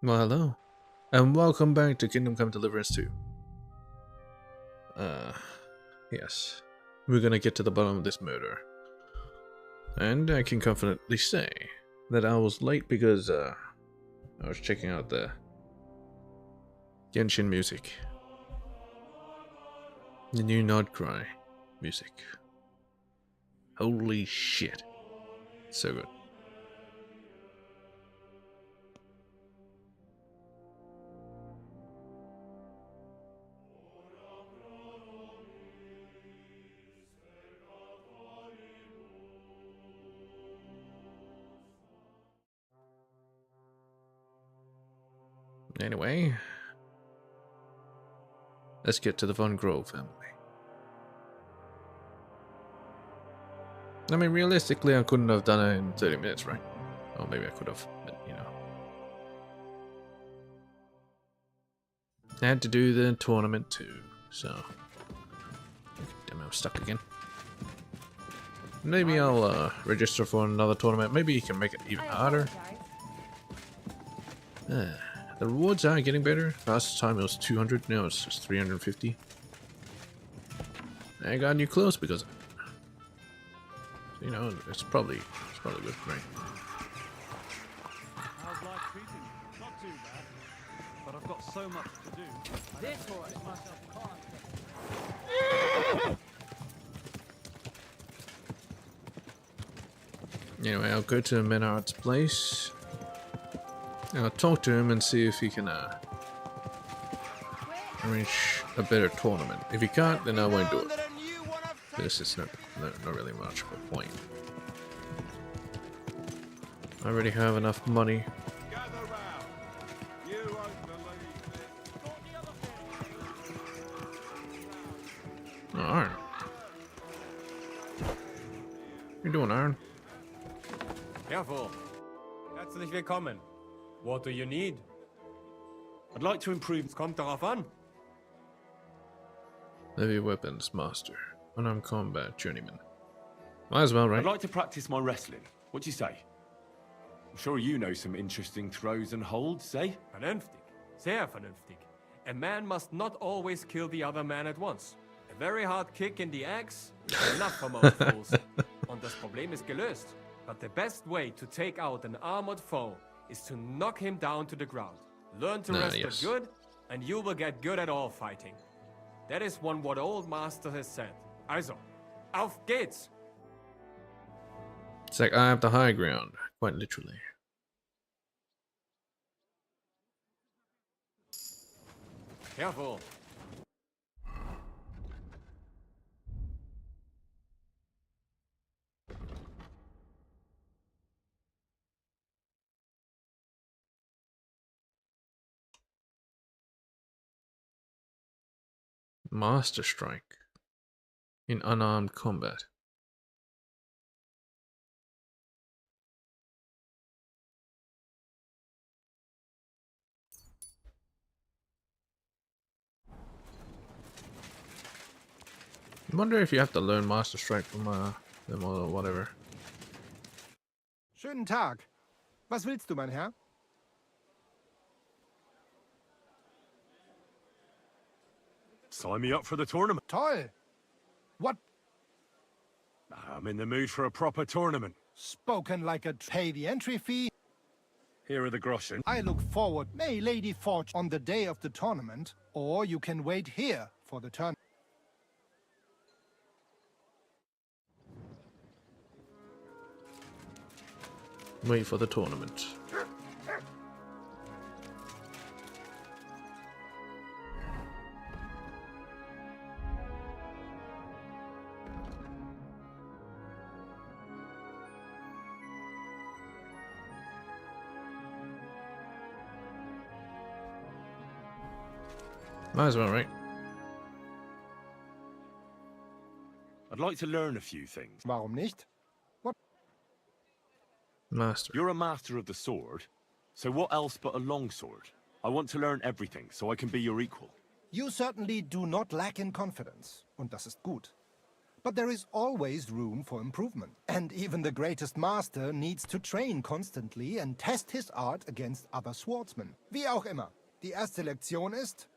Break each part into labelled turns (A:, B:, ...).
A: Well, hello, and welcome back to Kingdom Come Deliverance 2. Yes. We're gonna get to the bottom of this murder. And I can confidently say that I was late because, I was checking out the Genshin music. The new Not Cry music. Holy shit. So good. Anyway, let's get to the Von Grove family. I mean, realistically, I couldn't have done it in 30 minutes, right? Or maybe I could have, but you know. I had to do the tournament too, so. Damn, I'm stuck again. Maybe I'll register for another tournament. Maybe you can make it even harder. The rewards are getting better. Last time it was 200, now it's just 350. I got new clothes because of it. So, you know, it's probably good, right?
B: How's life treating you? Not too bad. But I've got so much to do. This horse must have caught.
A: Anyway, I'll go to Menard's place. I'll talk to him and see if he can arrange a better tournament. If he can't, then I won't do it. This is not really much of a point. I already have enough money. Oh, Iron. What you doing, Iron?
C: Careful. Herzlich willkommen. What do you need?
B: I'd like to improve.
C: Es kommt darauf an.
A: Heavy weapons master. Unarmed combat journeyman. Might as well, right?
B: I'd like to practice my wrestling. What do you say? I'm sure you know some interesting throws and holds, eh?
C: Vernünftig. Sehr vernünftig. A man must not always kill the other man at once. A very hard kick in the axe is enough for most fools. Und das Problem ist gelöst. But the best way to take out an armored foe is to knock him down to the ground. Learn to wrestle good, and you will get good at all fighting. That is what old master has said. Also, auf geht's!
A: It's like I have the high ground, quite literally.
C: Careful.
A: Master Strike in unarmed combat. I wonder if you have to learn Master Strike from them or whatever.
D: Schönen Tag. Was willst du, mein Herr?
B: Sign me up for the tournament.
D: Toll. What?
B: I'm in the mood for a proper tournament.
D: Spoken like a pay the entry fee.
B: Here are the groschen.
D: I look forward. May Lady Forge on the day of the tournament, or you can wait here for the turn.
A: Wait for the tournament. Might as well, right?
B: I'd like to learn a few things.
D: Warum nicht?
A: Master.
B: You're a master of the sword, so what else but a longsword? I want to learn everything so I can be your equal.
D: You certainly do not lack in confidence. Und das ist gut. But there is always room for improvement. And even the greatest master needs to train constantly and test his art against other swordsmen. Wie auch immer. Die erste Lektion ist,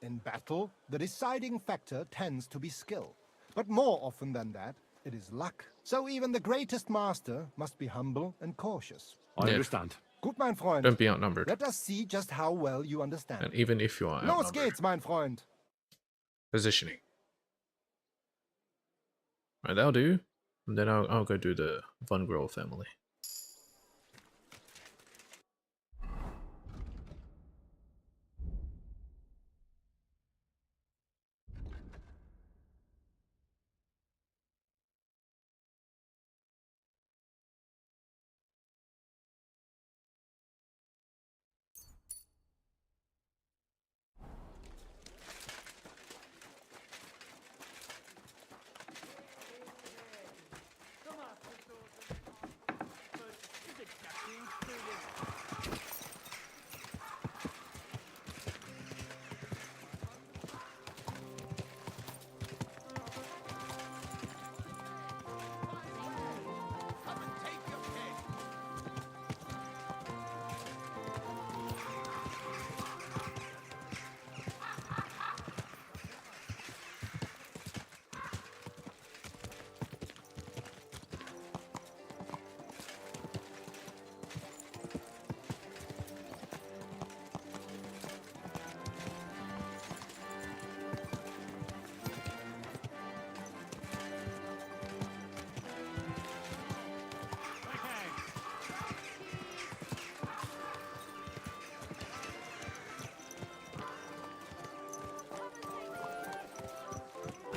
D: in battle, the deciding factor tends to be skill. But more often than that, it is luck. So even the greatest master must be humble and cautious.
B: I
A: Yeah.
B: understand.
D: Gut, mein Freund.
A: Don't be outnumbered.
D: Let us see just how well you understand.
A: And even if you are
D: Los
A: outnumbered.
D: geht's, mein Freund.
A: Positioning. Right, that'll do. And then I'll go do the Von Grell family.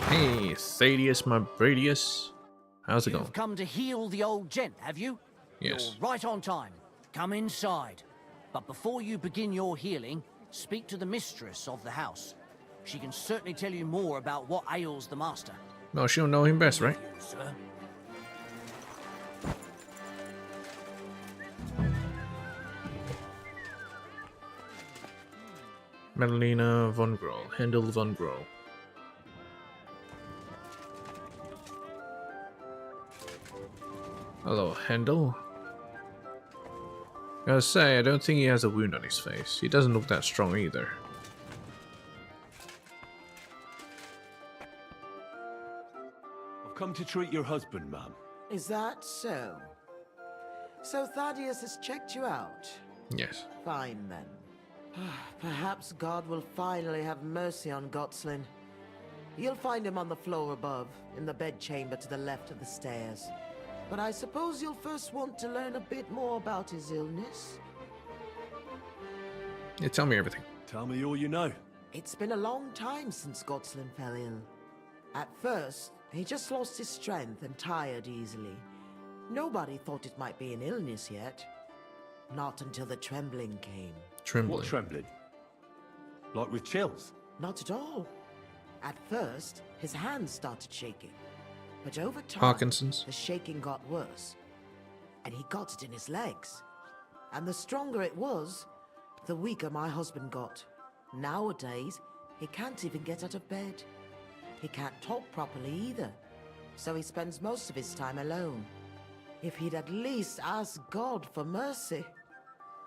A: Hey, Thaddeus, my Bradius. How's it going?
E: You've come to heal the old gent, have you?
A: Yes.
E: You're right on time. Come inside. But before you begin your healing, speak to the mistress of the house. She can certainly tell you more about what ails the master.
A: No, she'll know him best, right?
E: You, sir.
A: Madalena Von Grell. Handel Von Grell. Hello, Handel. Gotta say, I don't think he has a wound on his face. He doesn't look that strong either.
B: I've come to treat your husband, ma'am.
F: Is that so? So Thaddeus has checked you out?
A: Yes.
F: Fine then. Perhaps God will finally have mercy on Gotslin. You'll find him on the floor above, in the bedchamber to the left of the stairs. But I suppose you'll first want to learn a bit more about his illness?
A: Yeah, tell me everything.
B: Tell me all you know.
F: It's been a long time since Gotslin fell ill. At first, he just lost his strength and tired easily. Nobody thought it might be an illness yet. Not until the trembling came.
A: Trembling.
B: What trembling? Like with chills?
F: Not at all. At first, his hands started shaking. But over time,
A: Parkinson's?
F: the shaking got worse. And he got it in his legs. And the stronger it was, the weaker my husband got. Nowadays, he can't even get out of bed. He can't talk properly either. So he spends most of his time alone. If he'd at least ask God for mercy.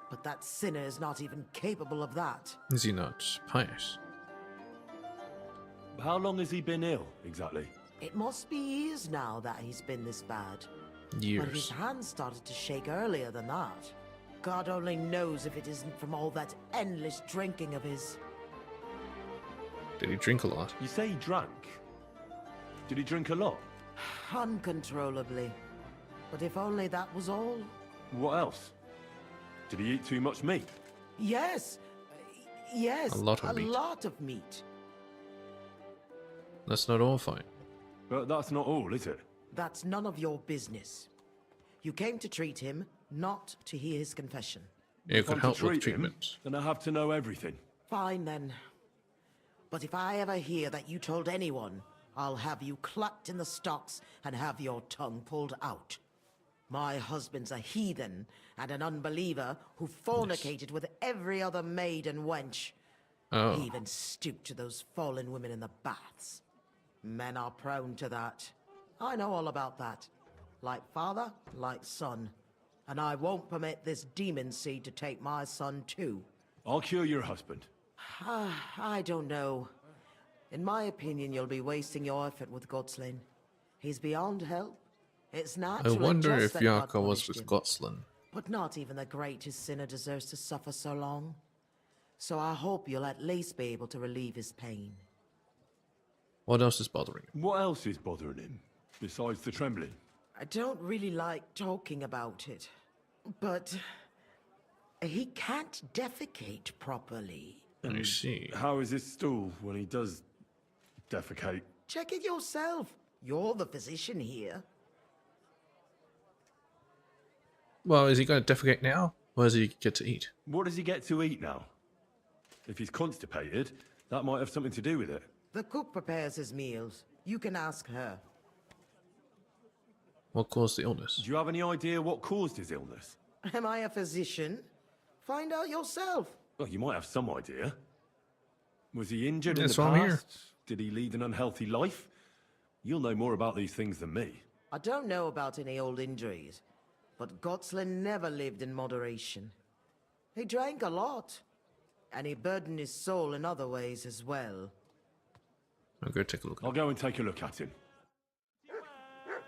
F: But that sinner is not even capable of that.
A: Is he not pious?
B: How long has he been ill, exactly?
F: It must be years now that he's been this bad. But his
A: Years.
F: hands started to shake earlier than that. God only knows if it isn't from all that endless drinking of his.
A: Did he drink a lot?
B: You say he drank. Did he drink a lot?
F: Uncontrollably. But if only that was all.
B: What else? Did he eat too much meat?
F: Yes. Yes.
A: A lot of meat.
F: A lot of meat.
A: That's not all fine.
B: But that's not all, is it?
F: That's none of your business. You came to treat him, not to hear his confession.
A: You
B: If
A: could
B: I'm to
A: help with
B: treat him,
A: treatment.
B: then I have to know everything.
F: Fine then. But if I ever hear that you told anyone, I'll have you clapped in the stocks and have your tongue pulled out. My husband's a heathen and an unbeliever who fornicated with every other maid and wench.
A: Oh.
F: He even stooped to those fallen women in the baths. Men are prone to that. I know all about that. Like father, like son. And I won't permit this demon seed to take my son too.
B: I'll cure your husband.
F: I don't know. In my opinion, you'll be wasting your effort with Gotslin. He's beyond help. It's
A: I
F: natural and
A: wonder
F: just
A: if
F: that God
A: Yaka was
F: punished
A: with
F: him.
A: Gotslin.
F: But not even the greatest sinner deserves to suffer so long. So I hope you'll at least be able to relieve his pain.
A: What else is bothering him?
B: What else is bothering him, besides the trembling?
F: I don't really like talking about it, but he can't defecate properly.
A: I see.
B: How is his stool when he does defecate?
F: Check it yourself. You're the physician here.
A: Well, is he going to defecate now? Or does he get to eat?
B: What does he get to eat now? If he's constipated, that might have something to do with it.
F: The cook prepares his meals. You can ask her.
A: What caused the illness?
B: Do you have any idea what caused his illness?
F: Am I a physician? Find out yourself.
B: Well, you might have some idea. Was he injured in
A: That's
B: the
A: why I'm here.
B: past? Did he lead an unhealthy life? You'll know more about these things than me.
F: I don't know about any old injuries, but Gotslin never lived in moderation. He drank a lot, and he burdened his soul in other ways as well.
A: I'll go take a look.
B: I'll go and take a look at him.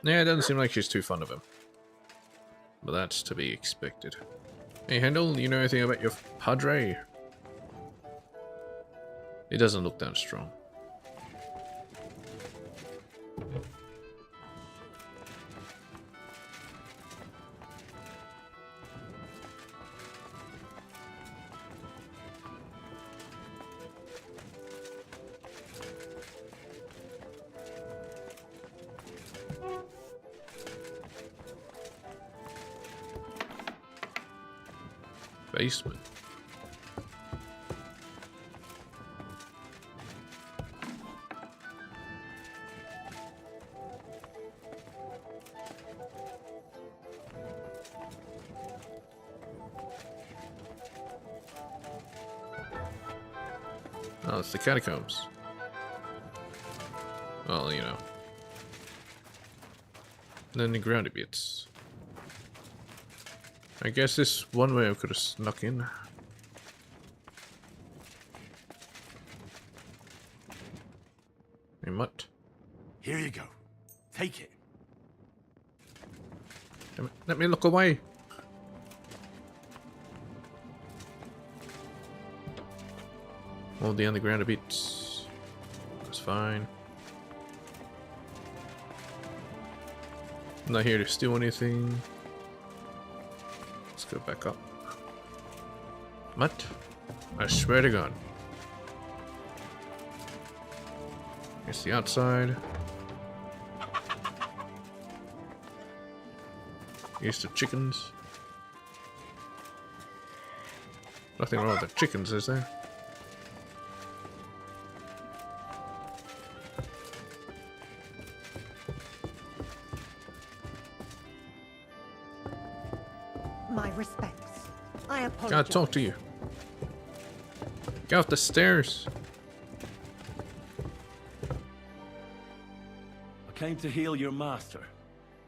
A: Yeah, it doesn't seem like she's too fond of him. But that's to be expected. Hey, Handel, you know anything about your padre? He doesn't look that strong. Basement. Oh, it's the catacombs. Well, you know. And then the groundy bits. I guess this one way I could have snuck in. Hey, mutt.
B: Here you go. Take it.
A: Damn it, let me look away. Hold the underground a bit. That's fine. I'm not here to steal anything. Let's go back up. What? I swear to God. Here's the outside. Here's the chickens. Nothing wrong with the chickens, is there?
G: My respects. I apologize.
A: Gotta talk to you. Get off the stairs.
B: I came to heal your master,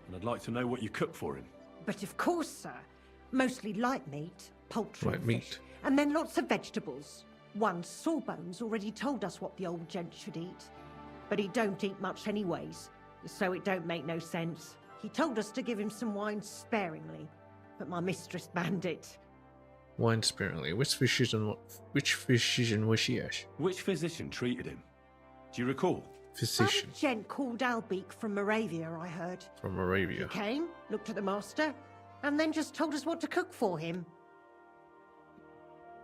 B: and I'd like to know what you cook for him.
G: But of course, sir. Mostly light meat, poultry,
A: Light
G: and
A: meat.
G: fish, and then lots of vegetables. One Sawbones already told us what the old gent should eat, but he don't eat much anyways, so it don't make no sense. He told us to give him some wine sparingly, but my mistress banned it.
A: Wine sparingly. Which physician was she at?
B: Which physician treated him? Do you recall?
A: Physician
G: Some gent called Albeek from Moravia, I heard.
A: from
G: He
A: Moravia.
G: came, looked at the master, and then just told us what to cook for him.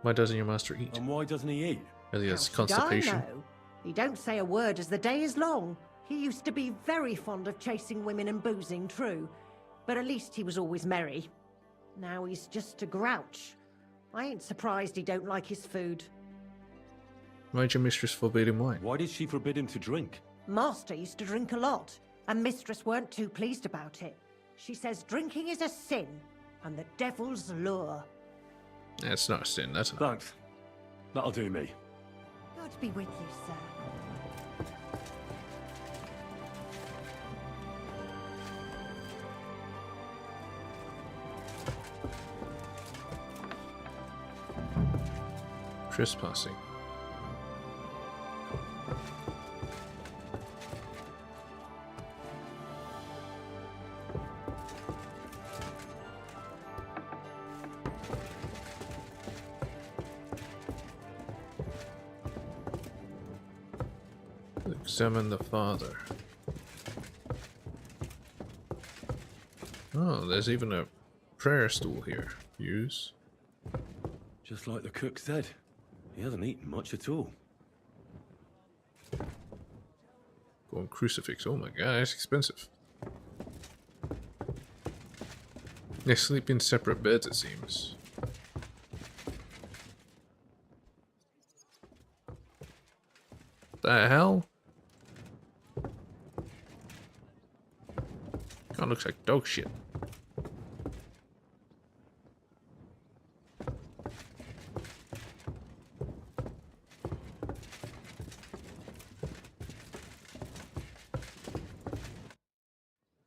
A: Why doesn't your master eat?
B: And why doesn't he eat?
A: Because he has
G: How should I
A: constipation.
G: know? He don't say a word as the day is long. He used to be very fond of chasing women and boozing, true, but at least he was always merry. Now he's just a grouch. I ain't surprised he don't like his food.
A: Why'd your mistress forbid him wine?
B: Why did she forbid him to drink?
G: Master used to drink a lot, and mistress weren't too pleased about it. She says drinking is a sin, and the devil's lure.
A: That's not a sin, that's not.
B: Thanks. That'll do me.
G: God be with you, sir.
A: Trespassing. Examine the father. Oh, there's even a prayer stool here. Use.
B: Just like the cook said, he hasn't eaten much at all.
A: Going crucifix. Oh my god, that's expensive. They sleep in separate beds, it seems. The hell? God, looks like dog shit.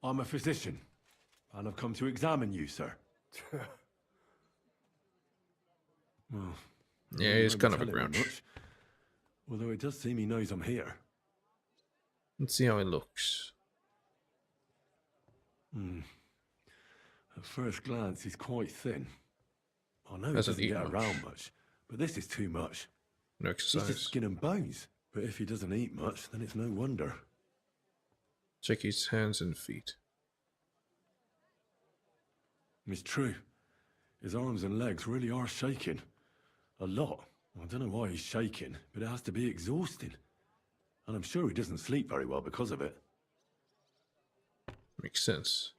B: I'm a physician, and I've come to examine you, sir. Well,
A: Yeah,
B: he
A: he's
B: won't
A: kind
B: be
A: of a
B: telling me
A: grouch.
B: much, although it does seem he knows I'm here.
A: Let's see how he looks.
B: At first glance, he's quite thin. I know he
A: Doesn't
B: doesn't
A: eat
B: get
A: much.
B: around much, but this is too much.
A: No
B: He's
A: exercise.
B: just skin and bones. But if he doesn't eat much, then it's no wonder.
A: Check his hands and feet.
B: It's true. His arms and legs really are shaking. A lot. I don't know why he's shaking, but it has to be exhausting. And I'm sure he doesn't sleep very well because of it.
A: Makes sense.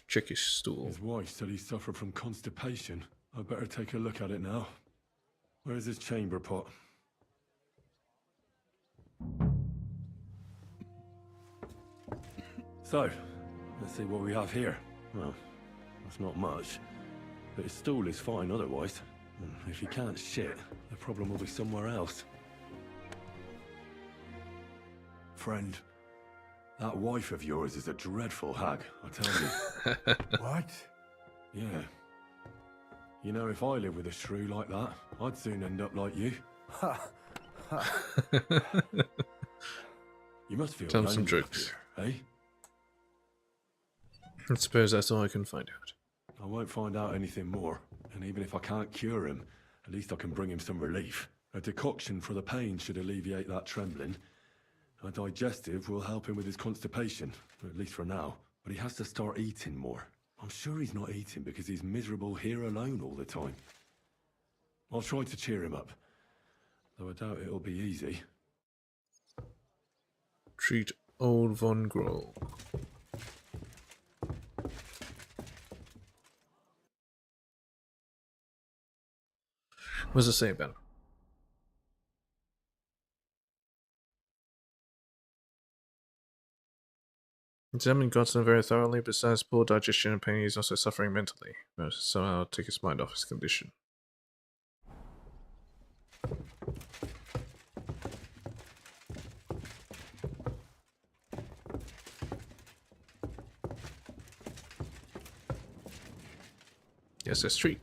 A: Check his stool.
B: His wife said he suffered from constipation. I better take a look at it now. Where's his chamber pot? So, let's see what we have here. Well, that's not much. But his stool is fine otherwise. If he can't shit, the problem will be somewhere else. Friend, that wife of yours is a dreadful hag, I tell you.
D: What?
B: Yeah. You know, if I lived with a shrew like that, I'd soon end up like you. You must feel
A: Tell him some
B: lonely up
A: jokes.
B: here, eh?
A: I suppose that's all I can find out.
B: I won't find out anything more, and even if I can't cure him, at least I can bring him some relief. A decoction for the pain should alleviate that trembling. A digestive will help him with his constipation, at least for now. But he has to start eating more. I'm sure he's not eating because he's miserable here alone all the time. I'll try to cheer him up, though I doubt it'll be easy.
A: Treat old Von Grohl. What does it say about him? Examined Godson very thoroughly. Besides poor digestion and pain, he is also suffering mentally. Must somehow take his mind off his condition. Yes, that's treat.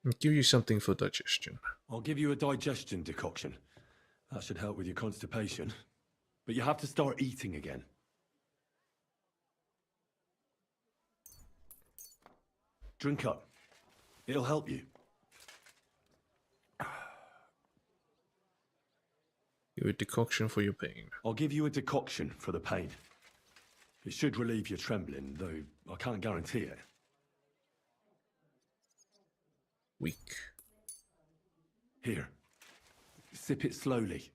A: I'll give you something for digestion.
B: I'll give you a digestion decoction. That should help with your constipation. But you have to start eating again. Drink up. It'll help you.
A: Give a decoction for your pain.
B: I'll give you a decoction for the pain. It should relieve your trembling, though I can't guarantee it.
A: Weak.
B: Here. Sip it slowly,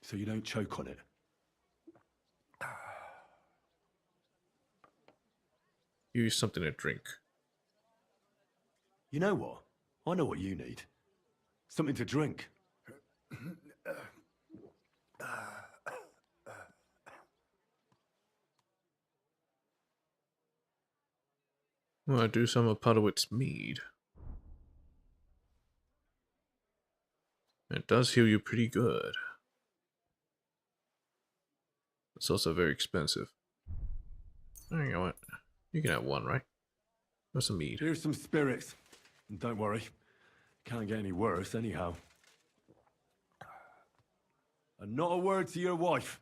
B: so you don't choke on it.
A: Use something to drink.
B: You know what? I know what you need. Something to drink.
A: Well, I do some of Podowit's mead. It does heal you pretty good. It's also very expensive. You know what? You can have one, right? What's some mead?
B: Here's some spirits. And don't worry, can't get any worse anyhow. And not a word to your wife.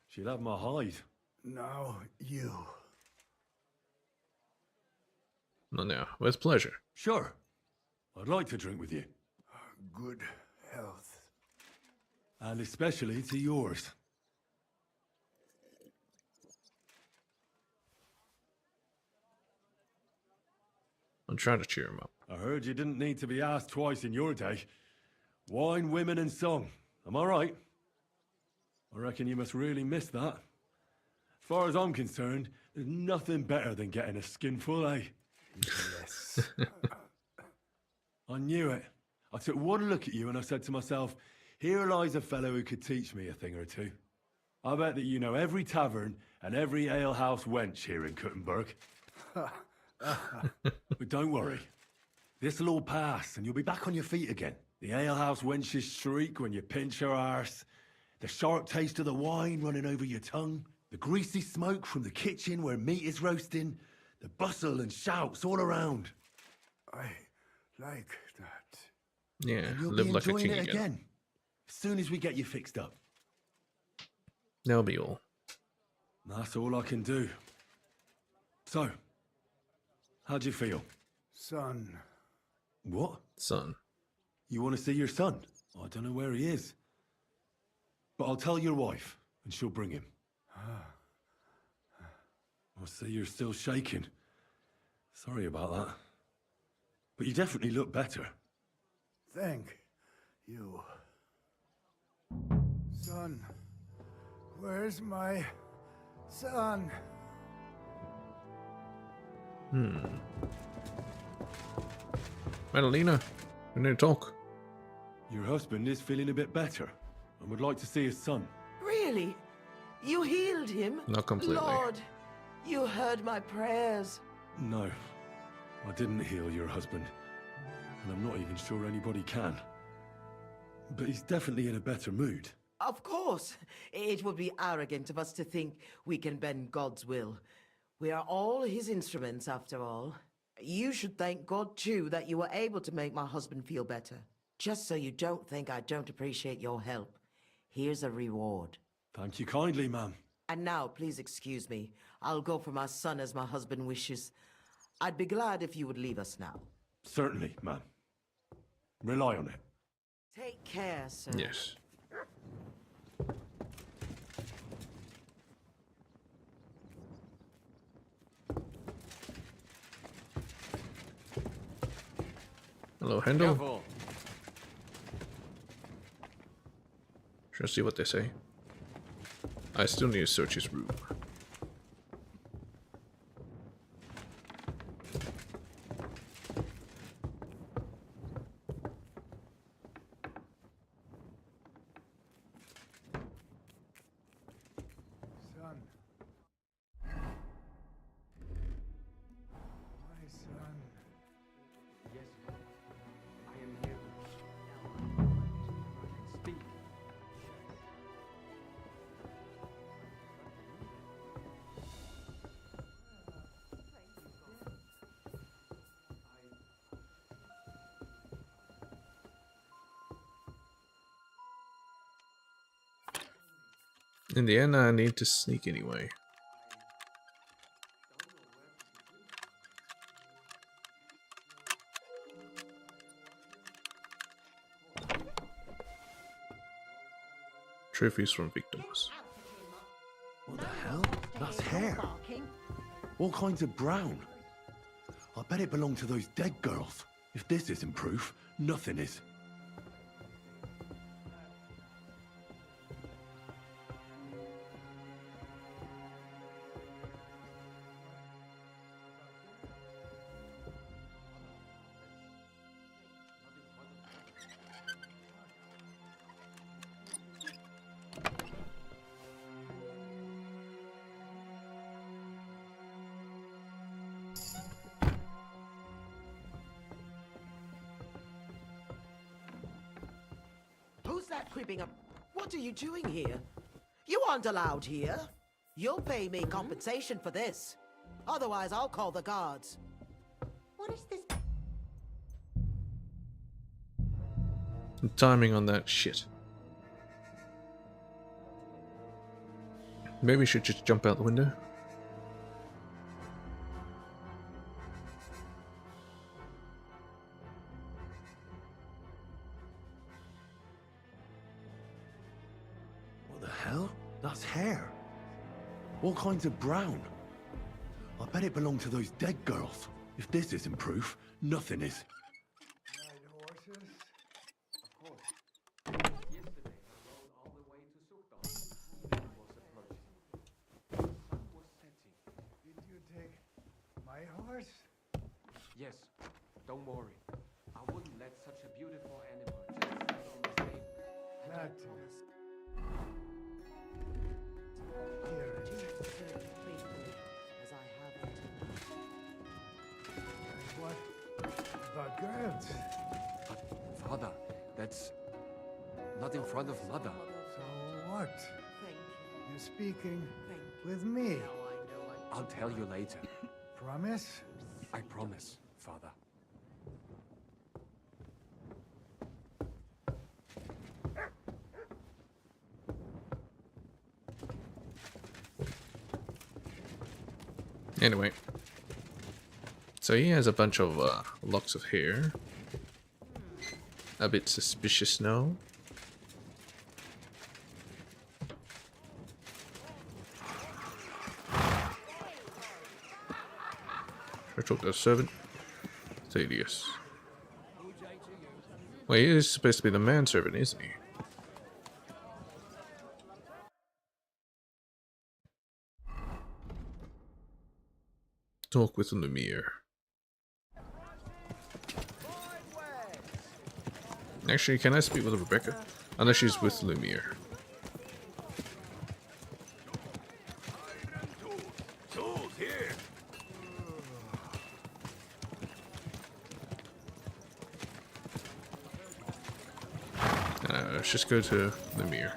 B: She'll have my hide.
H: Now you.
A: No, no, with pleasure.
B: Sure. I'd like to drink with you.
H: Good health.
B: And especially to yours.
A: I'm trying to cheer him up.
B: I heard you didn't need to be asked twice in your day. Wine, women, and song. Am I right? I reckon you must really miss that. As far as I'm concerned, there's nothing better than getting a skinful, eh?
H: Yes.
B: I knew it. I took one look at you and I said to myself, here lies a fellow who could teach me a thing or two. I bet that you know every tavern and every alehouse wench here in Kuttenberg. But don't worry. This'll all pass and you'll be back on your feet again. The alehouse wenches shriek when you pinch her arse. The sharp taste of the wine running over your tongue. The greasy smoke from the kitchen where meat is roasting. The bustle and shouts all around.
H: I like that.
A: Yeah,
B: And you'll
A: live
B: be
A: like a
B: enjoying
A: king
B: it
A: again.
B: as soon as we get you fixed up.
A: That'll be all.
B: That's all I can do. So, how'd you feel?
H: Son.
B: What?
A: Son.
B: You want to see your son? I don't know where he is. But I'll tell your wife, and she'll bring him. I see you're still shaking. Sorry about that. But you definitely look better.
H: Thank you. Son. Where's my son?
A: Madalena, we need to talk.
B: Your husband is feeling a bit better, and would like to see his son.
F: Really? You healed him?
A: Not completely.
F: Lord, you heard my prayers.
B: No, I didn't heal your husband. And I'm not even sure anybody can. But he's definitely in a better mood.
F: Of course. It would be arrogant of us to think we can bend God's will. We are all his instruments, after all. You should thank God, too, that you were able to make my husband feel better. Just so you don't think I don't appreciate your help, here's a reward.
B: Thank you kindly, ma'am.
F: And now, please excuse me. I'll go for my son as my husband wishes. I'd be glad if you would leave us now.
B: Certainly, ma'am. Rely on it.
F: Take care, sir.
A: Yes. Hello, Handel.
C: Careful.
A: Should I see what they say? I still need to search his room.
H: Son. My son.
C: Yes, I am here. Now I can speak.
A: In the end, I need to sneak anyway. Trophies from victims.
B: What the hell? That's hair. All kinds of brown. I bet it belonged to those dead girls. If this isn't proof, nothing is.
F: Who's that creeping up? What are you doing here? You aren't allowed here. You'll pay me compensation for this. Otherwise, I'll call the guards.
G: What is this?
A: The timing on that shit. Maybe we should just jump out the window.
B: What the hell? That's hair. All kinds of brown. I bet it belonged to those dead girls. If this isn't proof, nothing is.
H: Ride horses?
C: Yesterday, I rode all the way to Sukdal. Evening was approaching. The sun was setting.
H: Did you take my horse?
C: Yes, don't worry. I wouldn't let such a beautiful animal just stand on the same. And I
H: That
C: promise.
H: Here.
F: Do you serve faithfully, as I have until now?
H: And what about girls?
C: But, Father, that's not in front of Mother.
H: So what?
F: Thank you.
H: You're speaking
F: Thank you.
H: with me.
F: Now I know I'm
C: I'll tell you later.
H: Promise?
C: I promise, Father.
A: Anyway. So he has a bunch of locks of hair. A bit suspicious now. I talk to a servant. Thaddeus. Well, he is supposed to be the manservant, isn't he? Talk with Lumiere. Actually, can I speak with Rebecca? Unless she's with Lumiere. Let's just go to Lumiere.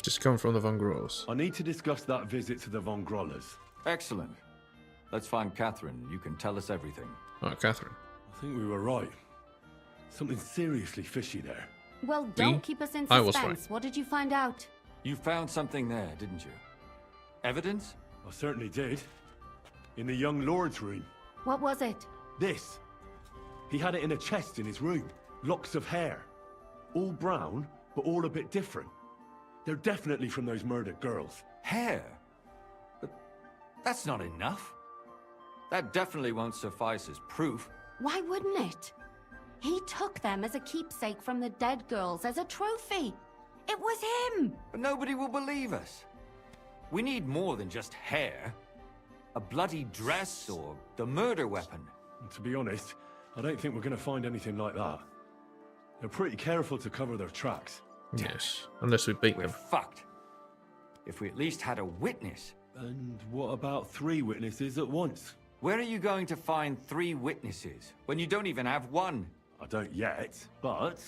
A: Just come from the Von Grolls.
B: I need to discuss that visit to the Von Grollers.
I: Excellent. Let's find Catherine. You can tell us everything.
A: Oh, Catherine.
B: I think we were right. Something seriously fishy there.
J: Well, don't
A: Me?
J: keep us in
A: I was
J: suspense.
A: right.
J: What did you find out?
I: You found something there, didn't you? Evidence?
B: I certainly did. In the young lord's room.
J: What was it?
B: This. He had it in a chest in his room. Locks of hair. All brown, but all a bit different. They're definitely from those murdered girls.
I: Hair? But that's not enough. That definitely won't suffice as proof.
J: Why wouldn't it? He took them as a keepsake from the dead girls, as a trophy. It was him!
I: But nobody will believe us. We need more than just hair. A bloody dress or the murder weapon.
B: And to be honest, I don't think we're going to find anything like that. They're pretty careful to cover their tracks.
A: Yes, unless we beat
I: We're
A: them.
I: fucked. If we at least had a witness.
B: And what about 3 witnesses at once?
I: Where are you going to find 3 witnesses when you don't even have one?
B: I don't yet, but...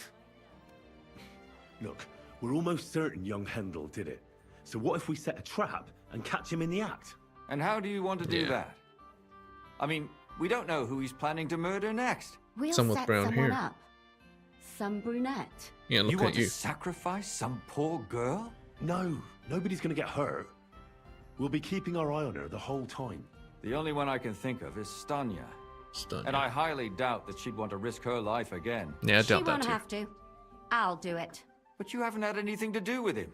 B: Look, we're almost certain young Hendel did it. So what if we set a trap and catch him in the act?
I: And how do you want to do
A: Yeah.
I: that? I mean, we don't know who he's planning to murder next.
J: We'll
A: Some with
J: set
A: brown
J: someone
A: hair.
J: up. Some brunette.
A: Yeah, look
I: You
A: at
I: want
A: you.
I: to sacrifice some poor girl?
B: No, nobody's gonna get hurt. We'll be keeping our eye on her the whole time.
I: The only one I can think of is Stanya.
A: Stun.
I: And I highly doubt that she'd want to risk her life again.
A: Yeah, I
J: She
A: doubt that
J: won't
A: too.
J: have to. I'll do it.
I: But you haven't had anything to do with him.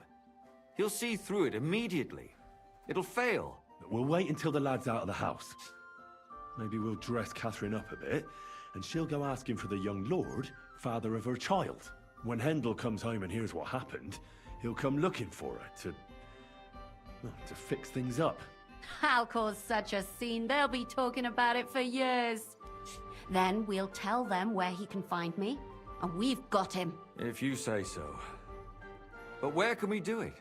I: He'll see through it immediately. It'll fail.
B: We'll wait until the lad's out of the house. Maybe we'll dress Catherine up a bit, and she'll go asking for the young lord, father of her child. When Hendel comes home and hears what happened, he'll come looking for her to fix things up.
J: I'll cause such a scene, they'll be talking about it for years. Then we'll tell them where he can find me, and we've got him.
I: If you say so. But where can we do it?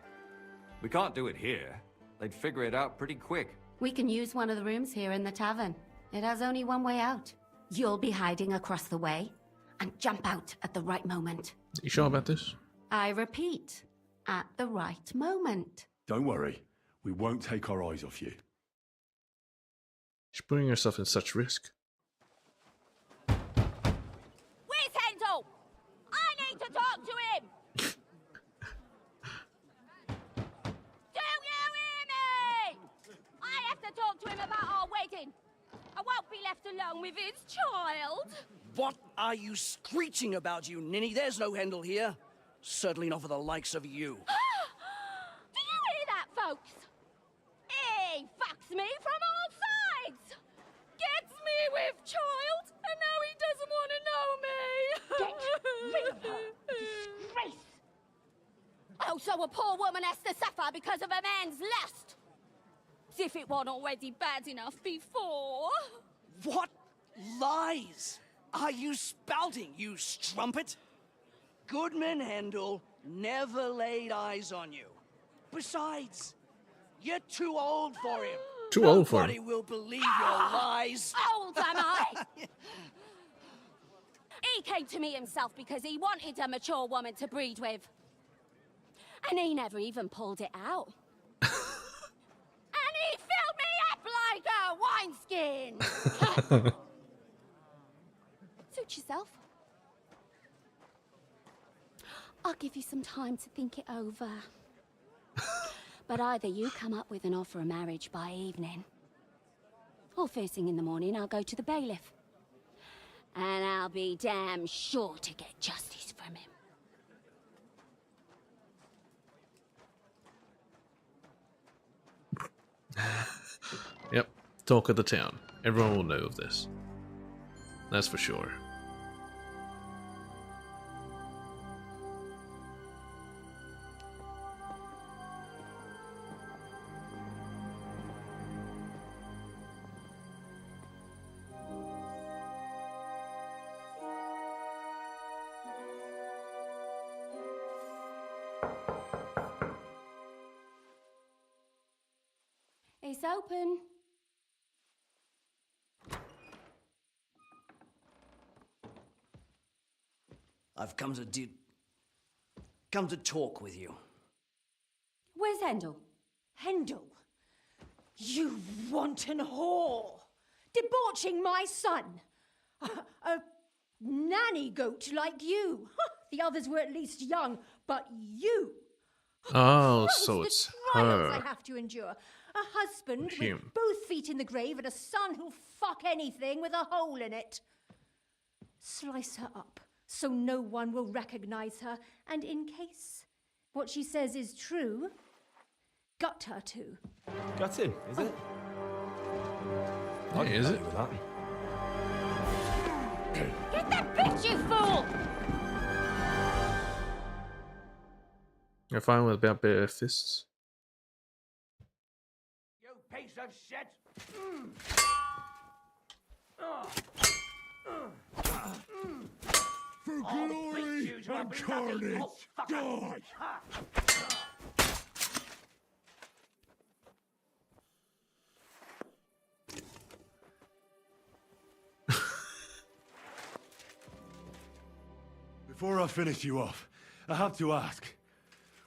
I: We can't do it here. They'd figure it out pretty quick.
J: We can use one of the rooms here in the tavern. It has only one way out. You'll be hiding across the way, and jump out at the right moment.
A: You sure about this?
J: I repeat, at the right moment.
B: Don't worry, we won't take our eyes off you.
A: She's putting herself in such risk.
K: Where's Hendel? I need to talk to him! Do you hear me? I have to talk to him about our wedding. I won't be left alone with his child.
E: What are you screeching about, you ninny? There's no Hendel here. Certainly not for the likes of you.
K: Do you hear that, folks? He fucks me from all sides. Gets me with child, and now he doesn't want to know me. Get rid of her. Disgrace. Oh, so a poor woman has to suffer because of a man's lust. As if it wasn't already bad enough before.
E: What lies are you spouting, you strumpet? Goodman Hendel never laid eyes on you. Besides, you're too old for him.
A: Too old for him.
E: Nobody will believe your lies.
K: Old am I? He came to me himself because he wanted a mature woman to breed with. And he never even pulled it out. And he filled me up like a wineskin. Suit yourself. I'll give you some time to think it over. But either you come up with an offer of marriage by evening, or first thing in the morning I'll go to the bailiff. And I'll be damn sure to get justice from him.
A: Yep, talk of the town. Everyone will know of this. That's for sure.
J: It's open.
E: I've come to talk with you.
J: Where's Hendel?
G: Hendel, you wanton whore! Debauching my son! A nanny goat like you! The others were at least young, but you!
A: Oh,
G: Gross,
A: so
G: the
A: it's
G: trials I
A: her.
G: have to endure. A husband
A: Him.
G: with both feet in the grave and a son who'll fuck anything with a hole in it. Slice her up so no one will recognize her, and in case what she says is true, gut her too.
B: Got him, is it?
A: Yeah, is it?
K: Get that bitch, you fool!
A: You're fine with about bare fists?
E: You piece of shit!
B: For glory and carnage, die! Before I finish you off, I have to ask,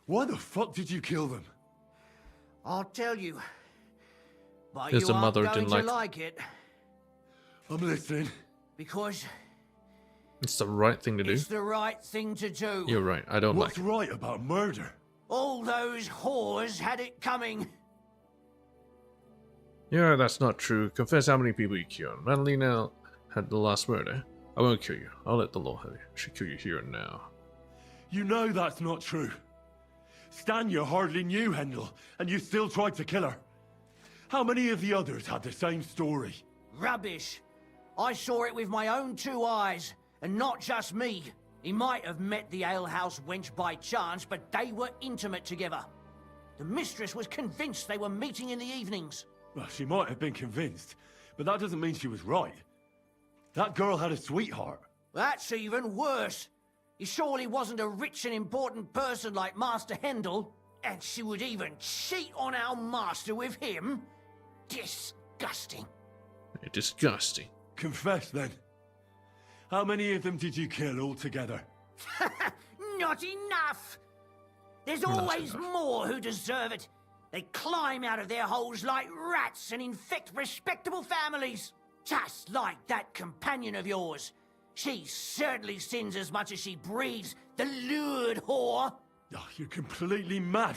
B: why the fuck did you kill them?
E: I'll tell you. But
A: His
E: you aren't
A: mother
E: going
A: didn't
E: to
A: like-
E: like it.
B: I'm listening.
E: Because
A: It's the right thing to do.
E: it's the right thing to do.
A: You're right, I don't
B: What's
A: like it.
B: right about murder?
E: All those whores had it coming.
A: Yeah, that's not true. Confess how many people you killed. Madalena had the last murder. I won't kill you. I'll let the law have you. I should kill you here and now.
B: You know that's not true. Stanya hardly knew Hendel, and you still tried to kill her. How many of the others had the same story?
E: Rubbish. I saw it with my own 2 eyes, and not just me. He might have met the alehouse wench by chance, but they were intimate together. The mistress was convinced they were meeting in the evenings.
B: Well, she might have been convinced, but that doesn't mean she was right. That girl had a sweetheart.
E: That's even worse. He surely wasn't a rich and important person like Master Hendel, and she would even cheat on our master with him? Disgusting.
A: Disgusting.
B: Confess, then. How many of them did you kill altogether?
E: Not enough! There's
A: Not
E: always
A: enough.
E: more who deserve it. They climb out of their holes like rats and infect respectable families. Just like that companion of yours. She certainly sins as much as she breathes, the lured whore.
B: Oh, you're completely mad.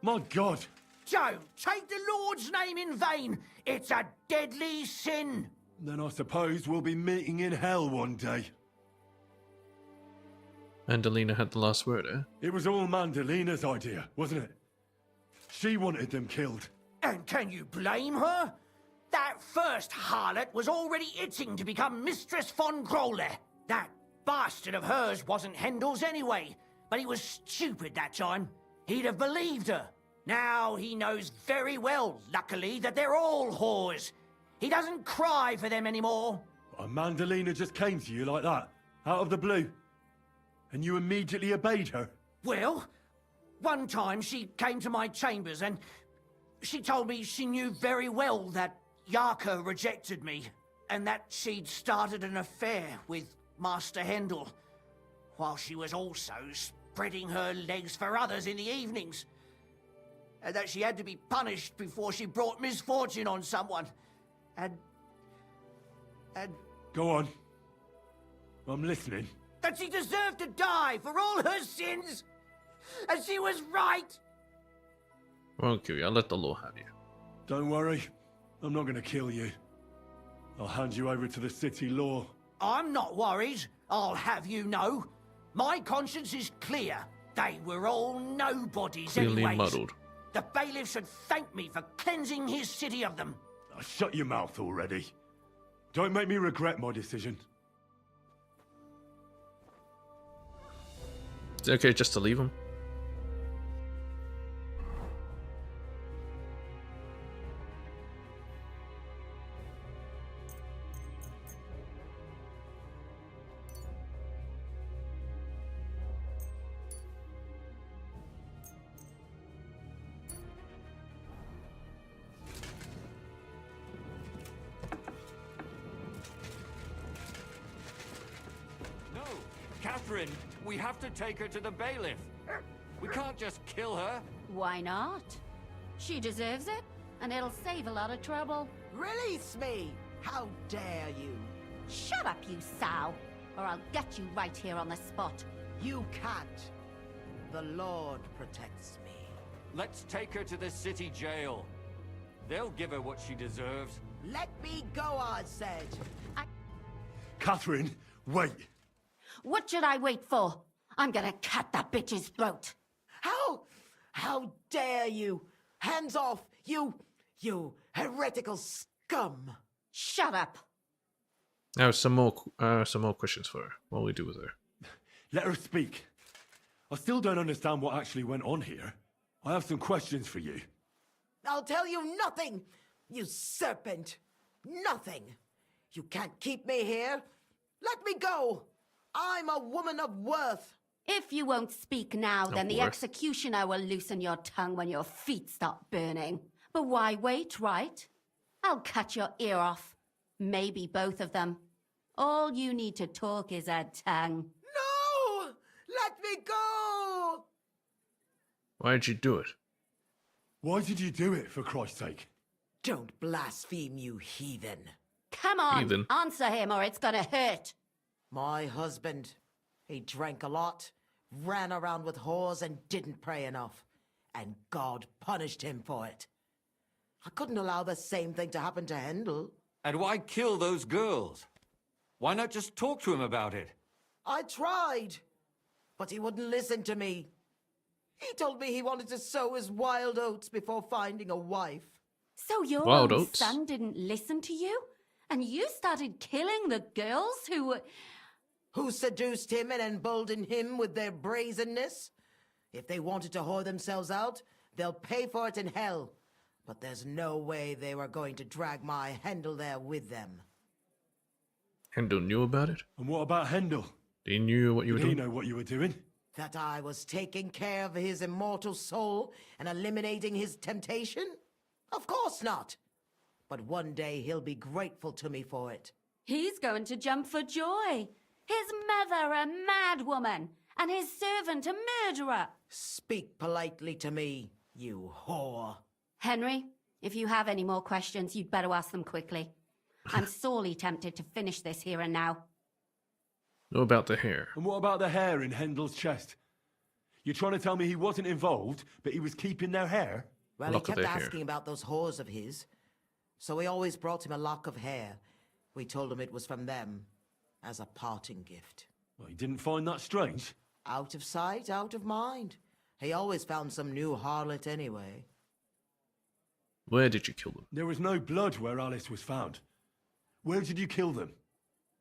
B: My God.
E: Don't take the Lord's name in vain. It's a deadly sin.
B: Then I suppose we'll be meeting in hell one day.
A: Mandalina had the last word, eh?
B: It was all Mandalina's idea, wasn't it? She wanted them killed.
E: And can you blame her? That first harlot was already itching to become Mistress von Grole. That bastard of hers wasn't Hendel's anyway, but he was stupid that time. He'd have believed her. Now he knows very well, luckily, that they're all whores. He doesn't cry for them anymore.
B: And Mandalina just came to you like that, out of the blue. And you immediately obeyed her.
E: Well, one time she came to my chambers and she told me she knew very well that Yaka rejected me and that she'd started an affair with Master Hendel, while she was also spreading her legs for others in the evenings. And that she had to be punished before she brought misfortune on someone. And
B: Go on. I'm listening.
E: that she deserved to die for all her sins. And she was right.
A: Okay, I'll let the law have you.
B: Don't worry. I'm not going to kill you. I'll hand you over to the city law.
E: I'm not worried, I'll have you know. My conscience is clear. They were all nobodies
A: Clearly
E: anyways.
A: muddled.
E: The bailiff should thank me for cleansing his city of them.
B: Oh, shut your mouth already. Don't make me regret my decision.
A: Is it okay just to leave him?
I: No, Catherine, we have to take her to the bailiff. We can't just kill her.
J: Why not? She deserves it, and it'll save a lot of trouble.
F: Release me! How dare you?
J: Shut up, you sow, or I'll get you right here on the spot.
F: You can't. The Lord protects me.
I: Let's take her to the city jail. They'll give her what she deserves.
F: Let me go, I said.
B: Catherine, wait.
J: What should I wait for? I'm gonna cut that bitch's throat.
F: How dare you? Hands off, you heretical scum.
J: Shut up.
A: Now some more questions for her. What will we do with her?
B: Let her speak. I still don't understand what actually went on here. I have some questions for you.
F: I'll tell you nothing, you serpent. Nothing. You can't keep me here. Let me go. I'm a woman of worth.
J: If you won't speak now, then the
A: worth.
J: executioner will loosen your tongue when your feet stop burning. But why wait, right? I'll cut your ear off. Maybe both of them. All you need to talk is a tongue.
F: No! Let me go!
A: Why did you do it?
B: Why did you do it, for Christ's sake?
F: Don't blaspheme, you heathen.
J: Come on,
A: Heathen.
J: answer him or it's gonna hurt.
F: My husband, he drank a lot, ran around with whores and didn't pray enough. And God punished him for it. I couldn't allow the same thing to happen to Hendel.
I: And why kill those girls? Why not just talk to him about it?
F: I tried, but he wouldn't listen to me. He told me he wanted to sow his wild oats before finding a wife.
J: So your
A: Wild
J: own
A: oats?
J: son didn't listen to you? And you started killing the girls who were...
F: Who seduced him and emboldened him with their brazenness? If they wanted to whore themselves out, they'll pay for it in hell. But there's no way they were going to drag my Hendel there with them.
A: Hendel knew about it?
B: And what about Hendel?
A: He knew what you were
B: Did he
A: doing?
B: know what you were doing?
F: That I was taking care of his immortal soul and eliminating his temptation? Of course not. But one day he'll be grateful to me for it.
J: He's going to jump for joy. His mother a mad woman, and his servant a murderer.
F: Speak politely to me, you whore.
J: Henry, if you have any more questions, you'd better ask them quickly. I'm sorely tempted to finish this here and now.
A: Know about the hair.
B: And what about the hair in Hendel's chest? You're trying to tell me he wasn't involved, but he was keeping their hair?
F: Well,
A: Lock
F: he
A: of
F: kept
A: their hair.
F: asking about those whores of his. So we always brought him a lock of hair. We told him it was from them, as a parting gift.
B: Well, he didn't find that strange.
F: Out of sight, out of mind. He always found some new harlot anyway.
A: Where did you kill them?
B: There was no blood where Alice was found. Where did you kill them?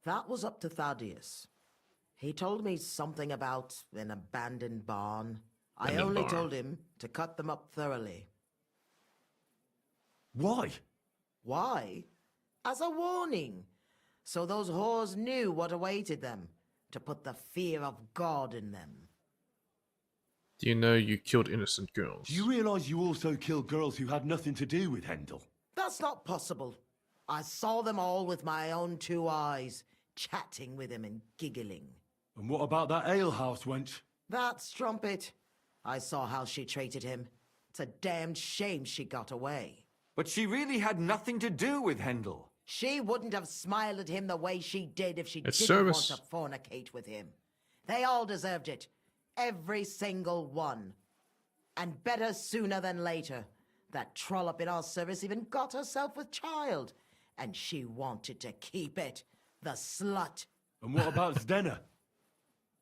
F: That was up to Thaddeus. He told me something about an abandoned barn. I
A: Abandoned
F: only
A: barn.
F: told him to cut them up thoroughly.
B: Why?
F: Why? As a warning. So those whores knew what awaited them. To put the fear of God in them.
A: Do you know you killed innocent girls?
B: Do you realise you also killed girls who had nothing to do with Hendel?
F: That's not possible. I saw them all with my own 2 eyes, chatting with him and giggling.
B: And what about that alehouse wench?
F: That strumpet. I saw how she treated him. It's a damned shame she got away.
I: But she really had nothing to do with Hendel.
F: She wouldn't have smiled at him the way she did if she
A: It's
F: didn't
A: service.
F: want to fornicate with him. They all deserved it. Every single one. And better sooner than later. That trollop in our service even got herself with child. And she wanted to keep it. The slut.
B: And what about Zdenna?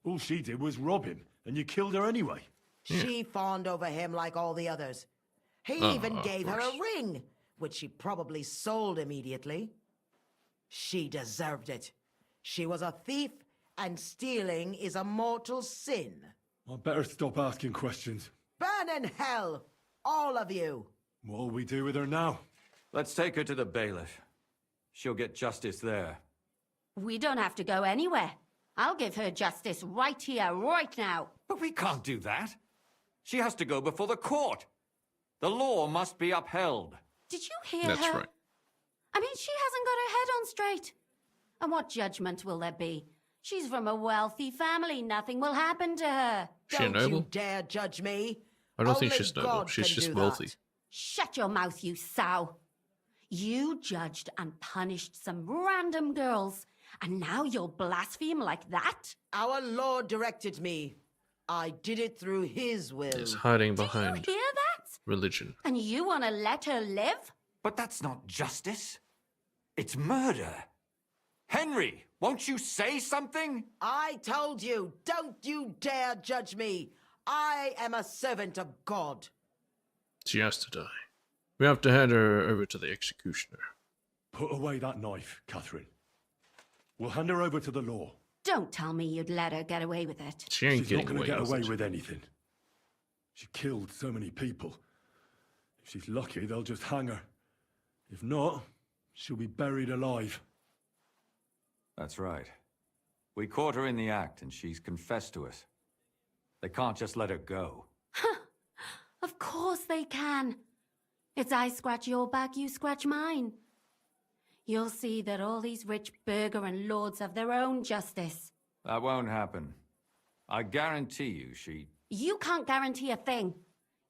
B: All she did was rob him, and you killed her anyway.
F: She fawned over him like all the others. He even
A: of
F: gave her
A: course.
F: a ring, which she probably sold immediately. She deserved it. She was a thief, and stealing is a mortal sin.
B: I'd better stop asking questions.
F: Burn in hell, all of you.
B: What'll we do with her now?
I: Let's take her to the bailiff. She'll get justice there.
J: We don't have to go anywhere. I'll give her justice right here, right now.
I: But we can't do that. She has to go before the court. The law must be upheld.
J: Did you hear
A: That's
J: her?
A: right.
J: I mean, she hasn't got her head on straight. And what judgment will there be? She's from a wealthy family. Nothing will happen to her.
A: She a
F: Don't you
A: noble?
F: dare judge me.
A: I don't think
F: Only
A: she's noble.
F: God
A: She's
F: can
A: just
F: do
A: wealthy.
F: that.
J: Shut your mouth, you sow. You judged and punished some random girls, and now you'll blaspheme like that?
F: Our Lord directed me. I did it through his will.
A: Is hiding
J: Do you
A: behind
J: hear that?
A: religion.
J: And you want to let her live?
I: But that's not justice. It's murder. Henry, won't you say something?
F: I told you, don't you dare judge me. I am a servant of God.
A: She has to die. We have to hand her over to the executioner.
B: Put away that knife, Catherine. We'll hand her over to the law.
J: Don't tell me you'd let her get away with it.
A: She ain't
B: She's not
A: getting
B: going to get away
A: it.
B: with anything. She killed so many people. If she's lucky, they'll just hang her. If not, she'll be buried alive.
I: That's right. We caught her in the act, and she's confessed to us. They can't just let her go.
J: Of course they can. It's I scratch your back, you scratch mine. You'll see that all these rich burgher and lords have their own justice.
I: That won't happen. I guarantee you she...
J: You can't guarantee a thing.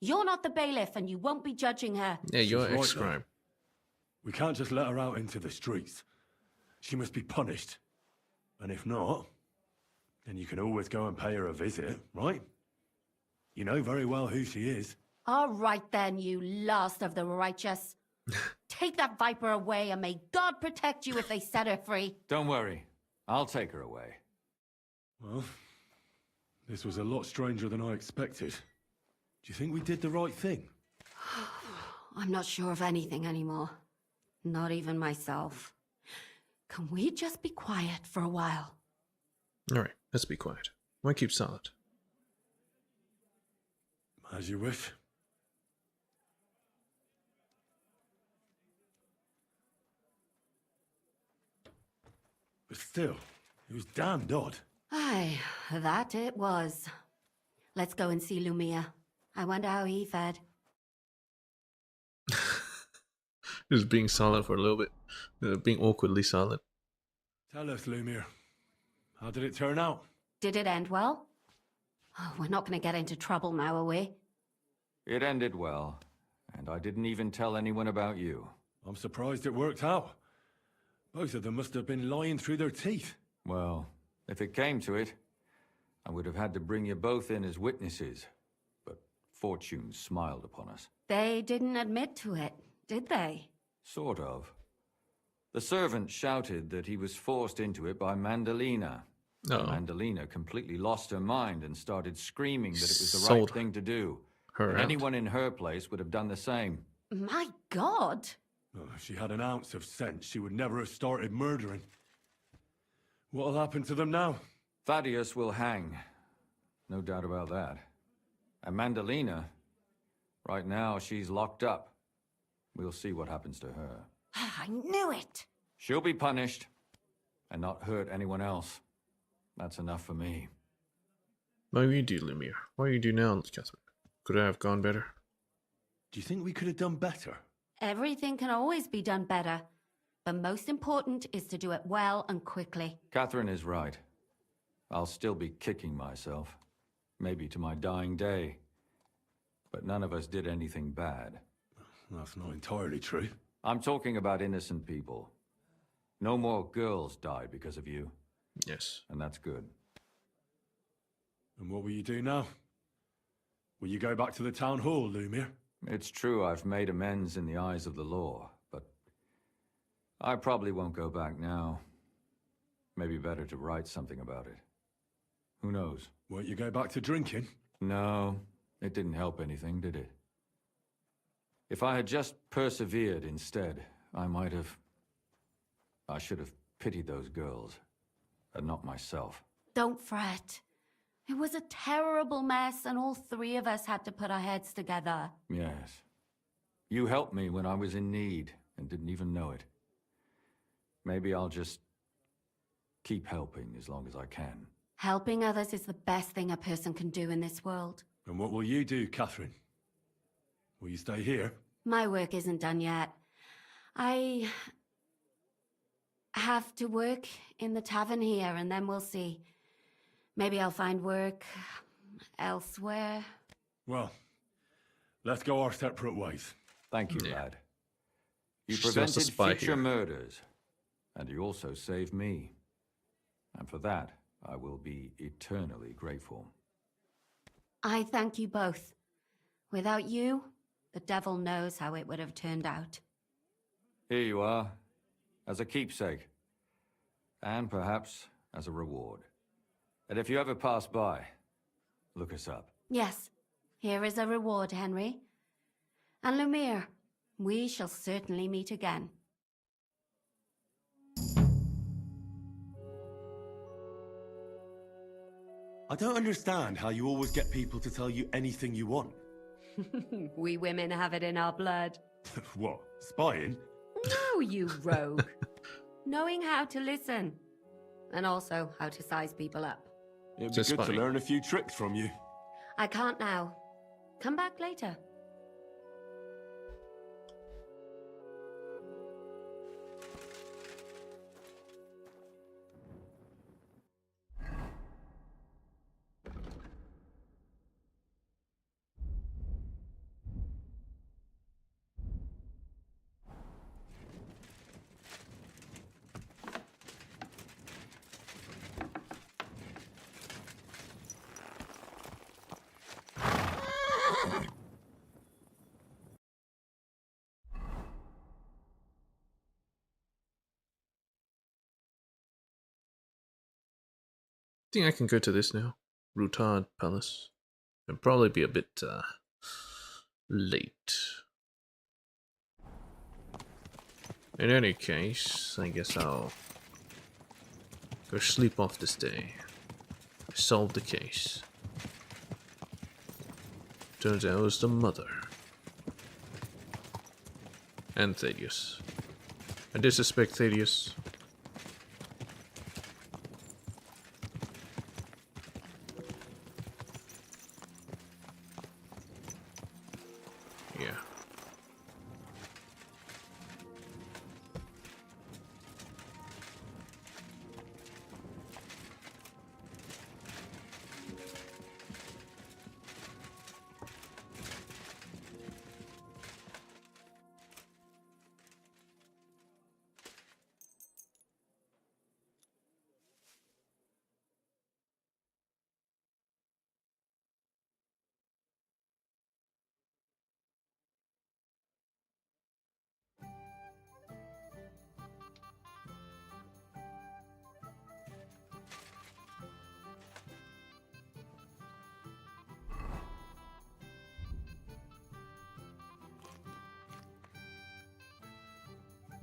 J: You're not the bailiff and you won't be judging her.
A: Yeah, you're
B: She's right,
A: ex-crime.
B: We can't just let her out into the streets. She must be punished. And if not, then you can always go and pay her a visit, right? You know very well who she is.
J: All right then, you last of the righteous. Take that viper away and may God protect you if they set her free.
I: Don't worry. I'll take her away.
B: Well, this was a lot stranger than I expected. Do you think we did the right thing?
J: I'm not sure of anything anymore. Not even myself. Can we just be quiet for a while?
A: Alright, let's be quiet. Why keep silent?
B: As you wish. But still, it was damned odd.
J: Aye, that it was. Let's go and see Lumia. I wonder how he fared.
A: Just being silent for a little bit. Being awkwardly silent.
B: Tell us, Lumiere. How did it turn out?
J: Did it end well? Oh, we're not going to get into trouble now, are we?
I: It ended well, and I didn't even tell anyone about you.
B: I'm surprised it worked out. Both of them must have been lying through their teeth.
I: Well, if it came to it, I would have had to bring you both in as witnesses. But fortune smiled upon us.
J: They didn't admit to it, did they?
I: Sort of. The servant shouted that he was forced into it by Mandalina.
A: Uh-oh.
I: Mandalina completely lost her mind and started screaming that it was the
A: Sold
I: right thing to do.
A: her
I: And
A: out.
I: anyone in her place would have done the same.
J: My God!
B: Oh, if she had an ounce of sense, she would never have started murdering. What'll happen to them now?
I: Thaddeus will hang. No doubt about that. And Mandalina, right now she's locked up. We'll see what happens to her.
J: I knew it!
I: She'll be punished, and not hurt anyone else. That's enough for me.
A: Why you do, Lumiere? Why you do now, Catherine? Could I have gone better?
B: Do you think we could have done better?
J: Everything can always be done better. But most important is to do it well and quickly.
I: Catherine is right. I'll still be kicking myself. Maybe to my dying day. But none of us did anything bad.
B: That's not entirely true.
I: I'm talking about innocent people. No more girls died because of you.
A: Yes.
I: And that's good.
B: And what will you do now? Will you go back to the town hall, Lumiere?
I: It's true I've made amends in the eyes of the law, but I probably won't go back now. Maybe better to write something about it. Who knows?
B: Won't you go back to drinking?
I: No, it didn't help anything, did it? If I had just persevered instead, I should have pitied those girls, and not myself.
J: Don't fret. It was a terrible mess, and all three of us had to put our heads together.
I: Yes. You helped me when I was in need, and didn't even know it. Maybe I'll just keep helping as long as I can.
J: Helping others is the best thing a person can do in this world.
B: And what will you do, Catherine? Will you stay here?
J: My work isn't done yet. I have to work in the tavern here, and then we'll see. Maybe I'll find work elsewhere.
B: Well, let's go our separate ways.
I: Thank you,
A: Yeah.
I: lad. You
A: She wants to
I: prevented
A: spy
I: future
A: here.
I: murders, and you also saved me. And for that, I will be eternally grateful.
J: I thank you both. Without you, the devil knows how it would have turned out.
I: Here you are, as a keepsake, and perhaps as a reward. And if you ever pass by, look us up.
J: Yes, here is a reward, Henry. And Lumiere, we shall certainly meet again.
B: I don't understand how you always get people to tell you anything you want.
J: We women have it in our blood.
B: What, spying?
J: No, you rogue. Knowing how to listen. And also how to size people up.
B: It'd be
A: Just
B: good to
A: spying.
B: learn a few tricks from you.
J: I can't now. Come back later.
A: I think I can go to this now. Rutard Palace. It'll probably be a bit late. In any case, I guess I'll Go sleep off this day. Solve the case. Turns out it was the mother. And Thaddeus. I did suspect Thaddeus. Yeah.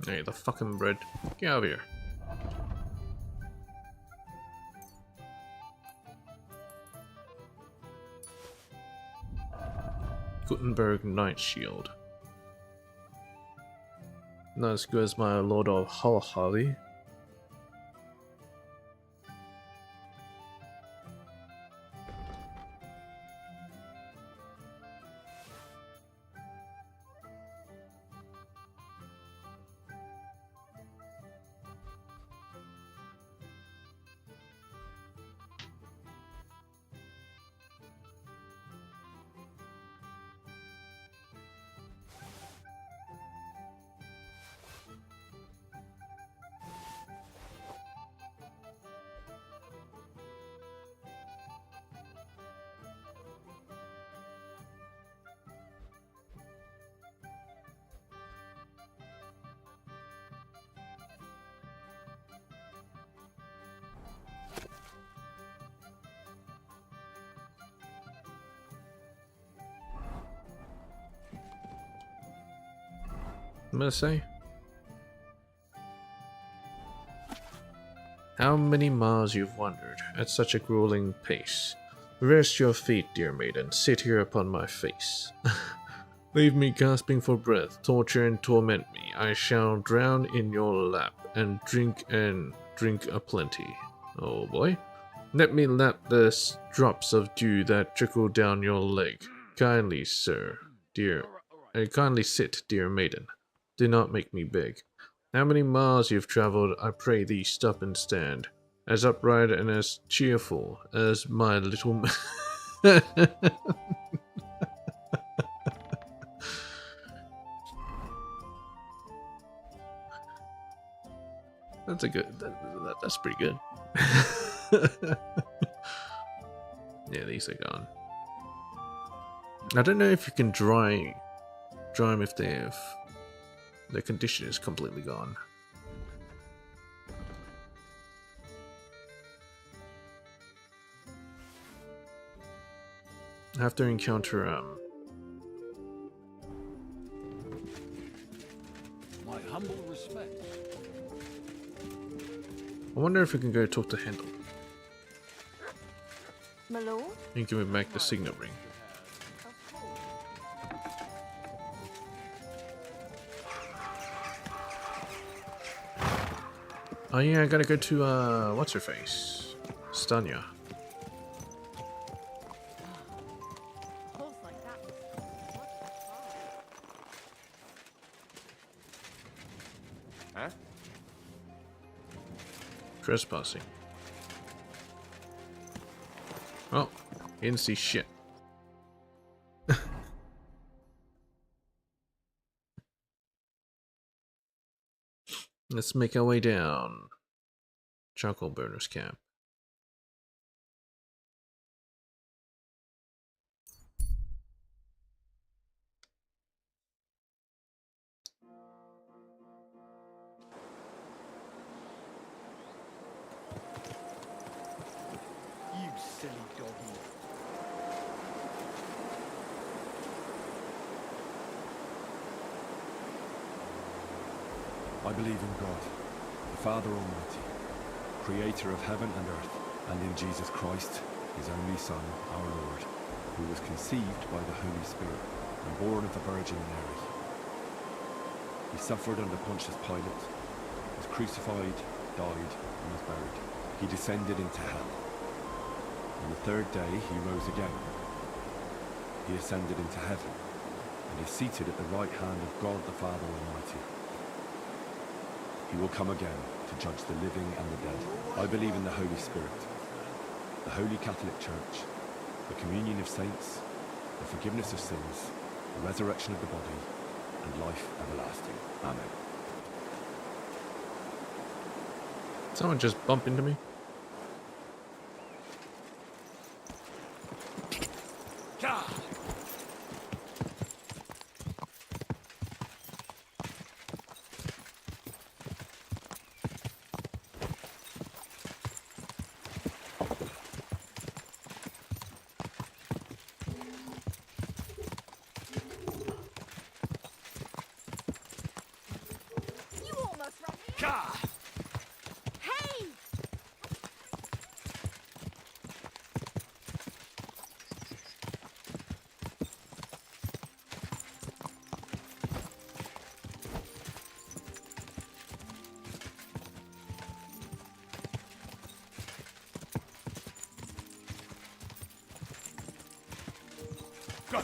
A: Hey, the fucking bread. Get out of here. Gutenberg Knight Shield. Not as good as my Lord of Hull. I'm gonna say. How many miles you've wandered at such a grueling pace. Rest your feet, dear maiden, sit here upon my face. Leave me gasping for breath, torture and torment me. I shall drown in your lap, and drink aplenty. Oh boy. Let me lap the drops of dew that trickle down your leg. Kindly, sir, dear, kindly sit, dear maiden. Do not make me beg. How many miles you've traveled, I pray thee stop and stand, as upright and as cheerful as my little That's a good, that's pretty good. Yeah, these are gone. I don't know if you can dry them if the condition is completely gone. After encounter
B: My humble respects.
A: I wonder if we can go talk to Handel.
K: My lord?
A: And give me back the signet ring. Oh yeah, I gotta go to, what's her face? Stanya.
C: Huh?
A: Trespassing. Oh, he didn't see shit. Let's make our way down. Charcoal burner's camp.
D: You silly doggy.
B: I believe in God, the Father Almighty, creator of heaven and earth, and in Jesus Christ, his only Son, our Lord, who was conceived by the Holy Spirit and born of the Virgin Mary. He suffered under Pontius Pilate, was crucified, died, and was buried. He descended into hell. On the third day he rose again. He ascended into heaven, and is seated at the right hand of God the Father Almighty. He will come again to judge the living and the dead. I believe in the Holy Spirit, the Holy Catholic Church, the communion of saints, the forgiveness of sins, the resurrection of the body, and life everlasting. Amen.
A: Someone just bump into me?
K: You almost run me out. Hey!
B: Go!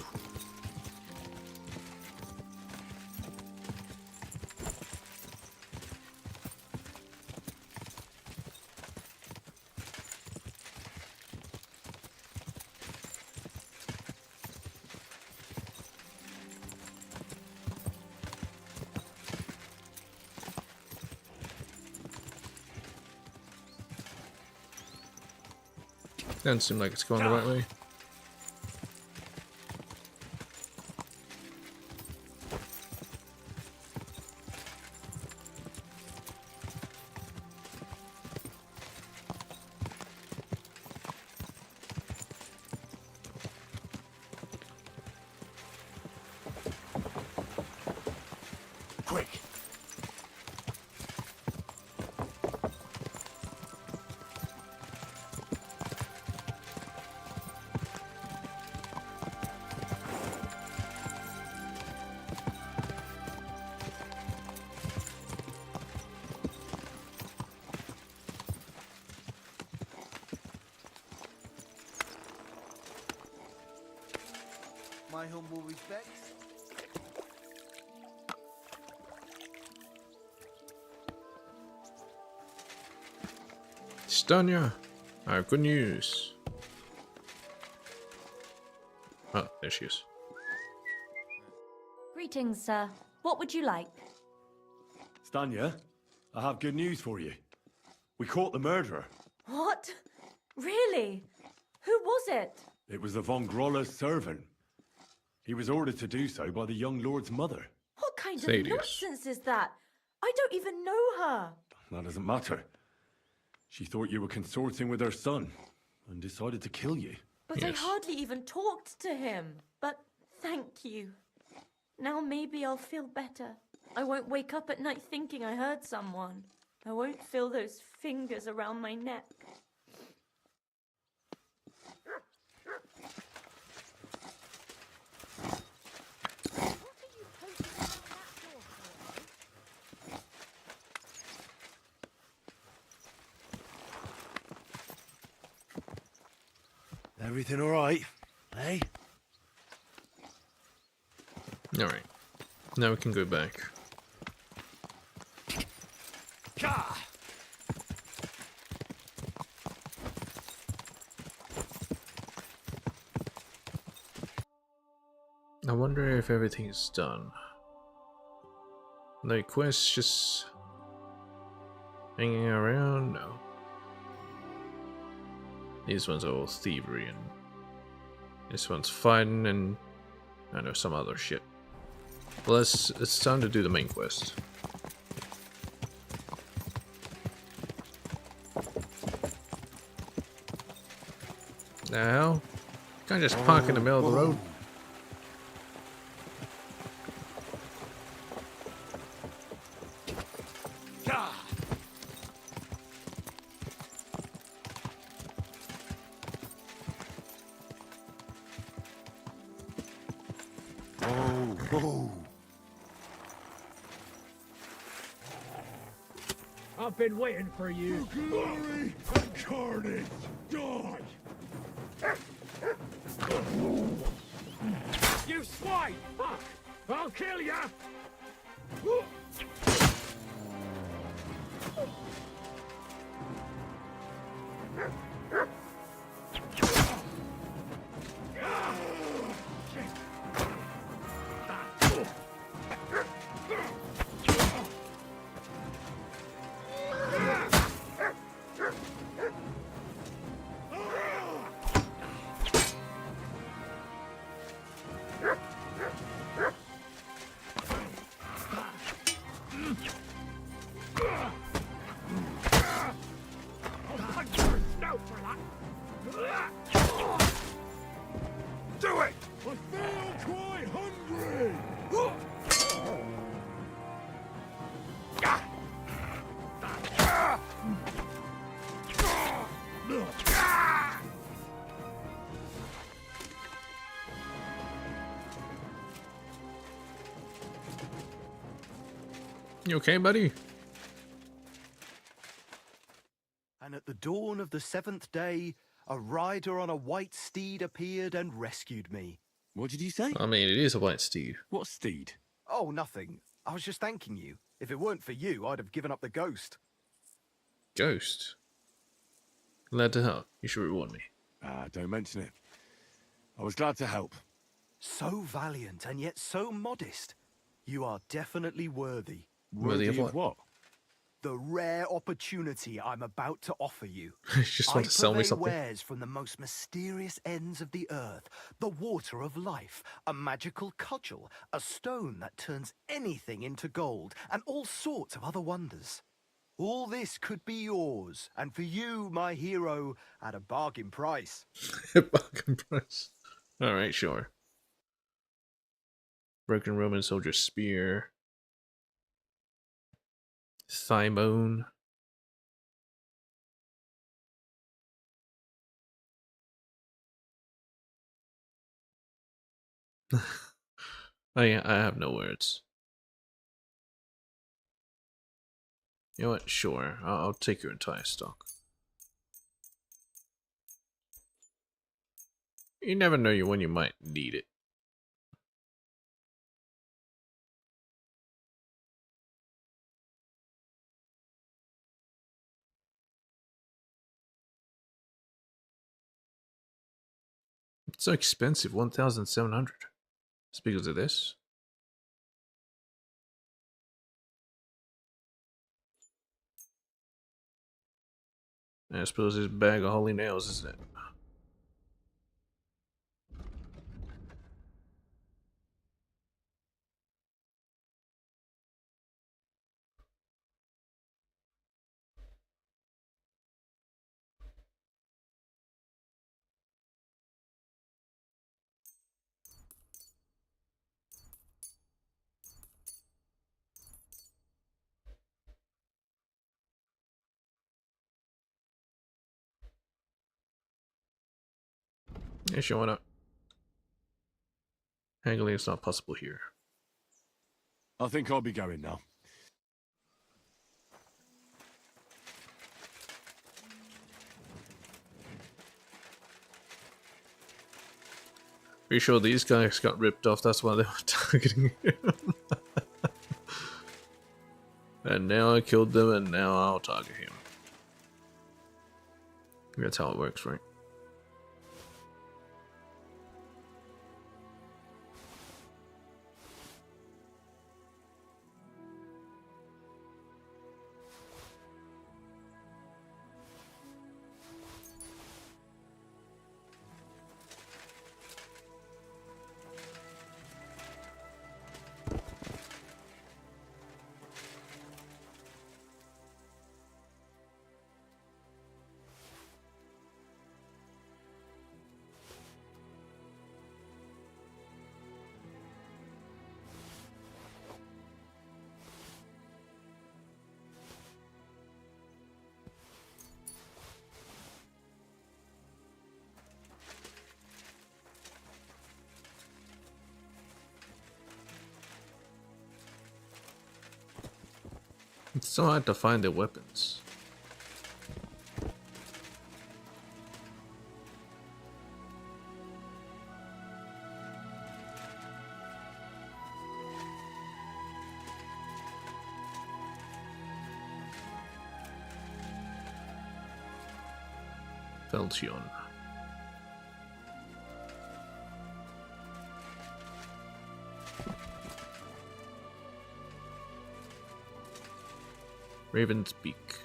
A: Doesn't seem like it's going the right way.
B: Quick!
L: My humble respects.
A: Stanya, I have good news. Oh, there she is.
M: Greetings, sir. What would you like?
B: Stanya, I have good news for you. We caught the murderer.
M: What? Really? Who was it?
B: It was the von Groller's servant. He was ordered to do so by the young lord's mother.
M: What kind of
A: Thaddeus.
M: nonsense is that? I don't even know her.
B: That doesn't matter. She thought you were consorting with her son and decided to kill you.
M: But I
A: Yes.
M: hardly even talked to him. But thank you. Now maybe I'll feel better. I won't wake up at night thinking I hurt someone. I won't feel those fingers around my neck.
L: Everything all right, eh?
A: Alright. Now we can go back. I wonder if everything is done. No quests just hanging around? No. These ones are all thievery and this one's fighting and I know some other shit. Well, it's time to do the main quest. Now, can't just park in the middle of the road.
L: Oh.
N: I've been waiting for you.
B: For glory and carnage, die!
N: You swine! Fuck! I'll kill ya!
B: Do it! I feel quite hungry!
A: You okay, buddy?
L: And at the dawn of the 7th day, a rider on a white steed appeared and rescued me.
B: What did you say?
A: I mean, it is a white steed.
B: What steed?
L: Oh, nothing. I was just thanking you. If it weren't for you, I'd have given up the ghost.
A: Ghost? Glad to help. You should reward me.
B: Ah, don't mention it. I was glad to help.
L: So valiant and yet so modest. You are definitely worthy.
A: Worthy of what?
L: The rare opportunity I'm about to offer you.
A: You just want to sell me something?
L: wares from the most mysterious ends of the earth. The water of life, a magical cudgel, a stone that turns anything into gold, and all sorts of other wonders. All this could be yours, and for you, my hero, at a bargain price.
A: Bargain price. Alright, sure. Broken Roman soldier spear. Thigh bone. I have no words. You know what? Sure. I'll take your entire stock. You never know when you might need it. It's so expensive, 1,700. It's because of this. I suppose it's a bag of holy nails, isn't it? Yeah, sure, why not? Haggling is not possible here.
B: I think I'll be going now.
A: Are you sure these guys got ripped off? That's why they were targeting him. And now I killed them, and now I'll target him. That's how it works, right? It's so hard to find their weapons. Feltion. Raven's Beak.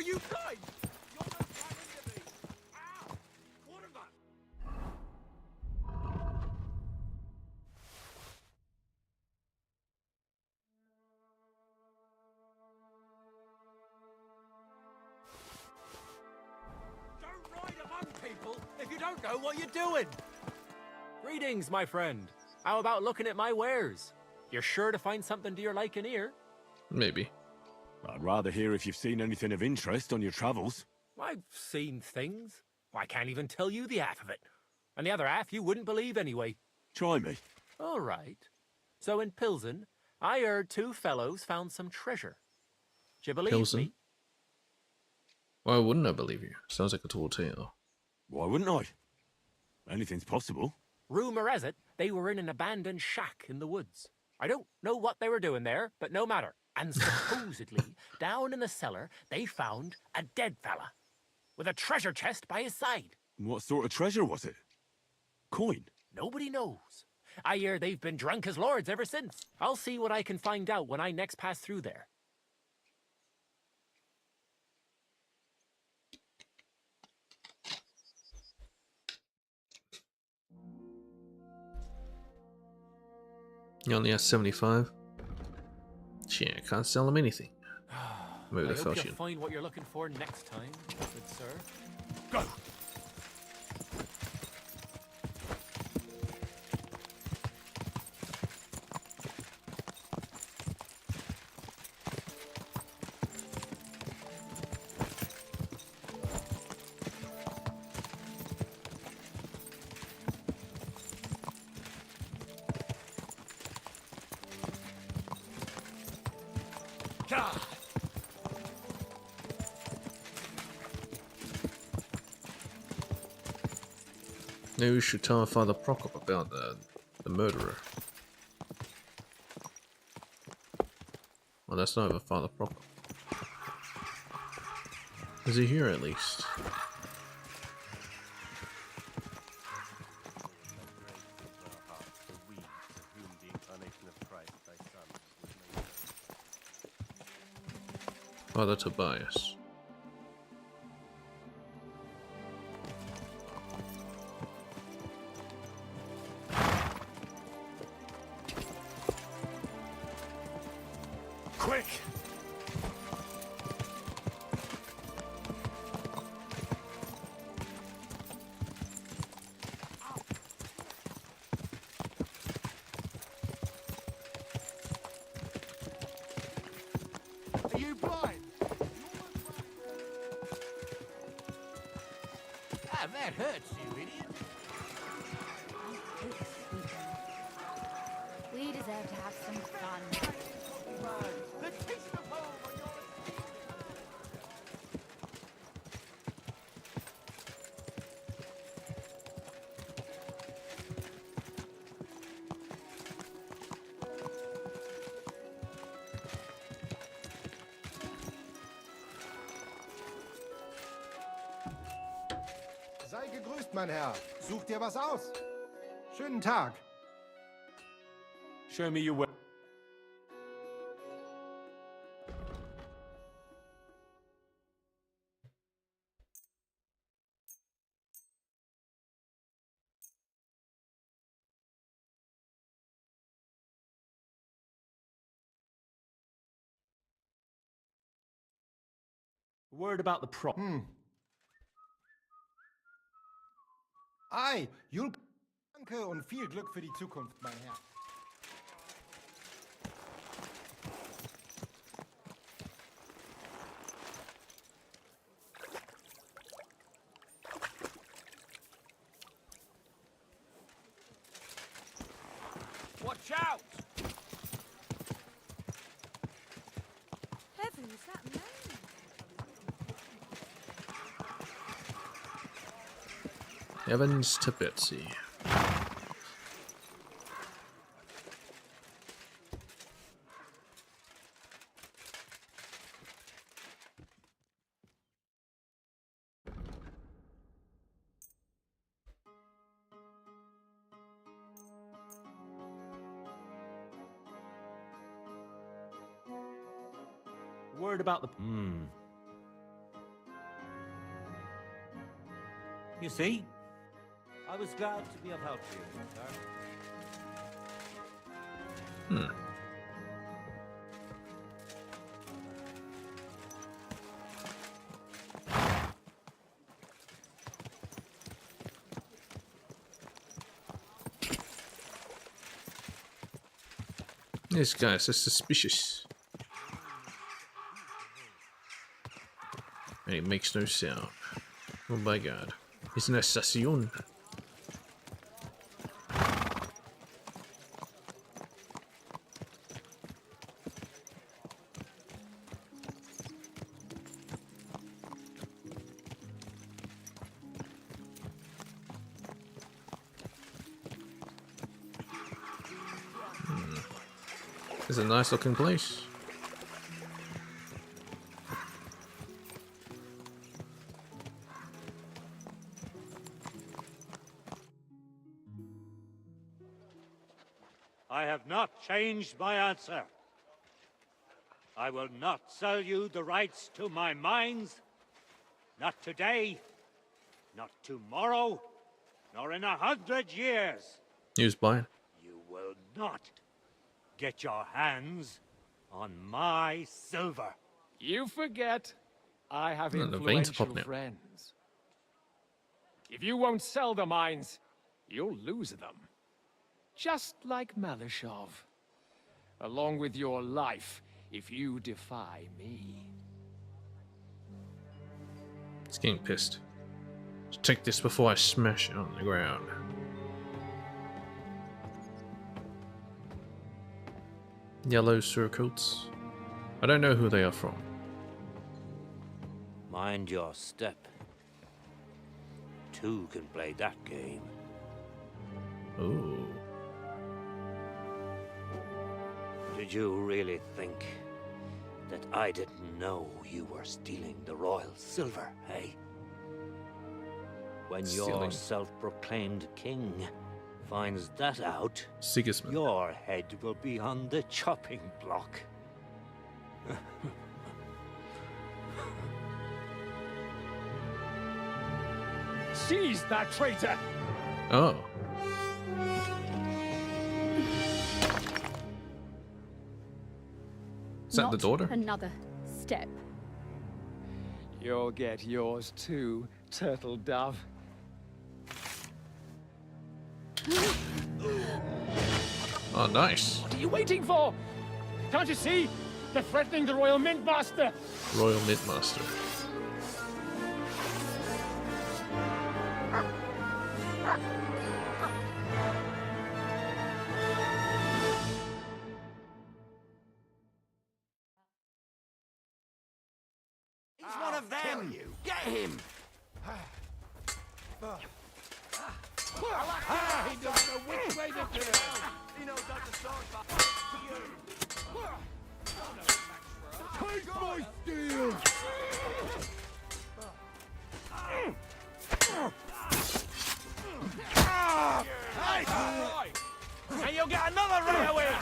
C: Are you blind? You're not blind to me. Ow! Quarterback! Don't ride among people if you don't know what you're doing. Greetings, my friend. How about looking at my wares? You're sure to find something to your liking here?
A: Maybe.
B: I'd rather hear if you've seen anything of interest on your travels.
C: I've seen things. I can't even tell you the half of it. And the other half you wouldn't believe anyway.
B: Try me.
C: All right. So in Pilsen, I heard two fellows found some treasure. Do you believe
A: Pilsen?
C: me?
A: Why wouldn't I believe you? Sounds like a tall tale.
B: Why wouldn't I? Anything's possible.
C: Rumor has it they were in an abandoned shack in the woods. I don't know what they were doing there, but no matter. And supposedly, down in the cellar, they found a dead fella with a treasure chest by his side.
B: What sort of treasure was it? Coin?
C: Nobody knows. I hear they've been drunk as lords ever since. I'll see what I can find out when I next pass through there.
A: You only has 75? Shit, I can't sell him anything. Maybe
C: I
A: the
C: hope you'll
A: Feltion.
C: find what you're looking for next time, good sir. Go!
A: Maybe we should tell Father Prokop about the murderer. Well, that's not even Father Prokop. Is he here at least? Father Tobias.
C: Quick! Are you blind? Ah, that hurts, you idiot.
K: We deserve to have some fun.
C: The taste of home on your
D: Sei gegrüßt, mein Herr. Such dir was aus. Schönen Tag.
B: Show me your way.
C: word about the prop.
D: Ei, Jul. Danke und viel Glück für die Zukunft, mein Herr.
C: Watch out!
K: Heavens, that man!
A: Evans to Betsy.
O: Worried about the... You see? I was glad to be of help to you, sir.
A: This guy is so suspicious. And he makes no sound. Oh my god. It's an assassin. It's a nice looking place.
P: I have not changed my answer. I will not sell you the rights to my mines. Not today, not tomorrow, nor in 100 years.
A: He was blind.
P: You will not get your hands on my silver.
N: You forget I have
A: No, the veins are
N: influential
A: popping out.
N: friends. If you won't sell the mines, you'll lose them. Just like Malishov. Along with your life, if you defy me.
A: He's getting pissed. Just take this before I smash it on the ground. Yellow surcoats. I don't know who they are from.
P: Mind your step. Two can play that game.
A: Ooh.
P: Did you really think that I didn't know you were stealing the royal silver, eh? When your
A: Stealing.
P: self-proclaimed king finds that out,
A: Sigismund.
P: your head will be on the chopping block.
N: Seize that traitor!
A: Oh. Is that the daughter?
K: Another step.
N: You'll get yours too, turtle dove.
A: Oh, nice.
N: What are you waiting for? Can't you see? They're threatening the Royal Mint Master.
A: Royal Mint Master.
L: He's one of them! Get him!
N: He doesn't know which way to turn.
L: He knows how to start back.
N: Take my steel!
P: And you'll get another right away!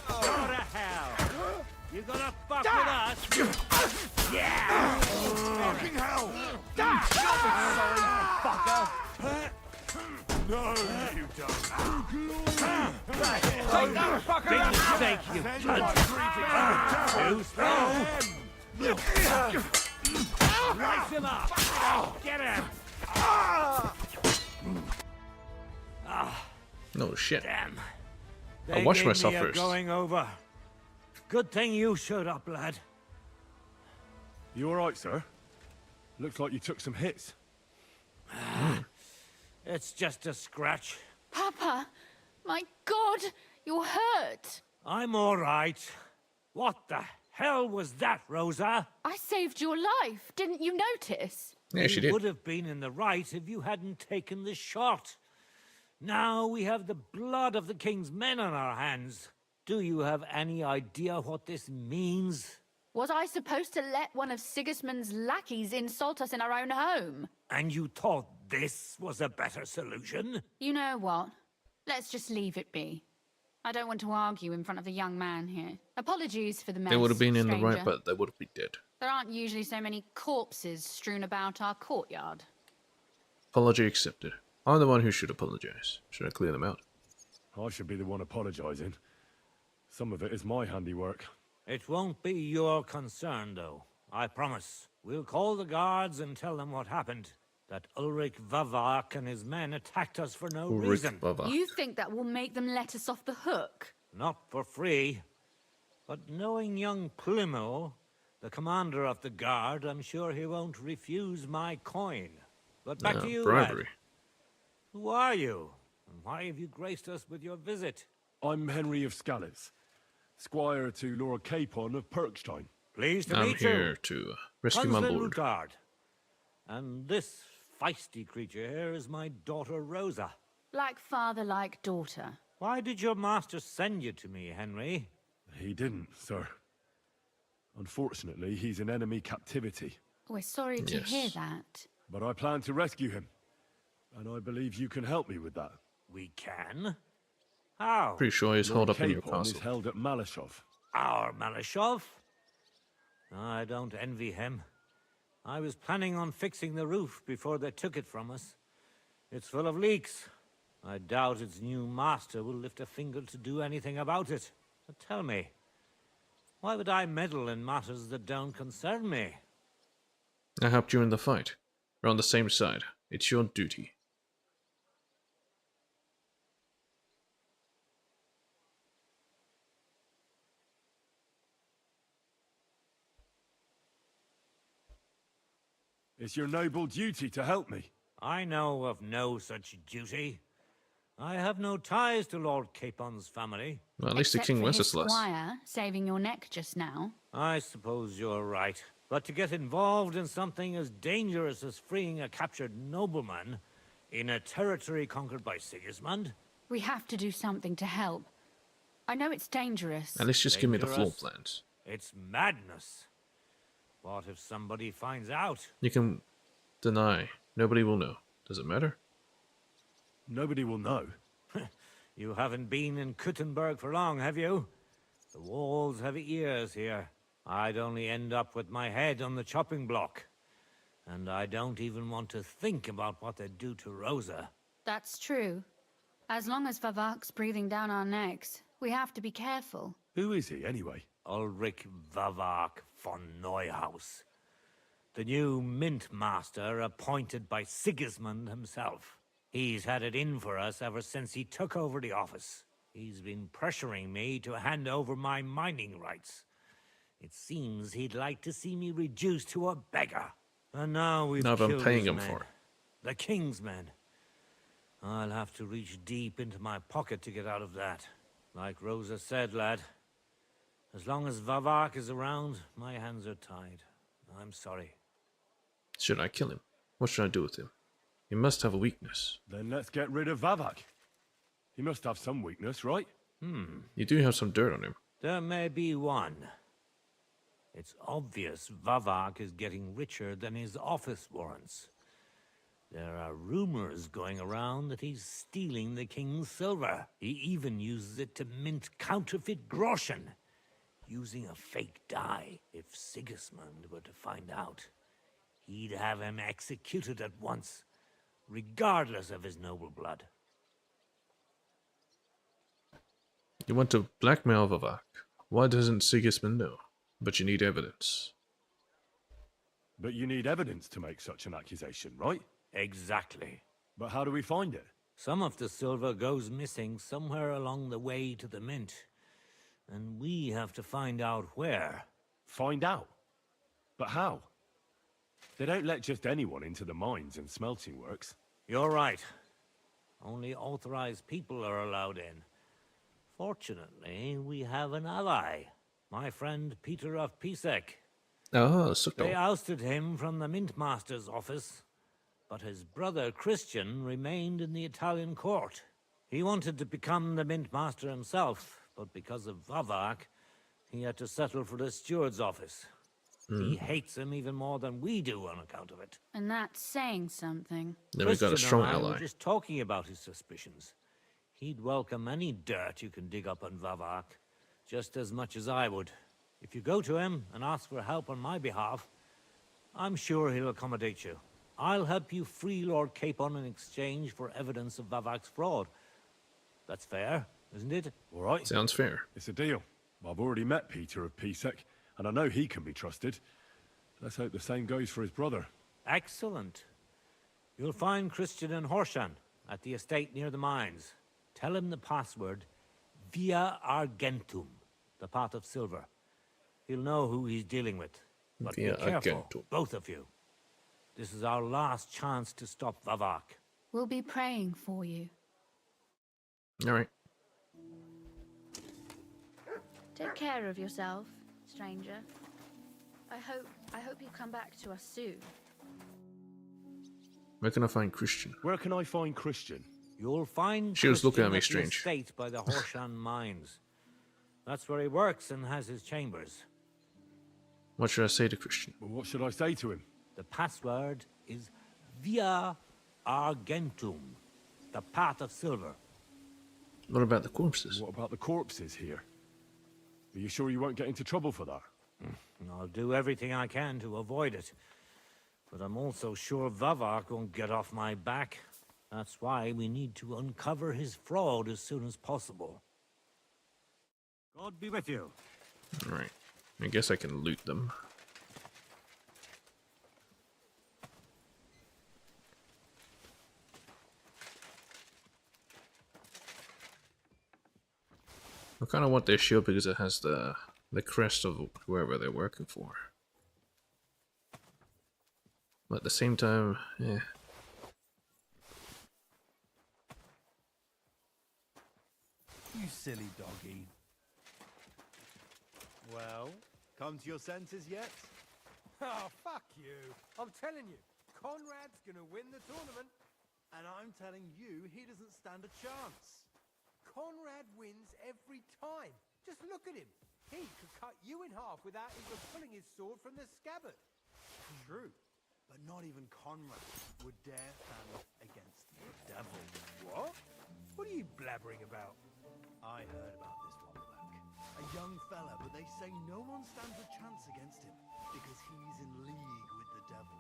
P: Go to hell! You gonna fuck with us? Yeah!
L: Fucking hell!
P: No, you don't. Take that fucker! Big mistake, you cunt! Too slow! Rise him up! Get him!
A: No shit.
P: Damn.
A: I'll wash
P: gave
A: myself
P: me a
A: first.
P: going over. Good thing you showed up, lad.
B: You alright, sir? Looks like you took some hits.
P: It's just a scratch.
K: Papa, my God, you're hurt.
P: I'm alright. What the hell was that, Rosa?
K: I saved your life. Didn't you notice?
A: Yeah, she
P: You
A: did.
P: would have been in the right if you hadn't taken the shot. Now we have the blood of the king's men on our hands. Do you have any idea what this means?
K: Was I supposed to let one of Sigismund's lackeys insult us in our own home?
P: And you thought this was a better solution?
K: You know what? Let's just leave it be. I don't want to argue in front of the young man here. Apologies for the mess,
A: They would have been in the right,
K: stranger.
A: but they would be dead.
K: There aren't usually so many corpses strewn about our courtyard.
A: Apology accepted. I'm the one who should apologize. Should I clear them out?
B: I should be the one apologizing. Some of it is my handiwork.
P: It won't be your concern, though. I promise. We'll call the guards and tell them what happened. That Ulrich Vavak and his men attacked us for no
A: Ulrich
P: reason.
A: Vavak.
K: You think that will make them let us off the hook?
P: Not for free. But knowing young Plimo, the commander of the guard, I'm sure he won't refuse my coin. But back to you,
A: bribery.
P: lad. Who are you? And why have you graced us with your visit?
B: I'm Henry of Scalitz, squire to Lord Capon of Perkstein.
P: Pleased to
A: I'm
P: meet
A: here
P: you.
A: to rescue my
P: Consul
A: lord.
P: Lutard. And this feisty creature here is my daughter Rosa.
K: Like father, like daughter.
P: Why did your master send you to me, Henry?
B: He didn't, sir. Unfortunately, he's in enemy captivity.
K: We're sorry to
A: Yes.
K: hear that.
B: But I plan to rescue him. And I believe you can help me with that.
P: We can? How?
A: Pretty sure he's
B: Lord
A: holed up in your
B: Capon is
A: castle.
B: held at Malashov.
P: Our Malashov? I don't envy him. I was planning on fixing the roof before they took it from us. It's full of leaks. I doubt its new master will lift a finger to do anything about it. But tell me, why would I meddle in matters that don't concern me?
A: I helped you in the fight. We're on the same side. It's your duty.
B: It's your noble duty to help me.
P: I know of no such duty. I have no ties to Lord Capon's family.
A: Well, at least the
K: Except
A: king
K: for his
A: Wenceslas.
K: squire saving your neck just now.
P: I suppose you're right. But to get involved in something as dangerous as freeing a captured nobleman in a territory conquered by Sigismund?
K: We have to do something to help. I know it's dangerous.
A: At least just give me the floor
P: Dangerous?
A: plans.
P: It's madness. What if somebody finds out?
A: You can deny. Nobody will know. Does it matter?
B: Nobody will know.
P: You haven't been in Kuttenberg for long, have you? The walls have ears here. I'd only end up with my head on the chopping block. And I don't even want to think about what they'd do to Rosa.
K: That's true. As long as Vavak's breathing down our necks, we have to be careful.
B: Who is he, anyway?
P: Ulrich Vavak von Neuhaus. The new mint master appointed by Sigismund himself. He's had it in for us ever since he took over the office. He's been pressuring me to hand over my mining rights. It seems he'd like to see me reduced to a beggar. And now we've
A: Now I'm
P: killed
A: paying
P: his
A: him
P: men.
A: for it.
P: The king's men. I'll have to reach deep into my pocket to get out of that. Like Rosa said, lad, as long as Vavak is around, my hands are tied. I'm sorry.
A: Should I kill him? What should I do with him? He must have a weakness.
B: Then let's get rid of Vavak. He must have some weakness, right?
A: You do have some dirt on him.
P: There may be one. It's obvious Vavak is getting richer than his office warrants. There are rumors going around that he's stealing the king's silver. He even uses it to mint counterfeit groschen, using a fake die. If Sigismund were to find out, he'd have him executed at once, regardless of his noble blood.
A: You want to blackmail Vavak. Why doesn't Sigismund know? But you need evidence.
B: But you need evidence to make such an accusation, right?
P: Exactly.
B: But how do we find it?
P: Some of the silver goes missing somewhere along the way to the mint. And we have to find out where.
B: Find out? But how? They don't let just anyone into the mines and smelting works.
P: You're right. Only authorized people are allowed in. Fortunately, we have an ally. My friend Peter of Pisek.
A: Oh, so
P: They ousted him from the Mint Master's office, but his brother Christian remained in the Italian court. He wanted to become the Mint Master himself, but because of Vavak, he had to settle for the steward's office. He hates him even more than we do on account of it.
K: And that's saying something.
A: Then we got a strong
P: Christian and I
A: ally.
P: were just talking about his suspicions. He'd welcome any dirt you can dig up on Vavak, just as much as I would. If you go to him and ask for help on my behalf, I'm sure he'll accommodate you. I'll help you free Lord Capon in exchange for evidence of Vavak's fraud. That's fair, isn't it?
B: All right.
A: Sounds fair.
B: It's a deal. I've already met Peter of Pisek, and I know he can be trusted. Let's hope the same goes for his brother.
P: Excellent. You'll find Christian and Horshan at the estate near the mines. Tell him the password, Via Argentum, the pot of silver. He'll know who he's dealing with. But
A: Via
P: be careful,
A: Argentum.
P: both of you. This is our last chance to stop Vavak.
K: We'll be praying for you.
A: All right.
K: Take care of yourself, stranger. I hope you come back to us soon.
A: Where can I find Christian?
B: Where can I find Christian?
P: You'll find
A: She was looking at
P: Christian
A: me
P: the
A: strange.
P: estate by the Horshan mines. That's where he works and has his chambers.
A: What should I say to Christian?
B: Well, what should I say to him?
P: The password is Via Argentum, the pot of silver.
A: What about the corpses?
B: What about the corpses here? Are you sure you won't get into trouble for that?
P: I'll do everything I can to avoid it. But I'm also sure Vavak won't get off my back. That's why we need to uncover his fraud as soon as possible. God be with you.
A: All right. I guess I can loot them. I kind of want their shield because it has the crest of whoever they're working for. But at the same time, yeah.
Q: You silly doggy. Well, come to your senses yet?
C: Oh, fuck you. I'm telling you, Conrad's gonna win the tournament.
Q: And I'm telling you, he doesn't stand a chance.
C: Conrad wins every time. Just look at him. He could cut you in half without even pulling his sword from the scabbard.
Q: True, but not even Conrad would dare stand against the devil.
C: What? What are you blabbering about?
Q: I heard about this one bloke. A young fella, but they say no one stands a chance against him because he's in league with the devil.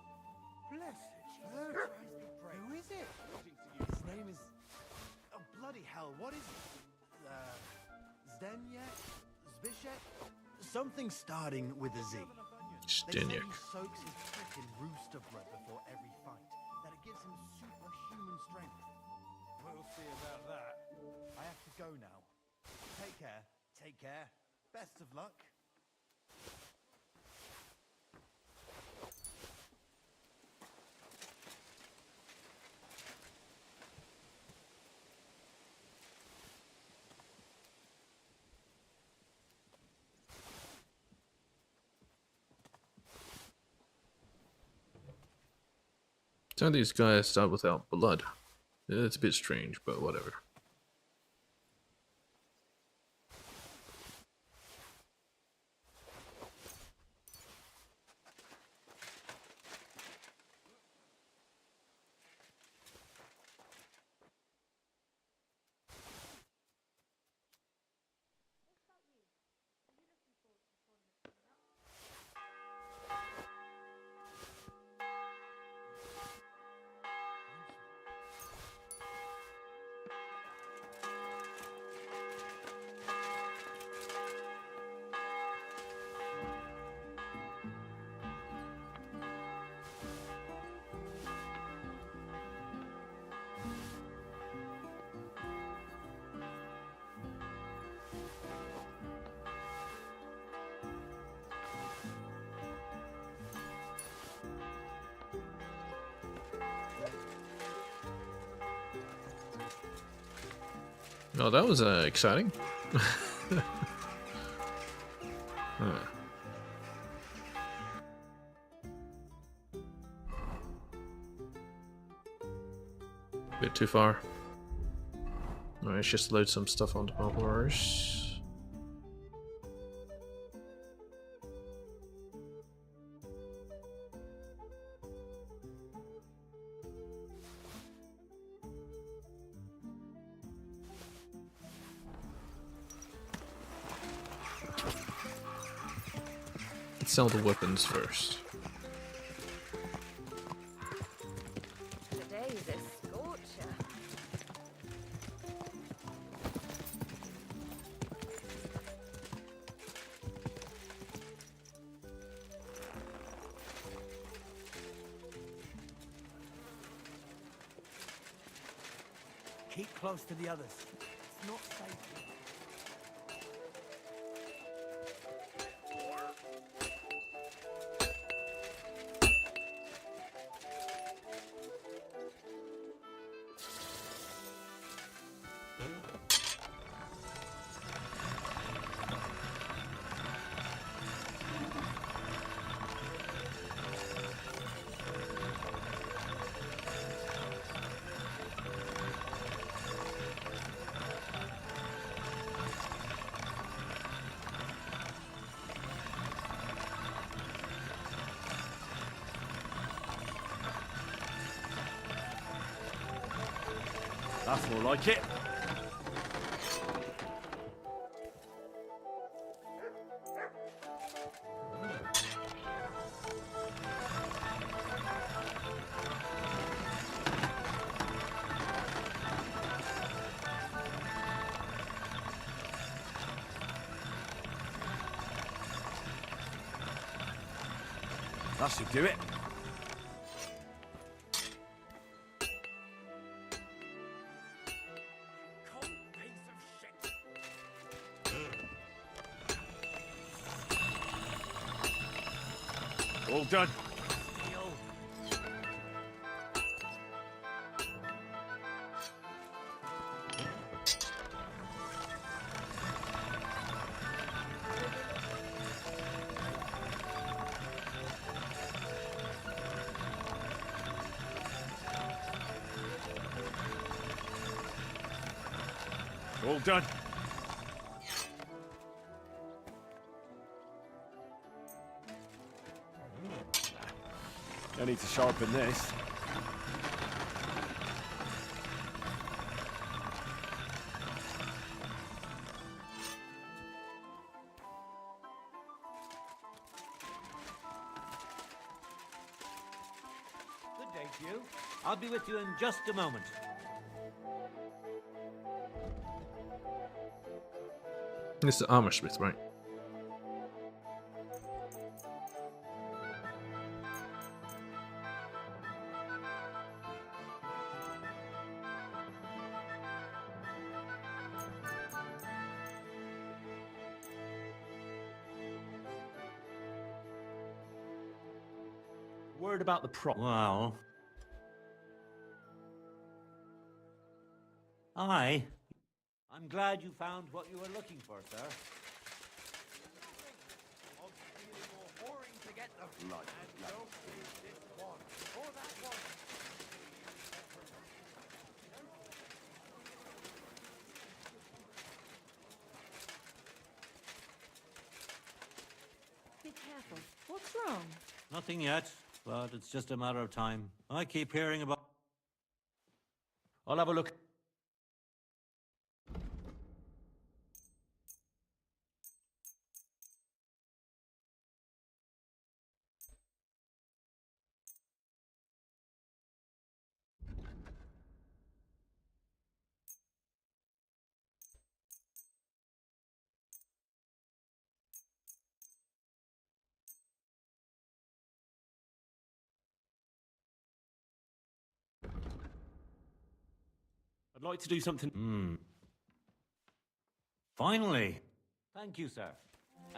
C: Blessed Who is it?
Q: His name is... Oh, bloody hell, what is it? Zdenek? Zbishek? Something starting with a Z. They say he
A: Zdenek.
Q: soaks his prick in rooster blood before every fight, that it gives him superhuman strength.
C: We'll see about that.
Q: I have to go now. Take care. Take care. Best of luck.
A: Some of these guys start without blood. It's a bit strange, but whatever. Oh, that was exciting. Huh. Bit too far. Alright, let's just load some stuff onto my horse. Let's sell the weapons first.
K: Today's a scorcher.
Q: Keep close to the others. It's not safe.
P: That's more like it. That should do it. All done. All done. I need to sharpen this. Good day to you. I'll be with you in just a moment.
A: This is the armor smith, right?
P: Word about the prop. Well. I'm glad you found what you were looking for, sir.
M: Be careful. What's wrong?
P: Nothing yet, but it's just a matter of time. I keep hearing about... I'll have a look. I'd like to do something... Finally! Thank you, sir.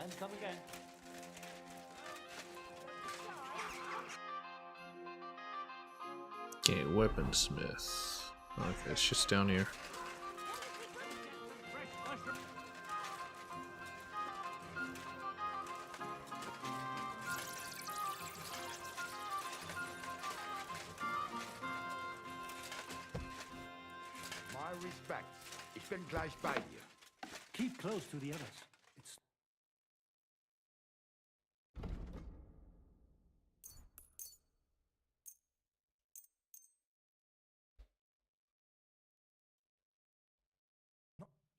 P: And come again.
A: Okay, weaponsmith. Okay, it's just down here.
Q: respects. Ich bin gleich bei dir.
O: Keep close to the others. It's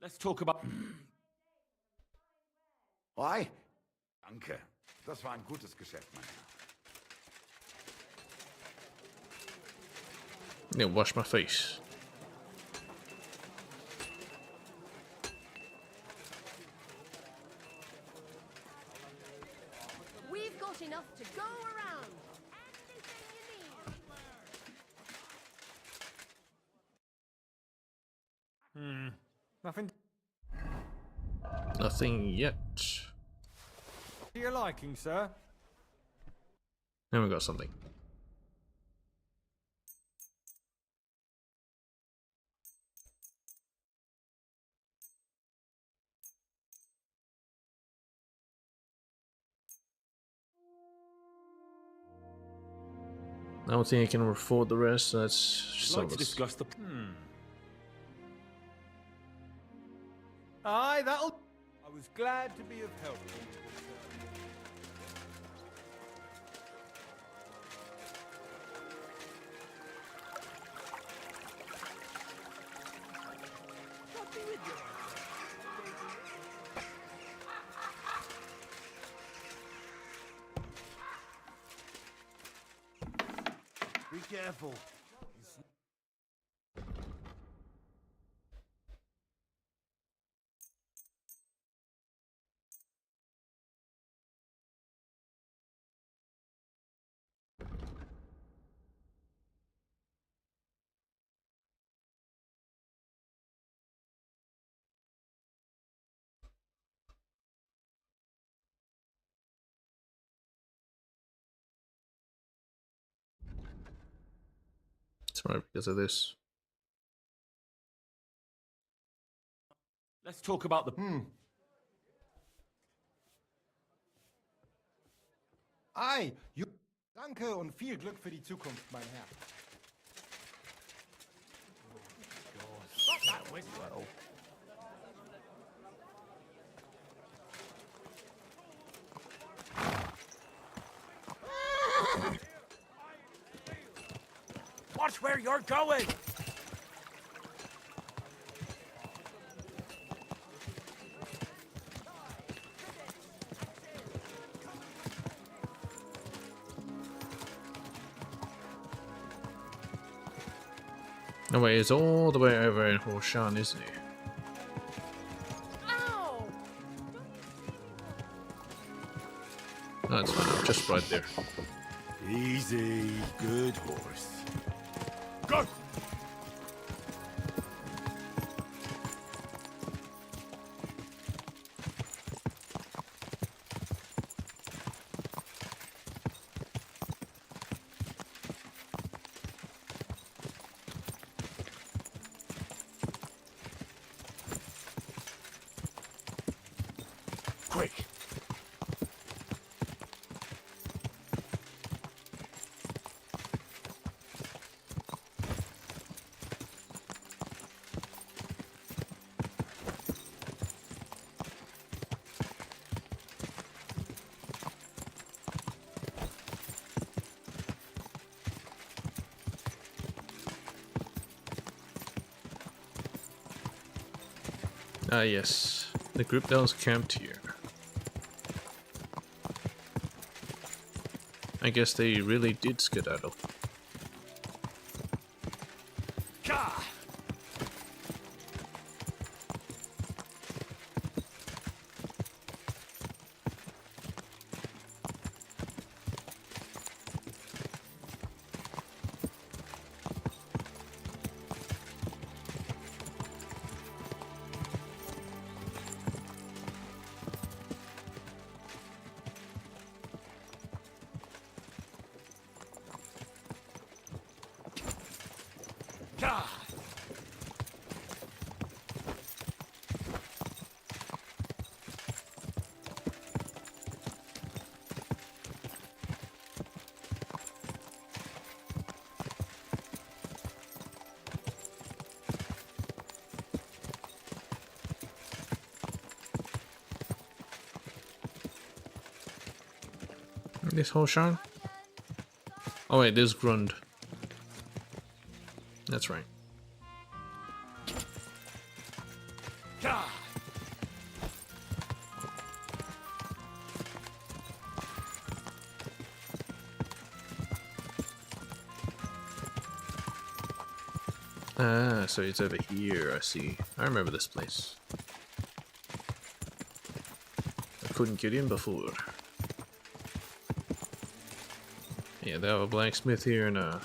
P: Let's talk about...
Q: Oi? Danke. Das war ein gutes Geschäft, mein Herr.
A: Yeah, wash my face.
K: We've got enough to go around.
C: Nothing
A: Nothing yet.
C: to your liking, sir.
A: Then we got something. I don't think I can afford the rest. That's
C: I'd
A: just
C: like to discuss the... Aye, that'll... I was glad to be of help.
Q: Be careful.
A: It's right because of this.
C: Let's talk about the...
D: Ei, Danke und viel Glück für die Zukunft, mein Herr.
C: Stop that whistle. Watch where you're going!
A: No way, he's all the way over in Horshan, isn't he? No, it's fine, I'm just right there.
Q: Easy, good horse.
C: Go!
Q: Quick.
A: Ah yes, the group that was camped here. I guess they really did skedaddle. This whole shine? Oh wait, this Grund. That's right. Ah, so it's over here, I see. I remember this place. I couldn't get in before. Yeah, they have a blacksmith here and a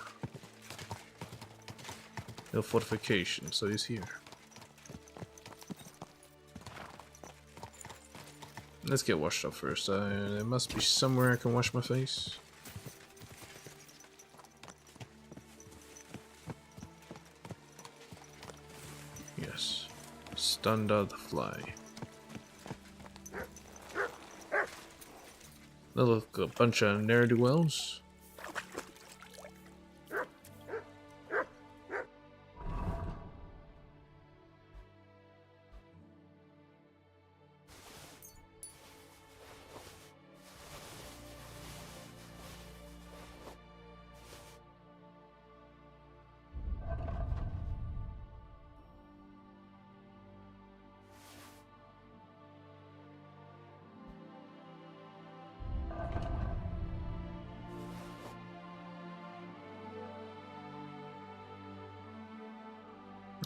A: fortification, so he's here. Let's get washed up first. There must be somewhere I can wash my face. Yes. Stunned out the fly. Look, a bunch of ne'er-do-wells.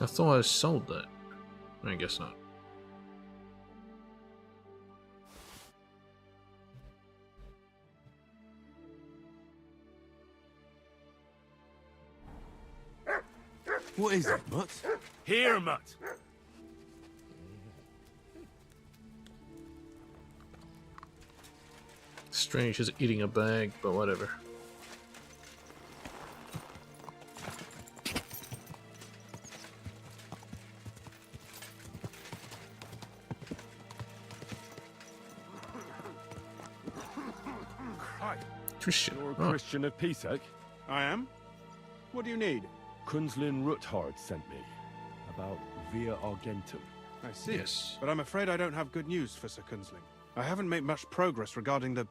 A: I thought I sold that. I guess not.
B: What is it, Mutt?
R: Here, Mutt.
A: Strange, he's eating a bag, but whatever. Christian.
B: You're a
A: Oh.
B: Christian of Pisek?
R: I am? What do you need?
B: Kunzlin Ruthard sent me about Via Argentum.
R: I see.
A: Yes.
R: But I'm afraid I don't have good news for Sir Kunzling. I haven't made much progress regarding the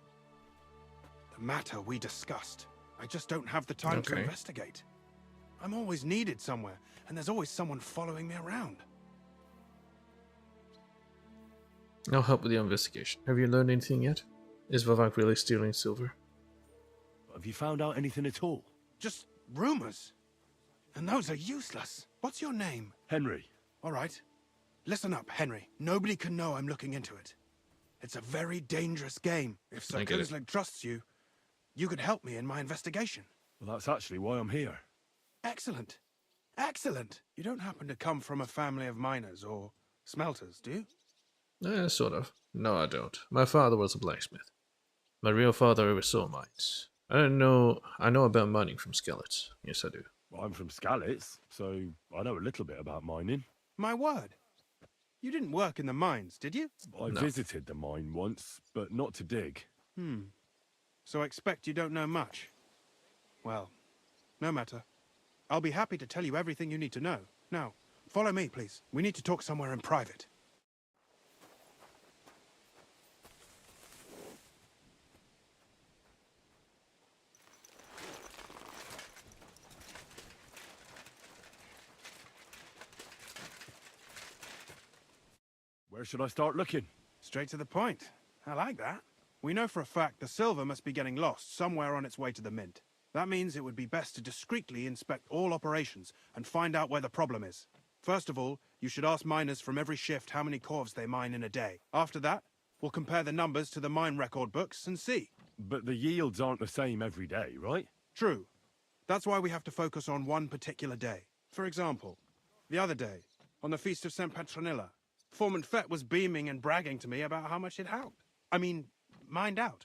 R: matter we discussed. I just don't have the time to
A: Okay.
R: investigate. I'm always needed somewhere, and there's always someone following me around.
A: I'll help with the investigation. Have you learned anything yet? Is Vivek really stealing silver?
B: Have you found out anything at all?
R: Just rumors. And those are useless. What's your name?
B: Henry.
R: All right. Listen up, Henry. Nobody can know I'm looking into it. It's a very dangerous game. If Sir
A: I get it.
R: Kunzling trusts you, you could help me in my investigation.
B: Well, that's actually why I'm here.
R: Excellent. Excellent. You don't happen to come from a family of miners or smelters, do you?
A: Sort of. No, I don't. My father was a blacksmith. My real father oversaw mines. I know about mining from Skellets. Yes, I do.
B: Well, I'm from Skalitz, so I know a little bit about mining.
R: My word. You didn't work in the mines, did you?
B: I visited the mine once, but not to dig.
R: So I expect you don't know much. Well, no matter. I'll be happy to tell you everything you need to know. Now, follow me, please. We need to talk somewhere in private.
B: Where should I start looking?
R: Straight to the point. I like that. We know for a fact the silver must be getting lost somewhere on its way to the mint. That means it would be best to discreetly inspect all operations and find out where the problem is. First of all, you should ask miners from every shift how many corves they mine in a day. After that, we'll compare the numbers to the mine record books and see.
B: But the yields aren't the same every day, right?
R: True. That's why we have to focus on one particular day. For example, the other day, on the Feast of St. Petronilla, Foreman Fett was beaming and bragging to me about how much it helped. Mined out.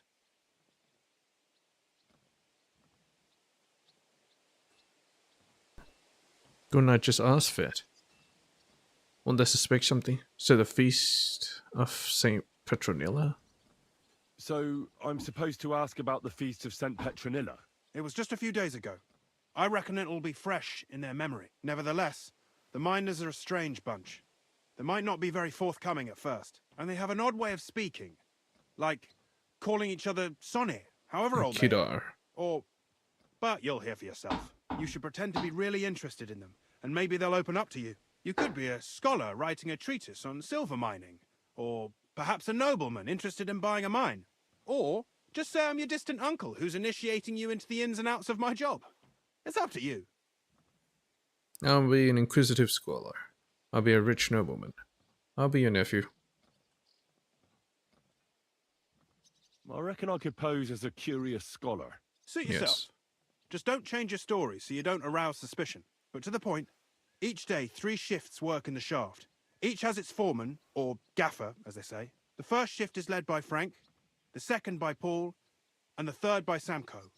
A: Couldn't I just ask Fett? Won't they suspect something? So the Feast of St. Petronilla?
B: So I'm supposed to ask about the Feast of St. Petronilla?
R: It was just a few days ago. I reckon it'll be fresh in their memory. Nevertheless, the miners are a strange bunch. They might not be very forthcoming at first, and they have an odd way of speaking. Like calling each other Sonny. however old they are.
A: Kidar.
R: But you'll hear for yourself. You should pretend to be really interested in them, and maybe they'll open up to you. You could be a scholar writing a treatise on silver mining, or perhaps a nobleman interested in buying a mine. Or just say I'm your distant uncle who's initiating you into the ins and outs of my job. It's up to you.
A: I'll be an inquisitive scholar. I'll be a rich nobleman. I'll be your nephew.
B: I reckon I could pose as a curious scholar.
R: Suit yourself.
A: Yes.
R: Just don't change your story so you don't arouse suspicion. But to the point, each day 3 shifts work in the shaft. Each has its foreman, or gaffer, as they say. The first shift is led by Frank, the second by Paul, and the third by Samko.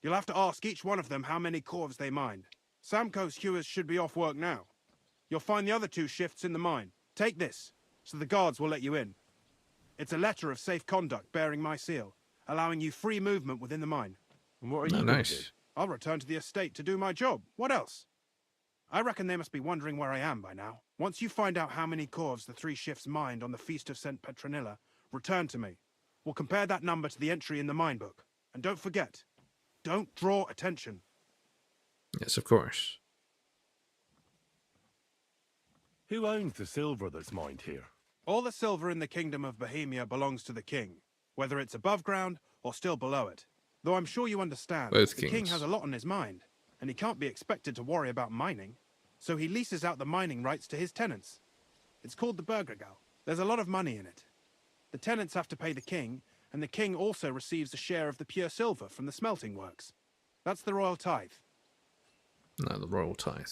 R: You'll have to ask each one of them how many corves they mined. Samko's hewers should be off work now. You'll find the other 2 shifts in the mine. Take this, so the guards will let you in. It's a letter of safe conduct bearing my seal, allowing you free movement within the mine.
B: And what are you going to do?
R: I'll return to the estate to do my job. What else? I reckon they must be wondering where I am by now. Once you find out how many corves the 3 shifts mined on the Feast of St. Petronilla, return to me. We'll compare that number to the entry in the mine book. And don't forget, don't draw attention.
A: Yes, of course.
B: Who owns the silver that's mined here?
R: All the silver in the kingdom of Bohemia belongs to the king, whether it's above ground or still below it. Though I'm sure you understand,
A: Both
R: the king
A: kings.
R: has a lot on his mind, and he can't be expected to worry about mining, so he leases out the mining rights to his tenants. It's called the Burgergal. There's a lot of money in it. The tenants have to pay the king, and the king also receives a share of the pure silver from the smelting works. That's the royal tithe.
A: No, the royal tithe.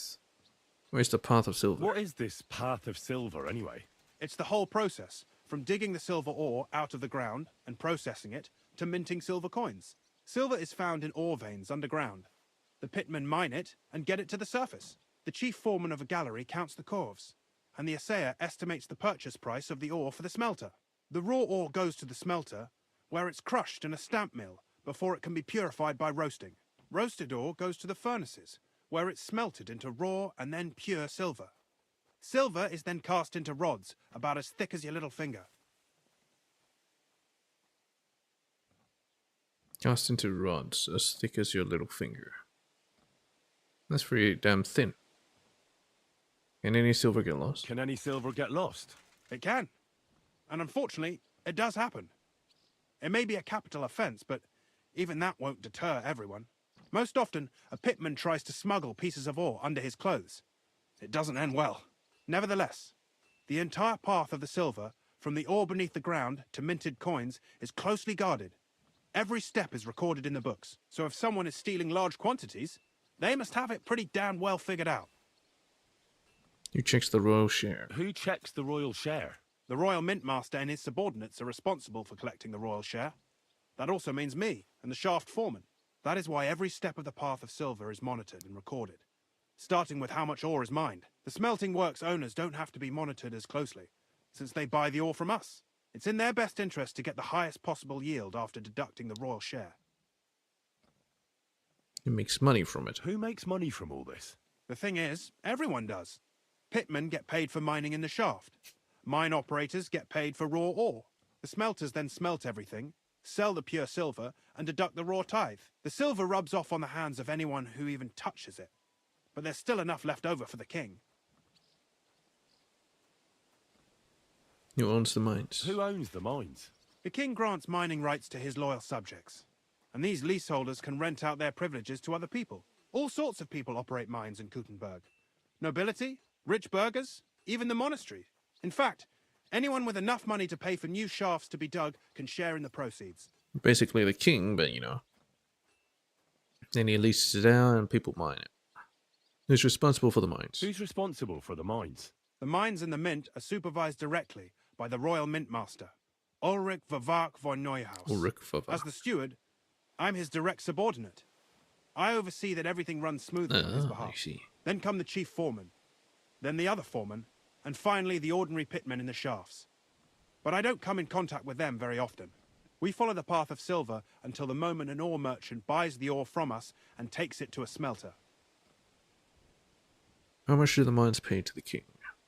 A: Where's the path of silver?
B: What is this path of silver, anyway?
R: It's the whole process, from digging the silver ore out of the ground and processing it, to minting silver coins. Silver is found in ore veins underground. The pitmen mine it and get it to the surface. The chief foreman of a gallery counts the corves, and the assayer estimates the purchase price of the ore for the smelter. The raw ore goes to the smelter, where it's crushed in a stamp mill before it can be purified by roasting. Roasted ore goes to the furnaces, where it's smelted into raw and then pure silver. Silver is then cast into rods about as thick as your little finger.
A: Cast into rods as thick as your little finger. That's pretty damn thin. Can any silver get lost?
B: Can any silver get lost?
R: It can. And unfortunately, it does happen. It may be a capital offence, but even that won't deter everyone. Most often, a pitman tries to smuggle pieces of ore under his clothes. It doesn't end well. Nevertheless, the entire path of the silver, from the ore beneath the ground to minted coins, is closely guarded. Every step is recorded in the books, so if someone is stealing large quantities, they must have it pretty damn well figured out.
A: Who checks the royal share?
B: Who checks the royal share?
R: The royal mint master and his subordinates are responsible for collecting the royal share. That also means me and the shaft foreman. That is why every step of the path of silver is monitored and recorded, starting with how much ore is mined. The smelting works owners don't have to be monitored as closely, since they buy the ore from us. It's in their best interest to get the highest possible yield after deducting the royal share.
A: Who makes money from it?
B: Who makes money from all this?
R: The thing is, everyone does. Pitmen get paid for mining in the shaft. Mine operators get paid for raw ore. The smelters then smelt everything, sell the pure silver, and deduct the raw tithe. The silver rubs off on the hands of anyone who even touches it. But there's still enough left over for the king.
A: Who owns the mines?
B: Who owns the mines?
R: The king grants mining rights to his loyal subjects. And these leaseholders can rent out their privileges to other people. All sorts of people operate mines in Kuttenberg. Nobility, rich burghers, even the monastery. In fact, anyone with enough money to pay for new shafts to be dug can share in the proceeds.
A: Basically the king, but you know. Then he leases it out and people mine it. Who's responsible for the mines?
B: Who's responsible for the mines?
R: The mines and the mint are supervised directly by the royal mint master, Ulrich Vervark von Neuhaus.
A: Ulrich Vervark.
R: As the steward, I'm his direct subordinate. I oversee that everything runs smoothly on his behalf.
A: I see.
R: Then come the chief foreman, then the other foreman, and finally the ordinary pitmen in the shafts. But I don't come in contact with them very often. We follow the path of silver until the moment an ore merchant buys the ore from us and takes it to a smelter.
A: How much do the mines pay to the king?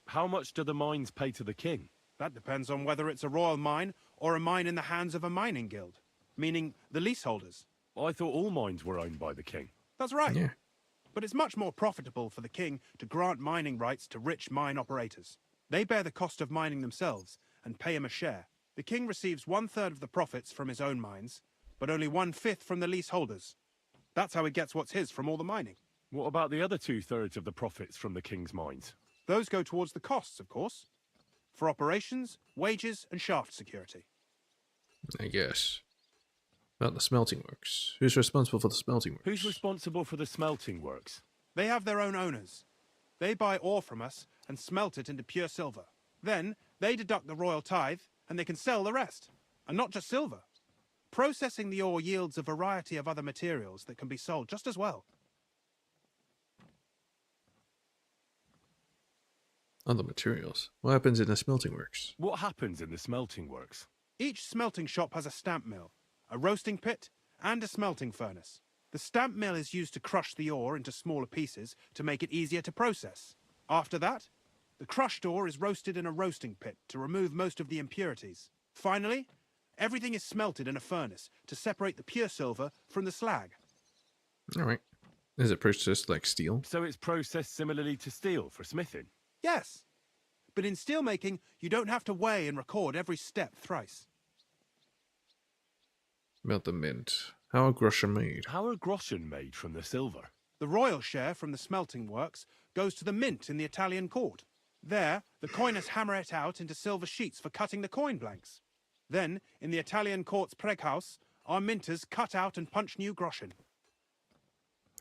B: How much do the mines pay to the king?
R: That depends on whether it's a royal mine or a mine in the hands of a mining guild. meaning the leaseholders.
B: I thought all mines were owned by the king.
R: That's right.
A: Yeah.
R: But it's much more profitable for the king to grant mining rights to rich mine operators. They bear the cost of mining themselves and pay him a share. The king receives 1/3 of the profits from his own mines, but only 1/5 from the leaseholders. That's how he gets what's his from all the mining.
B: What about the other 2/3 of the profits from the king's mines?
R: Those go towards the costs, of course. For operations, wages, and shaft security.
A: I guess. About the smelting works. Who's responsible for the smelting works?
B: Who's responsible for the smelting works?
R: They have their own owners. They buy ore from us and smelt it into pure silver. Then, they deduct the royal tithe, and they can sell the rest. And not just silver. Processing the ore yields a variety of other materials that can be sold just as well.
A: Other materials? What happens in the smelting works?
B: What happens in the smelting works?
R: Each smelting shop has a stamp mill, a roasting pit, and a smelting furnace. The stamp mill is used to crush the ore into smaller pieces to make it easier to process. After that, the crushed ore is roasted in a roasting pit to remove most of the impurities. Finally, everything is smelted in a furnace to separate the pure silver from the slag.
A: Alright. Is it processed like steel?
B: So it's processed similarly to steel for smithing?
R: Yes, but in steelmaking, you don't have to weigh and record every step thrice.
A: About the mint. How are groschen made?
B: How are groschen made from the silver?
R: The royal share from the smelting works goes to the mint in the Italian court. There, the coiners hammer it out into silver sheets for cutting the coin blanks. Then, in the Italian court's preghouse, our minters cut out and punch new groschen.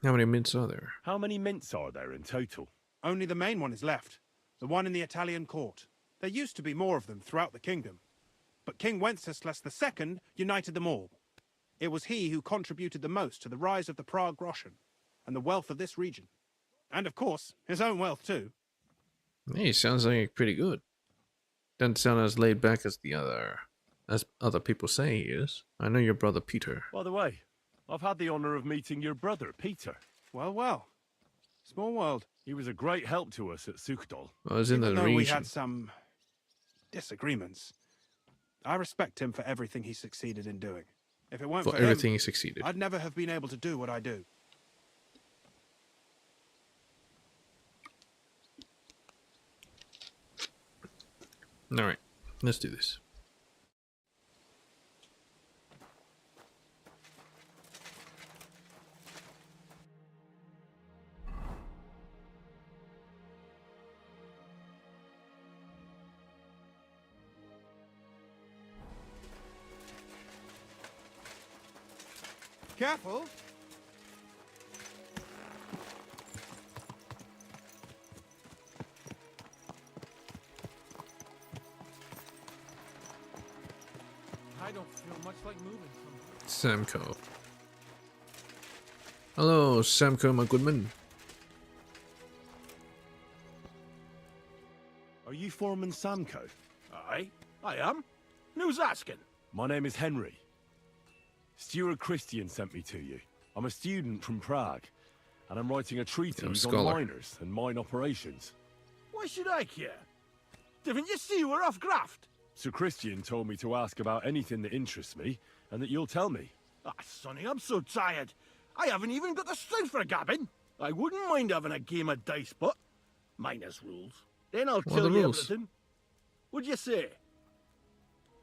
A: How many mints are there?
B: How many mints are there in total?
R: Only the main one is left, the one in the Italian court. There used to be more of them throughout the kingdom, but King Wenceslas II united them all. It was he who contributed the most to the rise of the Prague groschen and the wealth of this region. And of course, his own wealth too.
A: Hey, sounds like pretty good. Doesn't sound as laid back as other people say he is. I know your brother Peter.
B: By the way, I've had the honor of meeting your brother, Peter.
R: Well, well. Small world.
B: He was a great help to us at Sukhdol.
A: I was in the
R: Even though
A: region.
R: we had some disagreements, I respect him for everything he succeeded in doing. If it weren't for
A: everything
R: him,
A: he succeeded.
R: I'd never have been able to do what I do.
A: Alright, let's do this.
R: Careful!
C: I don't feel much like moving
A: Samco. Hello, Samco, my good man.
B: Are you Foreman Samco?
S: Aye, I am. Who's asking?
B: My name is Henry. Stuart Christian sent me to you. I'm a student from Prague, and I'm writing a treatise on miners and mine operations.
S: Why should I care? Didn't you see we're off graft?
B: Sir Christian told me to ask about anything that interests me, and that you'll tell me.
S: Ah, Sonny, I'm so tired. I haven't even got the strength for gabbing. I wouldn't mind having a game of dice, but miners' rules. Then I'll
A: What are
S: tell
A: the
S: you
A: rules?
S: everything. What'd you say?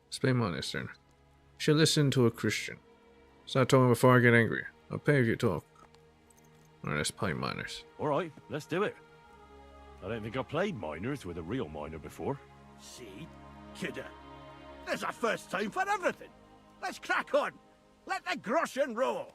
A: Explain miners then. Should listen to a Christian. Start talking before I get angry. I'll pay if you talk. Alright, let's play miners.
B: Alright, let's do it. I don't think I've played miners with a real miner before.
S: See? Kidder. There's a first time for everything. Let's crack on. Let the groschen roll.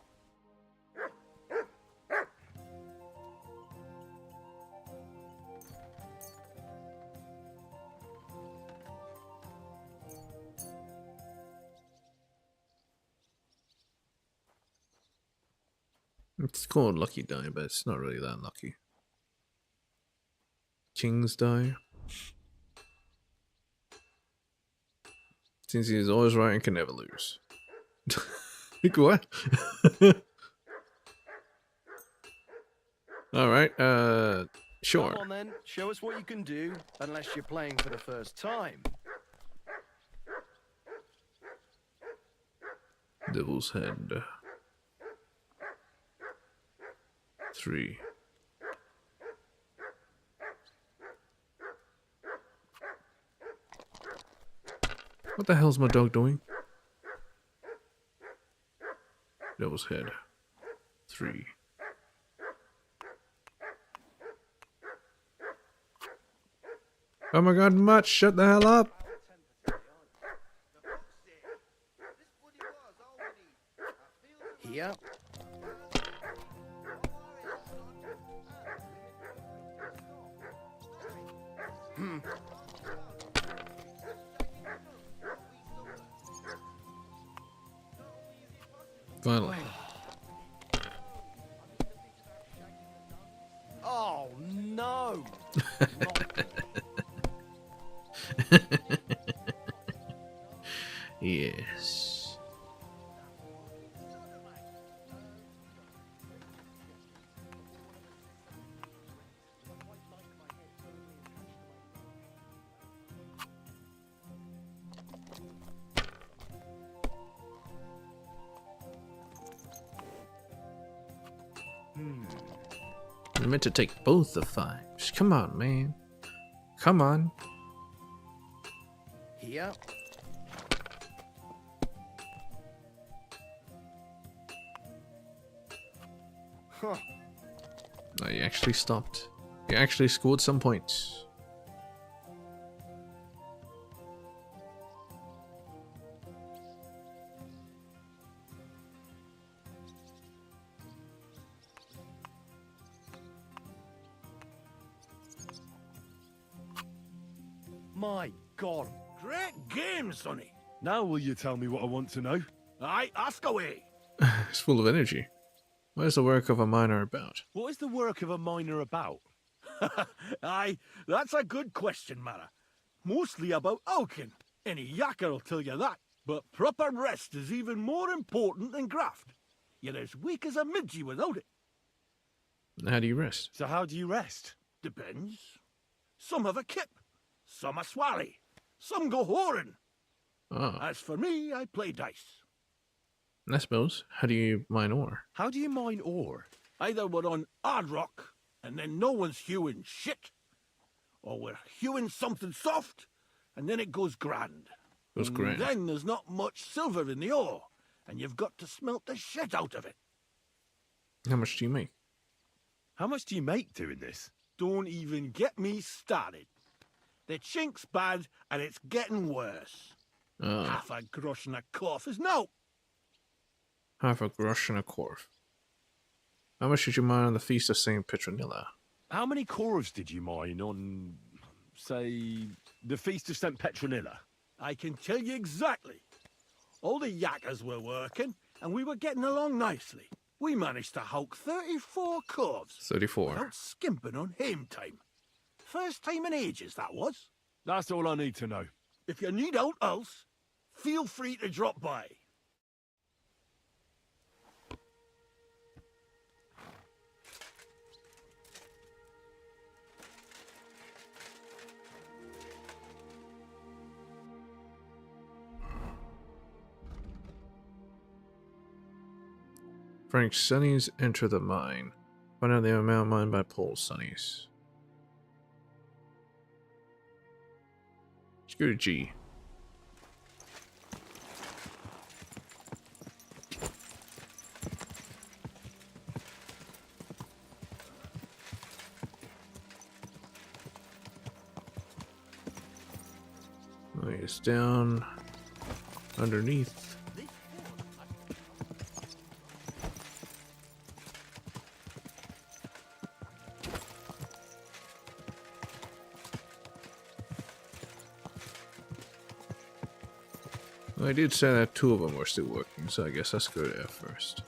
A: It's called Lucky Die, but it's not really that lucky. King's Die. Since he is always right and can never lose. What? Alright, sure.
Q: Come on then, show us what you can do, unless you're playing for the first time.
A: Devil's Head. 3. What the hell's my dog doing? Devil's Head. 3. Oh my god, Mutt, shut the hell up!
L: Here.
A: Finally.
L: Oh no!
A: Yes. I meant to take both the 5s. Come on, man. Come on.
L: Here. Huh.
A: No, you actually stopped. You actually scored some points.
S: My God. Great game, Sonny. Now will you tell me what I want to know? Aye, ask away.
A: It's full of energy. What is the work of a miner about?
S: What is the work of a miner about? Aye, that's a good question, Mara. Mostly about Alkin. Any yakker'll tell you that. But proper rest is even more important than graft. You're as weak as a midgie without it.
A: How do you rest?
S: So how do you rest? Depends. Some have a kip. Some a swally. Some go whoring.
A: Oh.
S: As for me, I play dice.
A: I suppose. How do you mine ore?
S: How do you mine ore? Either we're on hard rock, and then no one's hewing shit. Or we're hewing something soft, and then it goes grand.
A: Goes grand.
S: Then there's not much silver in the ore, and you've got to smelt the shit out of it.
A: How much do you make?
S: How much do you make doing this? Don't even get me started. The chink's bad, and it's getting worse.
A: Oh.
S: Half a grosh and a cough is no.
A: Half a grosh and a quarf. How much did you mine on the Feast of St. Petronilla?
S: How many corves did you mine on, say, the Feast of St. Petronilla? I can tell you exactly. All the yakkers were working, and we were getting along nicely. We managed to hulk 34 corves.
A: 34.
S: Without skimping on hame time. First time in ages, that was. That's all I need to know. If you need out else, feel free to drop by.
A: Frank Sunnies enter the mine. Find out the amount mined by Paul Sunnies. Let's go to G. It's down underneath. Well, I did say that 2 of them were still working, so I guess let's go there first.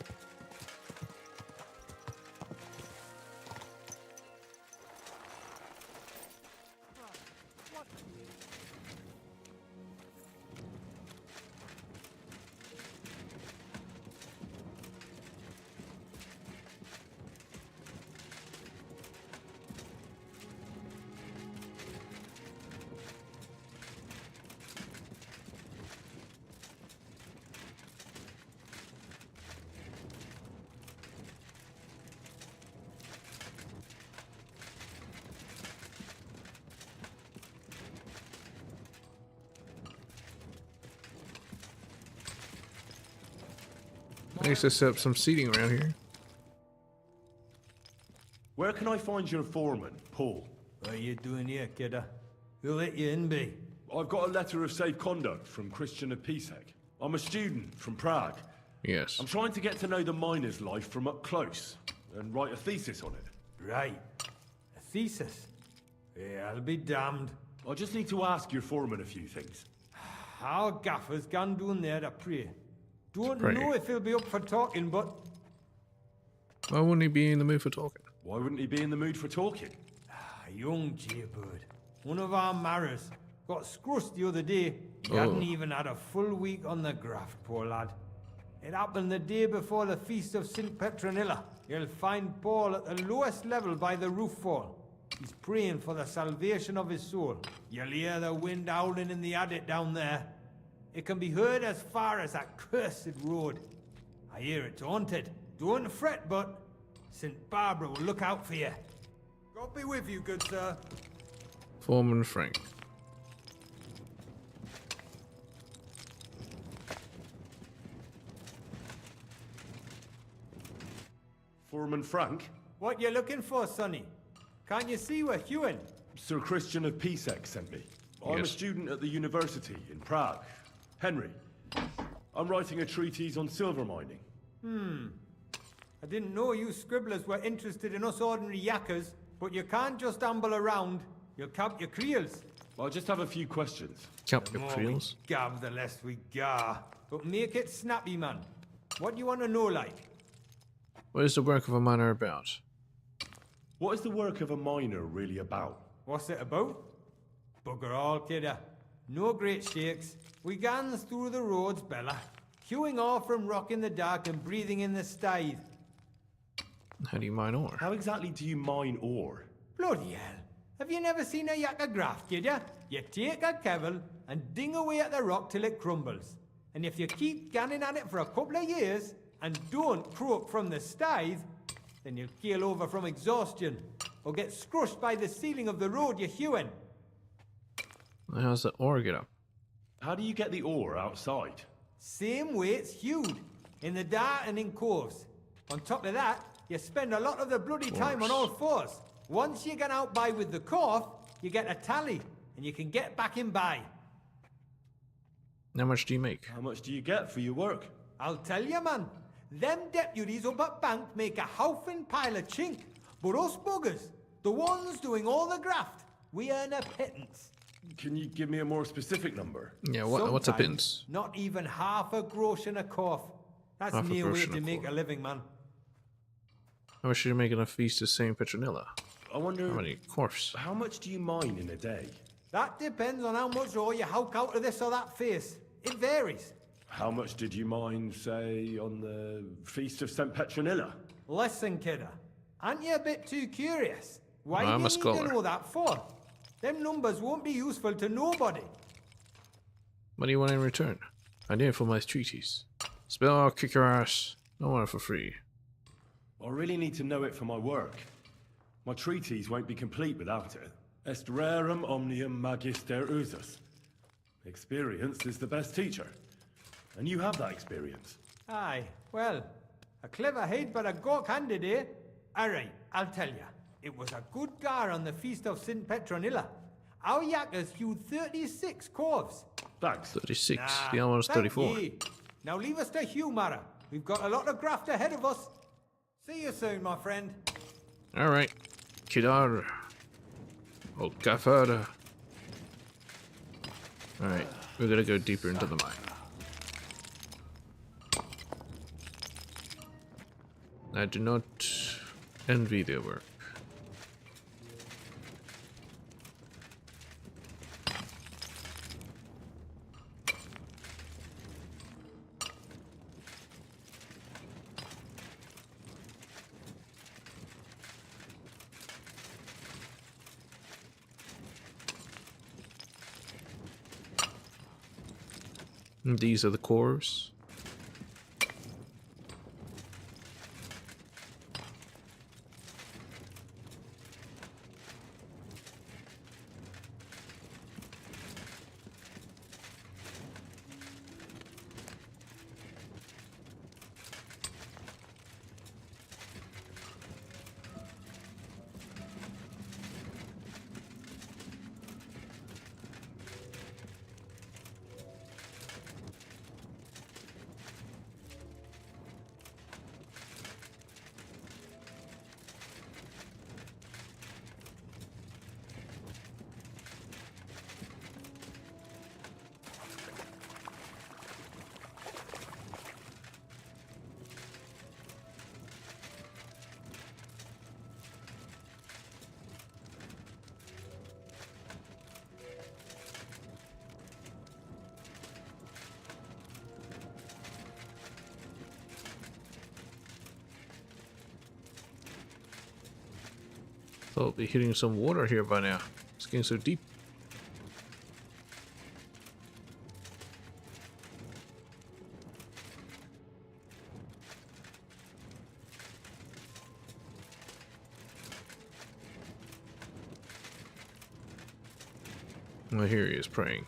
A: Nice to set up some seating around here.
B: Where can I find your foreman, Paul?
T: What are you doing here, kidder? Who let you in, be?
B: I've got a letter of safe conduct from Christian of Pisek. I'm a student from Prague.
A: Yes.
B: I'm trying to get to know the miner's life from up close and write a thesis on it.
T: Right. A thesis? Yeah, I'll be damned.
B: I just need to ask your foreman a few things.
T: Our gaffer's gone down there to pray. Don't
A: Pray.
T: know if he'll be up for talking, but...
A: Why wouldn't he be in the mood for talking?
B: Why wouldn't he be in the mood for talking?
T: A young jaybird. One of our marrows. Got scrussed the other day. He
A: Oh.
T: hadn't even had a full week on the graft, poor lad. It happened the day before the feast of St. Petronilla. You'll find Paul at the lowest level by the roof fall. He's praying for the salvation of his soul. You'll hear the wind howling in the adit down there. It can be heard as far as that cursed road. I hear it's haunted. Don't fret, but St. Barbara will look out for you. God be with you, good sir.
A: Foreman Frank.
B: Foreman Frank?
T: What you looking for, Sonny? Can't you see we're Hewin?
B: Sir Christian of Pisek sent me. I'm a
A: Yes.
B: student at the university in Prague. Henry, I'm writing a treatise on silver mining.
T: I didn't know you scribblers were interested in us ordinary yakkers, but you can't just amble around. You'll count your creels.
B: I just have a few questions.
A: Count
T: The
A: your
T: more
A: creels.
T: we gab, the less we gar. But make it snappy, man. What do you want to know, like?
A: What is the work of a miner about?
B: What is the work of a miner really about?
T: What's it about? Bugger all, kidder. No great shakes. We gans through the roads, Bella. Hewing off from rock in the dark and breathing in the stithe.
A: How do you mine ore?
B: How exactly do you mine ore?
T: Bloody hell. Have you never seen a yakka graft, kidder? You take a kevel and ding away at the rock till it crumbles. And if you keep ganning at it for a couple of years and don't croak from the stithe, then you'll keel over from exhaustion or get scrushed by the ceiling of the road you're hewing.
A: How's the ore get up?
B: How do you get the ore outside?
T: Same way it's hewed, in the dark and in coves. On top of that, you spend a lot of the bloody time on all fours. Once you get out by with the corf, you get a tally, and you can get back in by.
A: How much do you make?
B: How much do you get for your work?
T: I'll tell you, man. Them deputies up at bank make a howfin pile of chink. But us buggers, the ones doing all the graft, we earn a pittance.
B: Can you give me a more specific number?
A: Yeah, what's a
T: Sometimes
A: pittance?
T: Not even half a grosh and a corf. That's
A: Half a
T: near way
A: grosh and
T: to
A: a
T: make
A: corf.
T: a living, man.
A: How much are you making a feast of St. Petronilla?
B: I wonder...
A: How many corpse?
B: How much do you mine in a day?
T: That depends on how much ore you howk out of this or that face. It varies.
B: How much did you mine, say, on the Feast of St. Petronilla?
T: Listen, kidder. Aren't you a bit too curious? Why
A: I'm
T: do
A: a
T: you need
A: scholar.
T: to know that for? Them numbers won't be useful to nobody.
A: What do you want in return? I need it for my treatise. Spell or kick your ass. I want it for free.
B: I really need to know it for my work. My treatise won't be complete without it. Est rerum omnium magister usus. Experience is the best teacher. And you have that experience.
T: Aye, well, a clever head but a gawk-handed, eh? Alright, I'll tell ya. It was a good gar on the Feast of St. Petronilla. Our yakkers hewed 36 corves.
B: Thanks.
A: 36.
T: Nah,
A: The other one's
T: thank
A: 34.
T: ye. Now leave us to hew, Mara. We've got a lot of graft ahead of us. See you soon, my friend.
A: Alright. Kidar. Old Gaffer. Alright. We're gonna go deeper into the mine. I do not envy their work. And these are the cores. Thought we'd be hitting some water here by now. It's getting so deep. Well, here he is praying.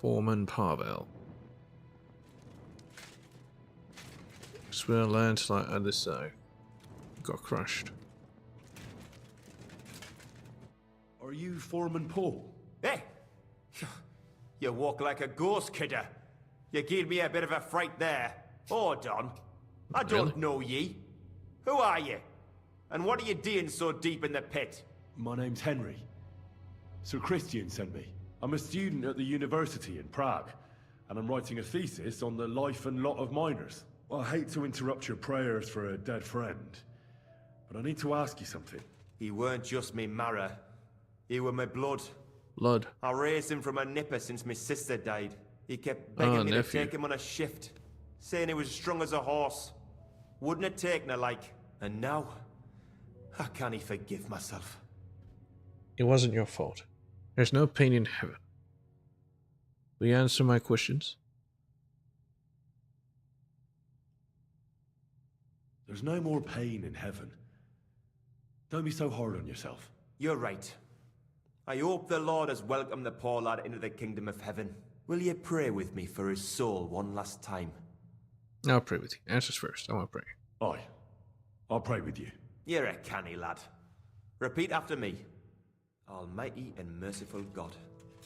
A: Foreman Pavel. Swear landslide on this side. Got crushed.
B: Are you Foreman Paul?
U: Hey! You walk like a ghost, kidder. You gave me a bit of a fright there. Hold on. I don't know ye. Who are you? And what are you doing so deep in the pit?
B: My name's Henry. Sir Christian sent me. I'm a student at the university in Prague, and I'm writing a thesis on the life and lot of miners. Well, I hate to interrupt your prayers for a dead friend, but I need to ask you something.
U: He weren't just me marrow. He were my blood.
A: Blood.
U: I raised him from a nipper since my sister died. He kept begging me
A: nephew.
U: to take him on a shift, saying he was strong as a horse. Wouldn't have taken her like. And now, how can he forgive myself?
A: It wasn't your fault. There's no pain in heaven. Will you answer my questions?
B: There's no more pain in heaven. Don't be so hard on yourself.
U: You're right. I hope the Lord has welcomed the poor lad into the kingdom of heaven. Will you pray with me for his soul one last time?
A: I'll pray with you. Answers first. I want to pray.
B: Aye. I'll pray with you.
U: You're a canny lad. Repeat after me. Almighty and merciful God,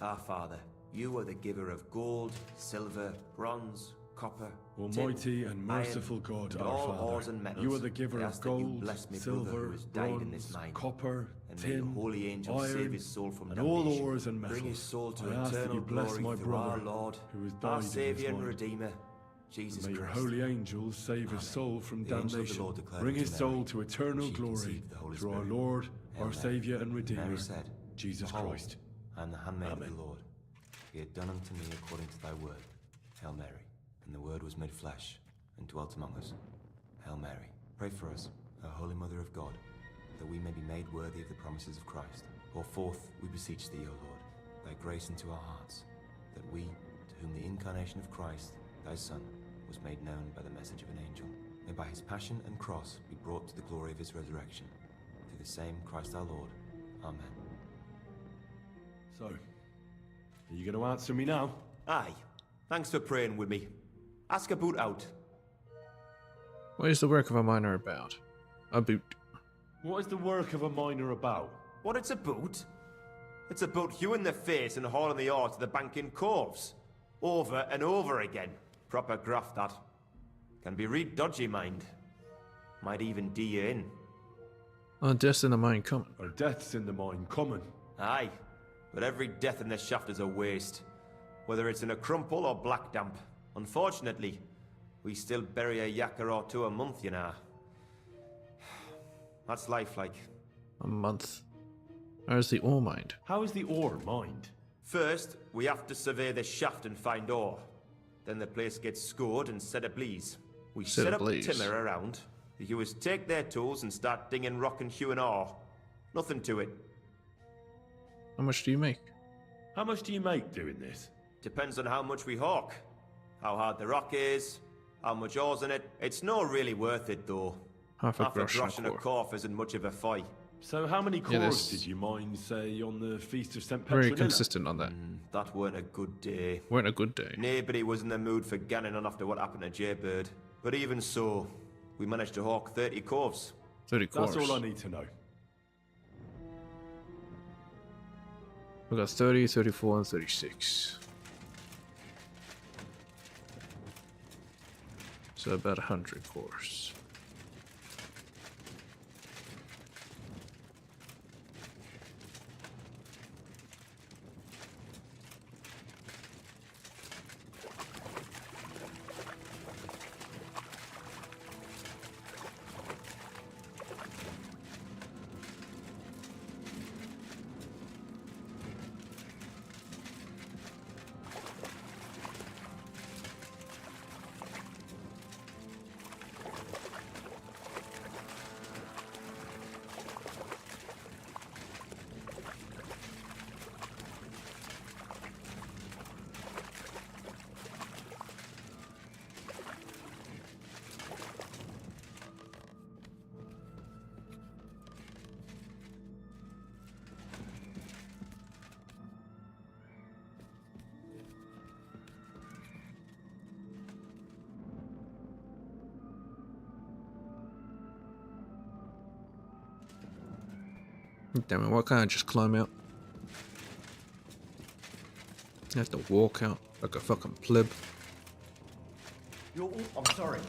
U: our Father, you are the giver of gold, silver, bronze, copper,
B: Almighty
U: tin,
B: and merciful
U: iron,
B: God,
U: and
B: our
U: all
B: Father,
U: ores and metals.
B: you are the giver
U: I
B: of
U: ask that you
B: gold,
U: bless me brother who
B: silver,
U: has died in this
B: bronze,
U: mine.
B: copper,
U: And may your
B: tin,
U: holy angel save
B: iron,
U: his soul from
B: and all
U: damnation.
B: ores and metals.
U: Bring his soul to
B: I ask that
U: eternal
B: you bless
U: glory
B: my
U: through
B: brother,
U: our Lord,
B: who has died
U: our
B: in this
U: Saviour and
B: mine.
U: Redeemer, Jesus
B: May your
U: Christ.
B: holy angels save his soul from
U: The angel of the
B: damnation.
U: Lord declared
B: Bring his
U: unto
B: soul
U: Mary,
B: to eternal
U: she
B: glory
U: conceived the Holy
B: through our
U: Spirit.
B: Lord,
U: Hail
B: our
U: Mary.
B: Saviour and Redeemer,
U: Mary said,
B: Jesus
U: Behold,
B: Christ.
U: I am the handmaid
B: Amen.
U: of the Lord. Be it done unto me according to thy word. Hail Mary. And the word was made flesh and dwelt among us. Hail Mary. Pray for us, O Holy Mother of God, that we may be made worthy of the promises of Christ. Pour forth, we beseech thee, O Lord, thy grace into our hearts, that we, to whom the incarnation of Christ, thy Son, was made known by the message of an angel, may by his passion and cross be brought to the glory of his resurrection. Through the same Christ our Lord. Amen.
B: So, are you going to answer me now?
U: Aye. Thanks for praying with me. Ask a boot out.
A: What is the work of a miner about? A boot.
B: What is the work of a miner about?
U: What it's about? It's about hewing the face and hauling the ore to the bank in coves. Over and over again. Proper graft, that. Can be real dodgy, mind. Might even do you in.
A: Are deaths in the mine common?
B: Are deaths in the mine common?
U: Aye. But every death in the shaft is a waste. Whether it's in a crumple or black damp. Unfortunately, we still bury a yakker or two a month, you know. That's life like.
A: A month. How's the ore mined?
B: How is the ore mined?
U: First, we have to survey the shaft and find ore. Then the place gets scored and set ablaze. We set up timber around. The hewers take their tools and start dinging rock and hewing ore. Nothing to it.
A: How much do you make?
B: How much do you make doing this?
U: Depends on how much we hawk. How hard the rock is, how much ore's in it. It's not really worth it though.
A: Half a grosh
U: and a corf isn't much of a fight.
B: So how many cores did you mine, say, on the Feast of St. Petronilla?
A: Very consistent on that.
U: That weren't a good day.
A: Weren't a good day.
U: Nobody was in the mood for ganning on after what happened to Jaybird. But even so, we managed to hawk 30 corves.
A: 30 cores.
B: That's all I need to know.
A: We got 30, 34, and 36. So about 100 cores. Damn it, why can't I just climb out? I have to walk out like a fucking pleb.
Q: I'm sorry.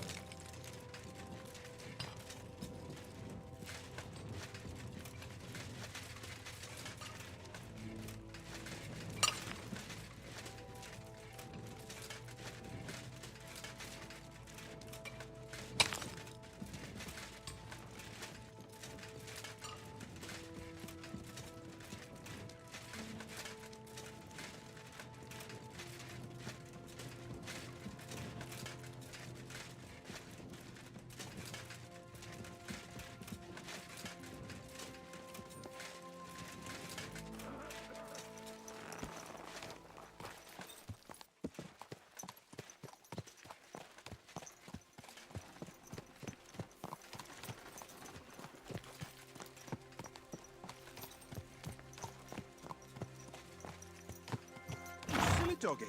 R: Silly doggy.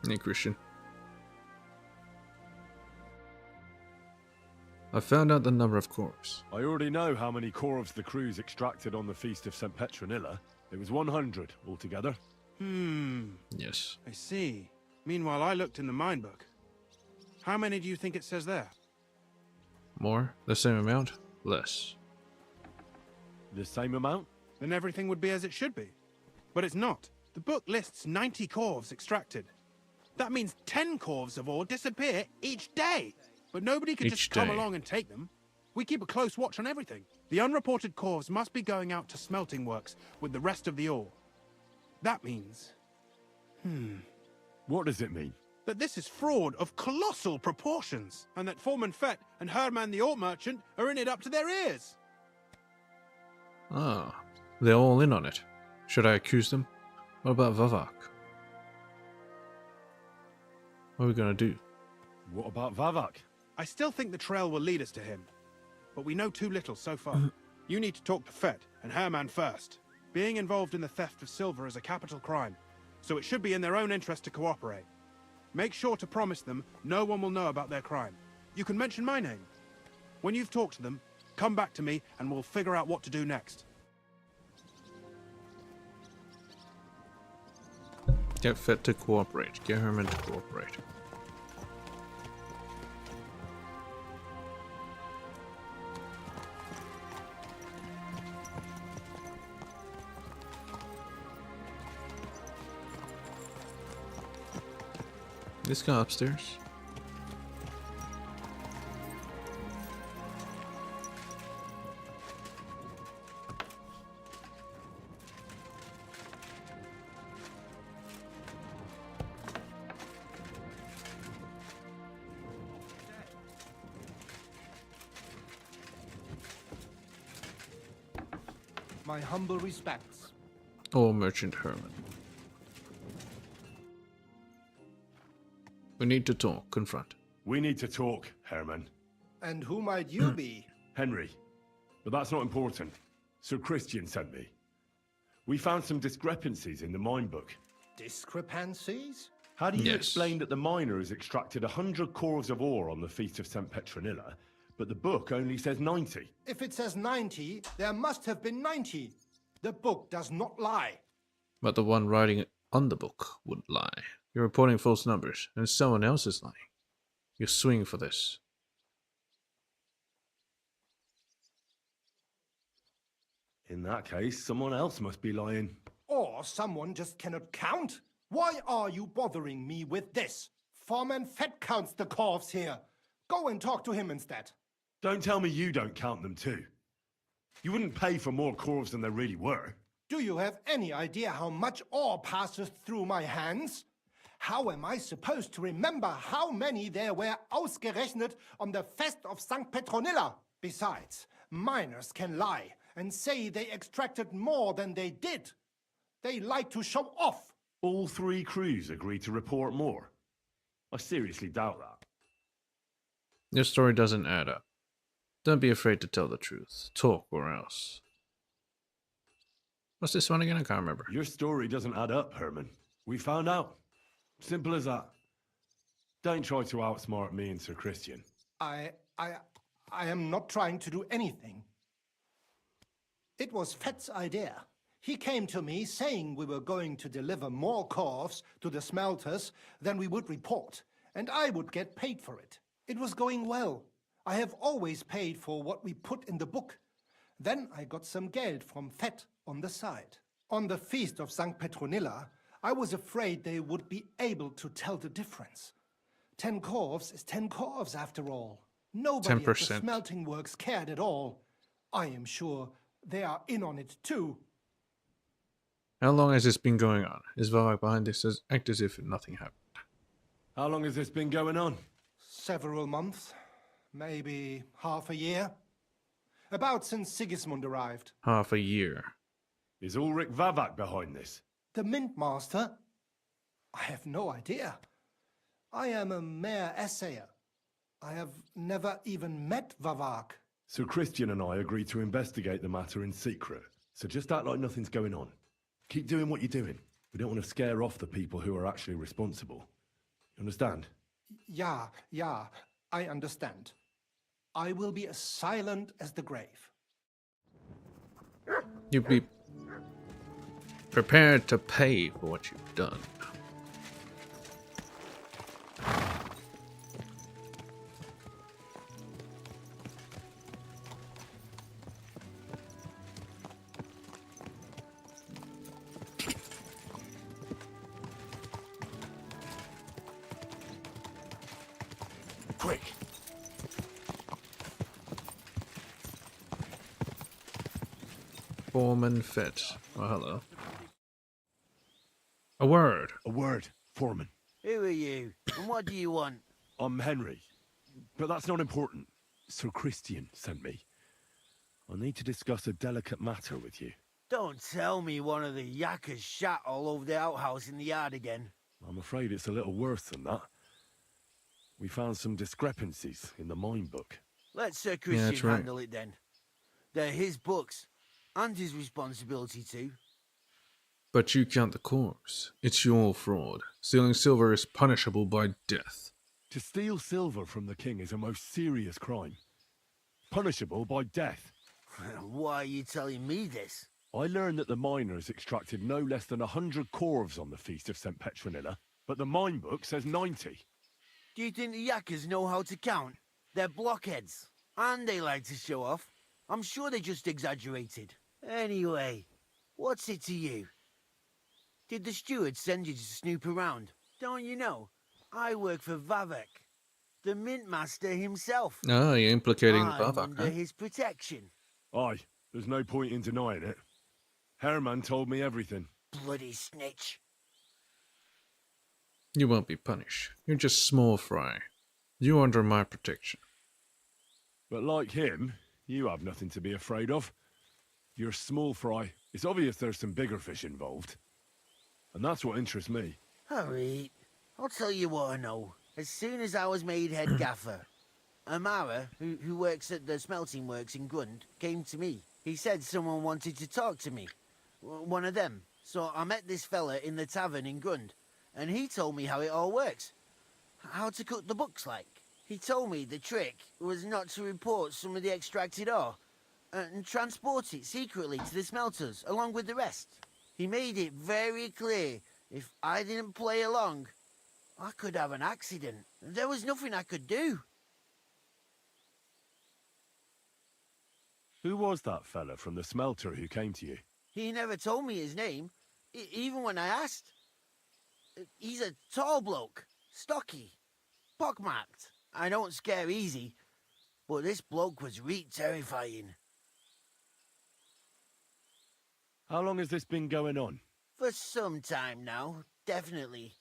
A: Hey, Christian. I found out the number of corpses.
B: I already know how many corvs the crews extracted on the Feast of St. Petronilla. It was 100 altogether.
A: Yes.
R: I see. Meanwhile, I looked in the mine book. How many do you think it says there?
A: More? The same amount? Less.
B: The same amount?
R: Then everything would be as it should be. But it's not. The book lists 90 corvs extracted. That means 10 corvs of ore disappear each day. But nobody can just come along and take them. We keep a close watch on everything. The unreported corvs must be going out to smelting works with the rest of the ore. That means...
B: What does it mean?
R: that this is fraud of colossal proportions, and that Foreman Fett and Herman the ore merchant are in it up to their ears.
A: Ah, they're all in on it. Should I accuse them? What about Vavak? What are we gonna do?
B: What about Vavak?
R: I still think the trail will lead us to him, but we know too little so far. You need to talk to Fett and Herman first. Being involved in the theft of silver is a capital crime, so it should be in their own interest to cooperate. Make sure to promise them no one will know about their crime. You can mention my name. When you've talked to them, come back to me and we'll figure out what to do next.
A: Get Fett to cooperate. Get Herman to cooperate. This guy upstairs.
D: My humble respects.
A: Oh, Merchant Herman. We need to talk. Confront.
B: We need to talk, Herman.
D: And who might you be?
B: Henry. But that's not important. Sir Christian sent me. We found some discrepancies in the mine book.
D: Discrepancies?
B: How do you explain that the miner has extracted 100 cores of ore on the Feast of St. Petronilla, but the book only says 90?
D: If it says 90, there must have been 90. The book does not lie.
A: But the one writing it on the book would lie. You're reporting false numbers, and someone else is lying. You're swinging for this.
B: In that case, someone else must be lying.
D: Or someone just cannot count. Why are you bothering me with this? Foreman Fett counts the corvs here. Go and talk to him instead.
B: Don't tell me you don't count them too. You wouldn't pay for more corvs than there really were.
D: Do you have any idea how much ore passes through my hands? How am I supposed to remember how many there were ausgerechnet on the Fest of St. Petronilla? Besides, miners can lie and say they extracted more than they did. They like to show off.
B: All three crews agreed to report more. I seriously doubt that.
A: Your story doesn't add up. Don't be afraid to tell the truth. Talk or else. What's this one again? I can't remember.
B: Your story doesn't add up, Herman. We found out. Simple as that. Don't try to outsmart me and Sir Christian.
D: I am not trying to do anything. It was Fett's idea. He came to me saying we were going to deliver more corves to the smelters than we would report, and I would get paid for it. It was going well. I have always paid for what we put in the book. Then I got some geld from Fett on the side. On the feast of St. Petronilla, I was afraid they would be able to tell the difference. 10 corves is 10 corves after all. Nobody at the
A: 10%.
D: smelting works cared at all. I am sure they are in on it too.
A: How long has this been going on? Is Vavak behind this act as if nothing happened?
B: How long has this been going on?
D: Several months, maybe half a year. About since Sigismund arrived.
A: Half a year.
B: Is Ulrich Vavak behind this?
D: The Mint Master? I have no idea. I am a mere assayer. I have never even met Vavak.
B: So Christian and I agreed to investigate the matter in secret. So just act like nothing's going on. Keep doing what you're doing. We don't want to scare off the people who are actually responsible. You understand?
D: Yeah, I understand. I will be as silent as the grave.
A: You be prepared to pay for what you've done.
B: Quick!
A: Foreman Fett. Oh, hello. A word.
B: A word, Foreman.
O: Who are you? And what do you want?
B: I'm Henry. But that's not important. Sir Christian sent me. I need to discuss a delicate matter with you.
O: Don't tell me one of the yakkers shat all over the outhouse in the yard again.
B: I'm afraid it's a little worse than that. We found some discrepancies in the mine book.
O: Let Sir Christian
A: that's right.
O: handle it then. They're his books, and his responsibility too.
A: But you count the corpse. It's your fraud. Stealing silver is punishable by death.
B: To steal silver from the king is a most serious crime. Punishable by death.
O: Why are you telling me this?
B: I learned that the miners extracted no less than 100 corves on the feast of St. Petronilla, but the mine book says 90.
O: Do you think the yakkers know how to count? They're blockheads, and they like to show off. I'm sure they just exaggerated. Anyway, what's it to you? Did the steward send you to snoop around? Don't you know? I work for Vavak, the mint master himself.
A: Oh, you're implicating
O: I'm
A: Vavak,
O: under
A: huh?
O: his protection.
B: Aye, there's no point in denying it. Herman told me everything.
O: Bloody snitch.
A: You won't be punished. You're just small fry. You're under my protection.
B: But like him, you have nothing to be afraid of. You're small fry. It's obvious there's some bigger fish involved. And that's what interests me.
O: Alright, I'll tell you what I know. As soon as I was made head gaffer, Amara, who works at the smelting works in Grund, came to me. He said someone wanted to talk to me. One of them. So I met this fella in the tavern in Grund, and he told me how it all works. How to cook the books like. He told me the trick was not to report some of the extracted ore, and transport it secretly to the smelters, along with the rest. He made it very clear, if I didn't play along, I could have an accident. There was nothing I could do.
B: Who was that fella from the smelter who came to you?
O: He never told me his name, even when I asked. He's a tall bloke, stocky, pockmarked. I don't scare easy, but this bloke was terrifying.
B: How long has this been going on?
O: For some time now, definitely.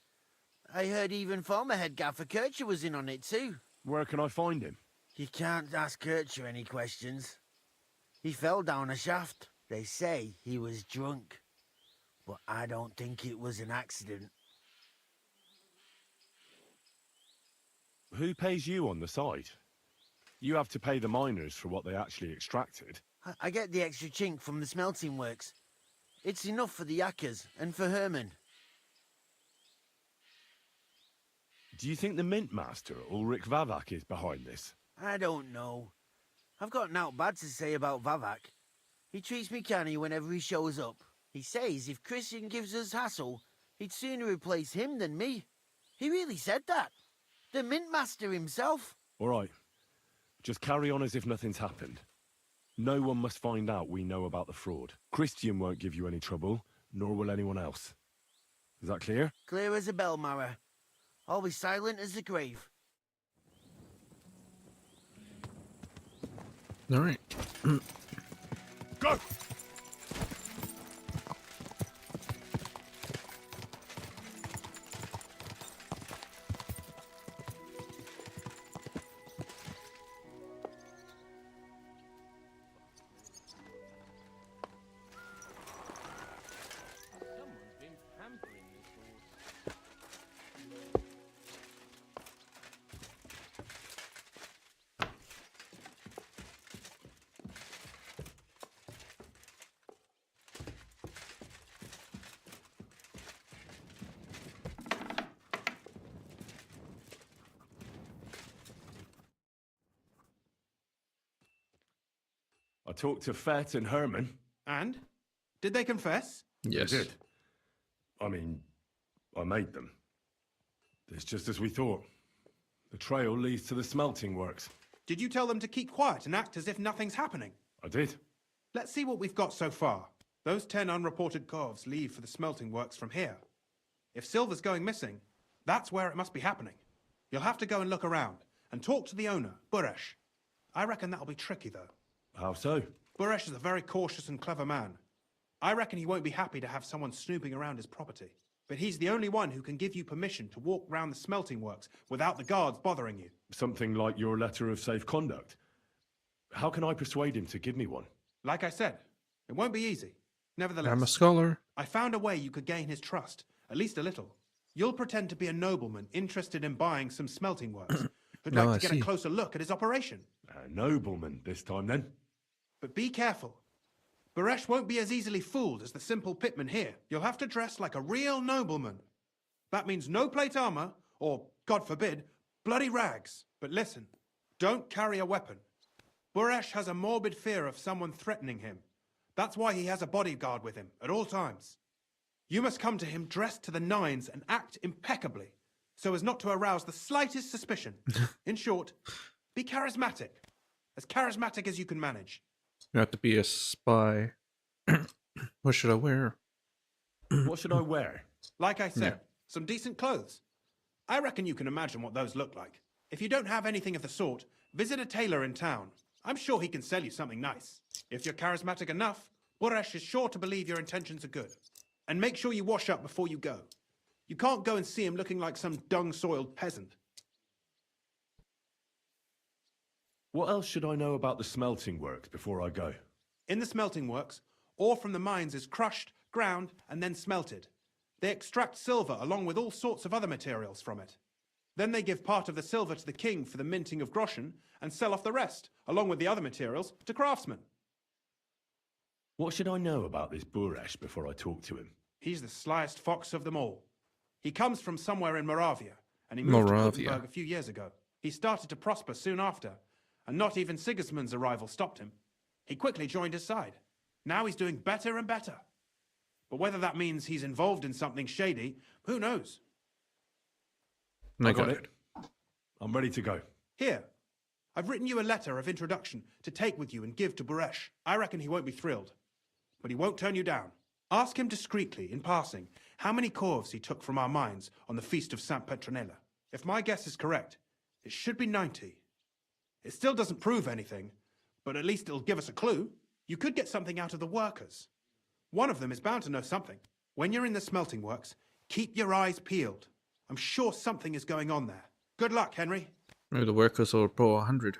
O: I heard even former head gaffer Kircher was in on it too.
B: Where can I find him?
O: You can't ask Kircher any questions. He fell down a shaft. They say he was drunk, but I don't think it was an accident.
B: Who pays you on the side? You have to pay the miners for what they actually extracted.
O: I get the extra chink from the smelting works. It's enough for the yakkers and for Herman.
B: Do you think the mint master, Ulrich Vavak, is behind this?
O: I don't know. I've got naught bad to say about Vavak. He treats me canny whenever he shows up. He says if Christian gives us hassle, he'd sooner replace him than me. He really said that. The Mint Master himself.
B: All right. Just carry on as if nothing's happened. No one must find out we know about the fraud. Christian won't give you any trouble, nor will anyone else. Is that clear?
O: Clear as a bell, Mara. I'll be silent as the grave.
A: All right.
B: Go!
C: Someone's been pampering this horse.
B: I talked to Fett and Herman.
R: And? Did they confess?
A: Yes.
B: They did. I mean, I made them. It's just as we thought. The trail leads to the smelting works.
R: Did you tell them to keep quiet and act as if nothing's happening?
B: I did.
R: Let's see what we've got so far. Those 10 unreported corves leave for the smelting works from here. If silver's going missing, that's where it must be happening. You'll have to go and look around and talk to the owner, Buresh. I reckon that'll be tricky, though.
B: How so?
R: Buresh is a very cautious and clever man. I reckon he won't be happy to have someone snooping around his property. But he's the only one who can give you permission to walk round the smelting works without the guards bothering you.
B: Something like your letter of safe conduct. How can I persuade him to give me one?
R: Like I said, it won't be easy. Nevertheless,
A: I'm a scholar.
R: I found a way you could gain his trust, at least a little. You'll pretend to be a nobleman interested in buying some smelting works, who'd like to get a closer look at his operation.
B: A nobleman this time, then?
R: But be careful. Buresh won't be as easily fooled as the simple pitman here. You'll have to dress like a real nobleman. That means no plate armor, or, God forbid, bloody rags. But listen, don't carry a weapon. Buresh has a morbid fear of someone threatening him. That's why he has a bodyguard with him at all times. You must come to him dressed to the nines and act impeccably, so as not to arouse the slightest suspicion. In short, be charismatic as you can manage.
A: You have to be a spy. What should I wear?
B: What should I wear?
R: Like I said, some decent clothes. I reckon you can imagine what those look like. If you don't have anything of the sort, visit a tailor in town. I'm sure he can sell you something nice. If you're charismatic enough, Buresh is sure to believe your intentions are good. And make sure you wash up before you go. You can't go and see him looking like some dung-soiled peasant.
B: What else should I know about the smelting works before I go?
R: In the smelting works, ore from the mines is crushed, ground, and then smelted. They extract silver along with all sorts of other materials from it. Then they give part of the silver to the king for the minting of groschen and sell off the rest, along with the other materials, to craftsmen.
B: What should I know about this Buresh before I talk to him?
R: He's the slyest fox of them all. He comes from somewhere in Moravia, and he moved to Gutenberg a few years ago. He started to prosper soon after, and not even Sigismund's arrival stopped him. He quickly joined his side. Now he's doing better and better. But whether that means he's involved in something shady, who knows?
B: I got it. I'm ready to go.
R: Here, I've written you a letter of introduction to take with you and give to Buresh. I reckon he won't be thrilled, but he won't turn you down. Ask him discreetly, in passing, how many corves he took from our mines on the Feast of St. Petronilla. If my guess is correct, it should be 90. It still doesn't prove anything, but at least it'll give us a clue. You could get something out of the workers. One of them is bound to know something. When you're in the smelting works, keep your eyes peeled. I'm sure something is going on there. Good luck, Henry.
A: Maybe the workers will pro 100.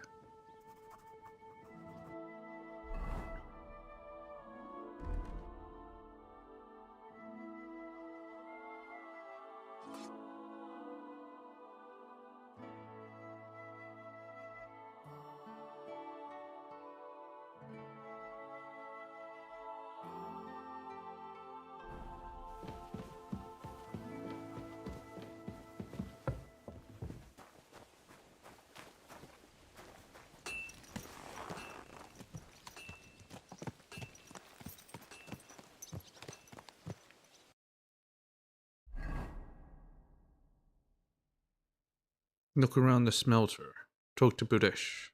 A: Look around the smelter. Talk to Budesh.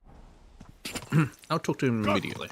A: I'll talk to him immediately.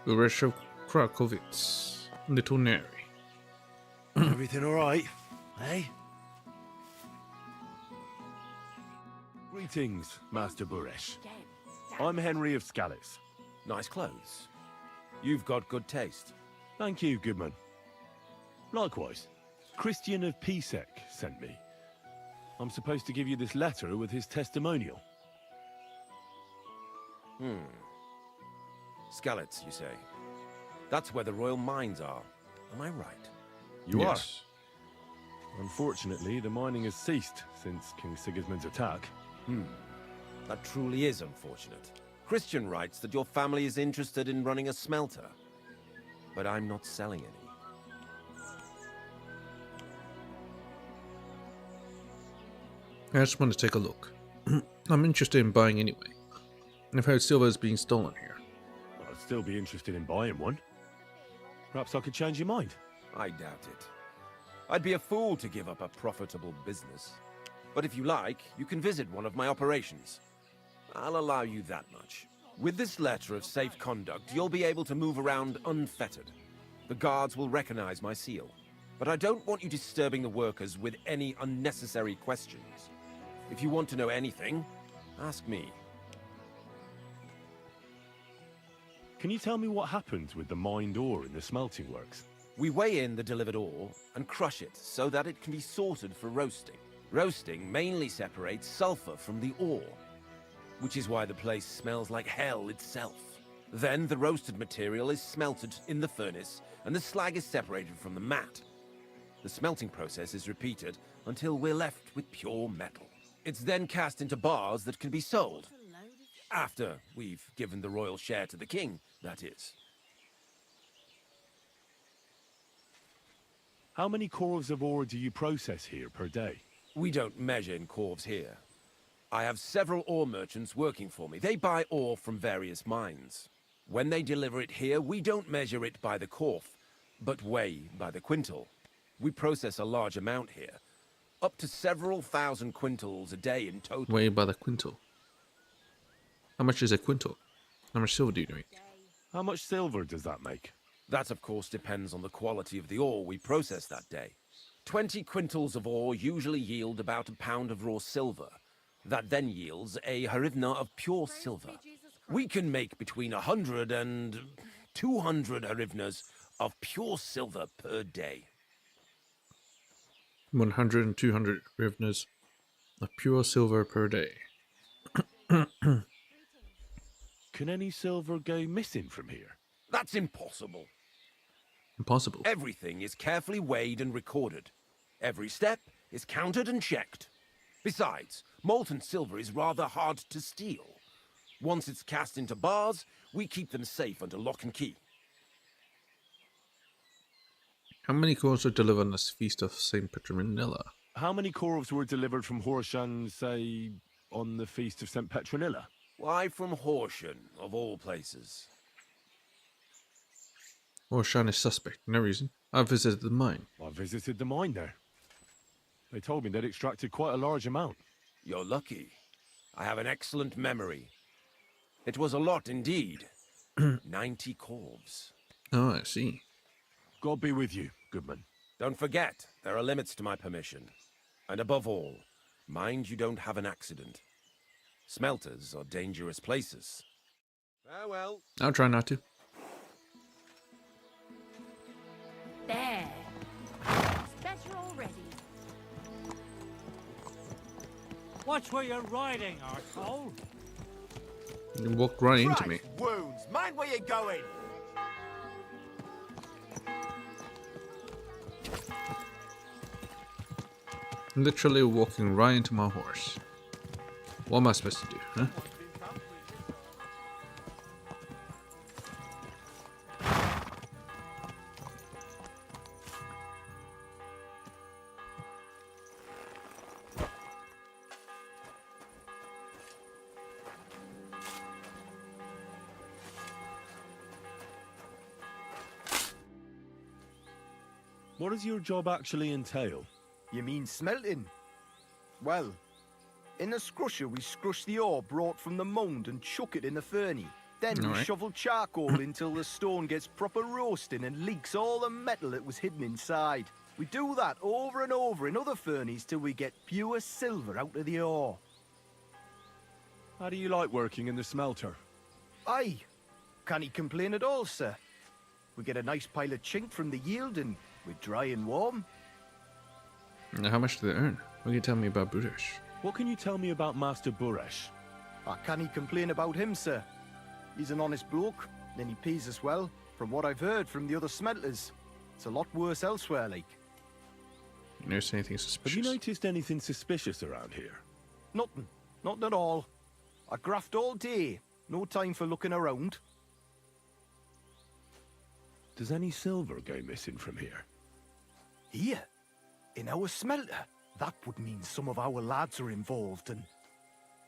A: Uresho Krakowitz, Little Neri.
Q: Everything all right, eh?
B: Greetings, Master Buresh. I'm Henry of Scallis.
H: Nice clothes. You've got good taste.
B: Thank you, Goodman. Likewise, Christian of Pisek sent me. I'm supposed to give you this letter with his testimonial.
H: Skalitz, you say? That's where the royal mines are. Am I right?
B: You are. Unfortunately, the mining has ceased since King Sigismund's attack.
H: That truly is unfortunate. Christian writes that your family is interested in running a smelter. But I'm not selling any.
A: I just want to take a look. I'm interested in buying anyway. I've heard silver is being stolen here.
B: I'd still be interested in buying one. Perhaps I could change your mind.
H: I doubt it. I'd be a fool to give up a profitable business. But if you like, you can visit one of my operations. I'll allow you that much. With this letter of safe conduct, you'll be able to move around unfettered. The guards will recognize my seal. But I don't want you disturbing the workers with any unnecessary questions. If you want to know anything, ask me.
B: Can you tell me what happens with the mined ore in the smelting works?
H: We weigh in the delivered ore and crush it so that it can be sorted for roasting. Roasting mainly separates sulfur from the ore, which is why the place smells like hell itself. Then the roasted material is smelted in the furnace and the slag is separated from the matte. The smelting process is repeated until we're left with pure metal. It's then cast into bars that can be sold. After we've given the royal share to the king, that is.
B: How many corves of ore do you process here per day?
H: We don't measure in corves here. I have several ore merchants working for me. They buy ore from various mines. When they deliver it here, we don't measure it by the corf, but weigh by the quintal. We process a large amount here, up to several thousand quintals a day in total.
A: Weighed by the quintal. How much is a quintal? How much silver do you make?
B: How much silver does that make?
H: That, of course, depends on the quality of the ore we process that day. 20 quintals of ore usually yield about a pound of raw silver. That then yields a harivna of pure silver. We can make between 100 and 200 harivnas of pure silver per day.
A: 100 and 200 harivnas of pure silver per day.
B: Can any silver go missing from here?
H: That's impossible.
A: Impossible?
H: Everything is carefully weighed and recorded. Every step is counted and checked. Besides, molten silver is rather hard to steal. Once it's cast into bars, we keep them safe under lock and key.
A: How many corves were delivered on this feast of St. Petronilla?
B: How many corves were delivered from Horshan, say, on the feast of St. Petronilla?
H: Why from Horshan, of all places?
A: Horshan is suspect, no reason. I visited the mine.
B: I visited the mine there. They told me they'd extracted quite a large amount.
H: You're lucky. I have an excellent memory. It was a lot indeed. 90 corves.
A: Oh, I see.
B: God be with you, Goodman.
H: Don't forget, there are limits to my permission. And above all, mind you don't have an accident. Smelters are dangerous places. Farewell.
A: I'll try not to.
K: There. It's better already.
P: Watch where you're riding, arsehole.
A: You walked right into me.
O: Wounds! Mind where you're going!
A: Literally walking right into my horse. What am I supposed to do, huh?
B: What does your job actually entail?
L: You mean smelting? Well, in the scrusher we scrush the ore brought from the mound and chuck it in the furnace. Then we
A: Alright.
L: shovel charcoal until the stone gets proper roasting and leaks all the metal that was hidden inside. We do that over and over in other furnaces till we get pure silver out of the ore.
B: How do you like working in the smelter?
L: Aye, can't he complain at all, sir? We get a nice pile of chink from the yield and we're dry and warm.
A: Now, how much do they earn? What can you tell me about Buresh?
B: What can you tell me about Master Buresh?
L: I can't complain about him, sir. He's an honest bloke, and he pays us well, from what I've heard from the other smelters. It's a lot worse elsewhere, like.
A: You notice anything
B: Have
A: suspicious?
B: you noticed anything suspicious around here?
L: Nothing. Nothing at all. I graft all day. No time for looking around.
B: Does any silver go missing from here?
L: Here? In our smelter? That would mean some of our lads are involved, and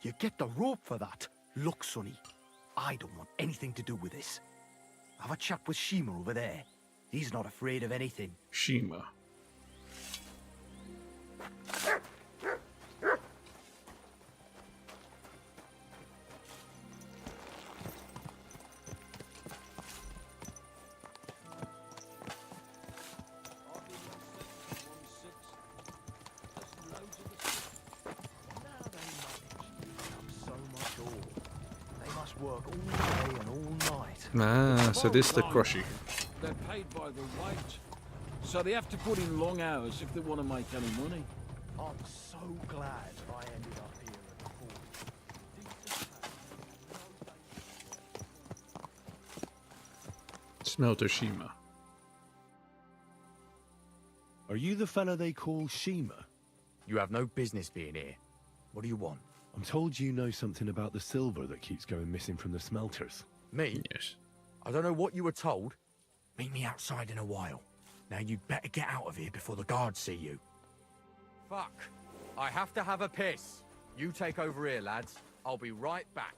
L: you get the rope for that. Look, Sonny, I don't want anything to do with this. Have a chat with Shima over there. He's not afraid of anything.
A: Shima.
L: Work all day and all night.
A: Ah, so this is the crushy.
G: They're paid by the weight, so they have to put in long hours if they want to make any money.
L: I'm so glad I ended up here at the fort.
A: Smelter Shima.
B: Are you the fella they call Shima?
V: You have no business being here. What do you want?
B: I'm told you know something about the silver that keeps going missing from the smelters.
V: Me?
A: Yes.
V: I don't know what you were told. Meet me outside in a while. Now you'd better get out of here before the guards see you.
C: Fuck. I have to have a piss. You take over here, lads. I'll be right back.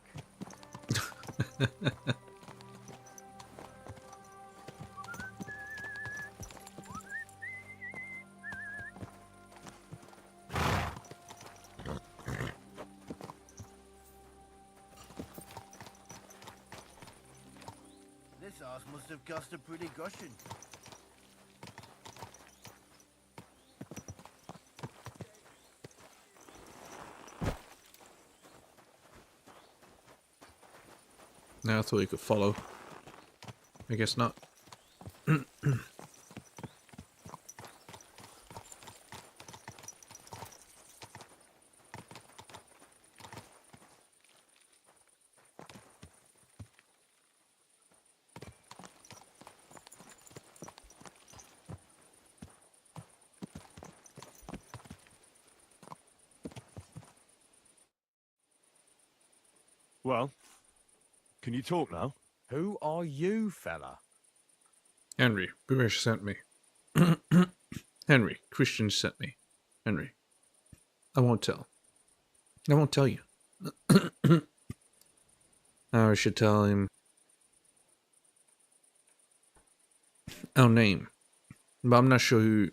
O: This arse must have cost a pretty gushing.
A: Now I thought you could follow. I guess not.
B: Well, can you talk now?
V: Who are you, fella?
A: Henry, Buresh sent me. Henry, Christian sent me. Henry, I won't tell. I won't tell you. I should tell him our name, but I'm not sure who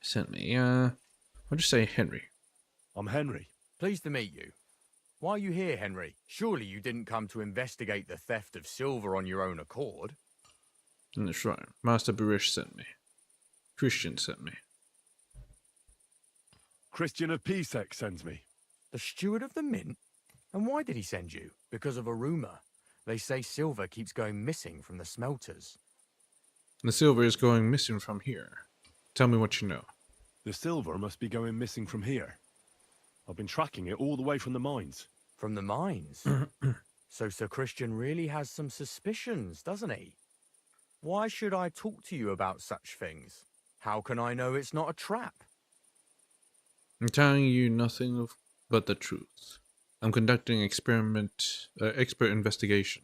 A: sent me. I'll just say Henry.
B: I'm Henry.
V: Pleased to meet you. Why are you here, Henry? Surely you didn't come to investigate the theft of silver on your own accord.
A: That's right. Master Buresh sent me. Christian sent me.
B: Christian of Pisek sends me.
V: The steward of the mint? And why did he send you? Because of a rumour. They say silver keeps going missing from the smelters.
A: The silver is going missing from here. Tell me what you know.
B: The silver must be going missing from here. I've been tracking it all the way from the mines.
V: From the mines? So Sir Christian really has some suspicions, doesn't he? Why should I talk to you about such things? How can I know it's not a trap?
A: I'm telling you nothing but the truth. I'm conducting expert investigation.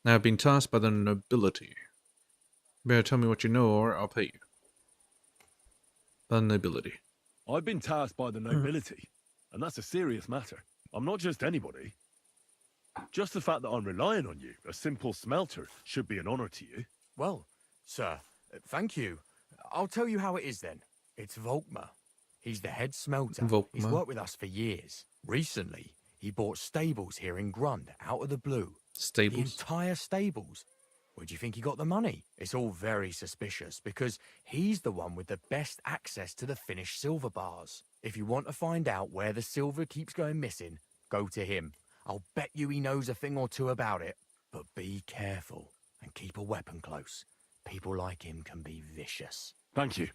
A: I have been tasked by the nobility. Better tell me what you know, or I'll pay you. The nobility.
B: I've been tasked by the nobility, and that's a serious matter. I'm not just anybody. Just the fact that I'm relying on you, a simple smelter, should be an honor to you.
V: Well, sir, thank you. I'll tell you how it is then. It's Volkmar. He's the head smelter. He's
A: Volkmar.
V: worked with us for years. Recently, he bought stables here in Grund, out of the blue.
A: Stables?
V: The entire stables. Where do you think he got the money? It's all very suspicious, because he's the one with the best access to the finished silver bars. If you want to find out where the silver keeps going missing, go to him. I'll bet you he knows a thing or two about it. But be careful, and keep a weapon close. People like him can be vicious.
B: Thank you.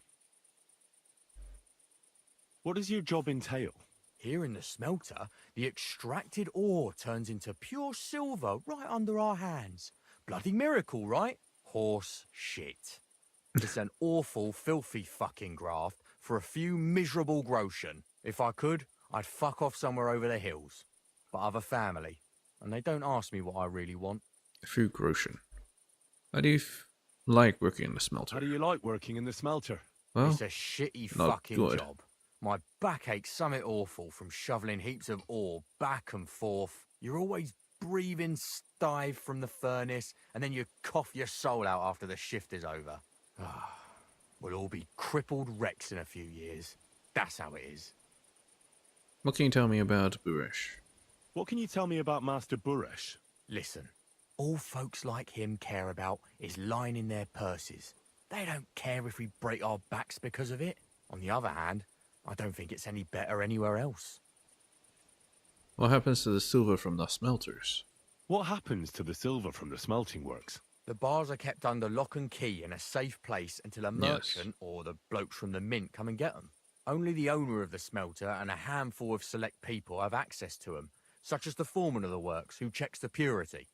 B: What does your job entail?
V: Here in the smelter, the extracted ore turns into pure silver right under our hands. Bloody miracle, right? Horse shit. It's an awful, filthy fucking graft for a few miserable groschen. If I could, I'd fuck off somewhere over the hills. But I've a family, and they don't ask me what I really want.
A: A few groschen. How do you like working in the smelter?
B: How do you like working in the smelter?
A: Well,
V: It's a shitty
A: not
V: fucking
A: good.
V: job. My back aches something awful from shoveling heaps of ore back and forth. You're always breathing stive from the furnace, and then you cough your soul out after the shift is over. We'll all be crippled wrecks in a few years. That's how it is.
A: What can you tell me about Buresh?
B: What can you tell me about Master Buresh?
V: Listen, all folks like him care about is lining their purses. They don't care if we break our backs because of it. On the other hand, I don't think it's any better anywhere else.
A: What happens to the silver from the smelters?
B: What happens to the silver from the smelting works?
V: The bars are kept under lock and key in a safe place until a merchant or the blokes from the mint come and get them. Only the owner of the smelter and a handful of select people have access to them, such as the foreman of the works who checks the purity.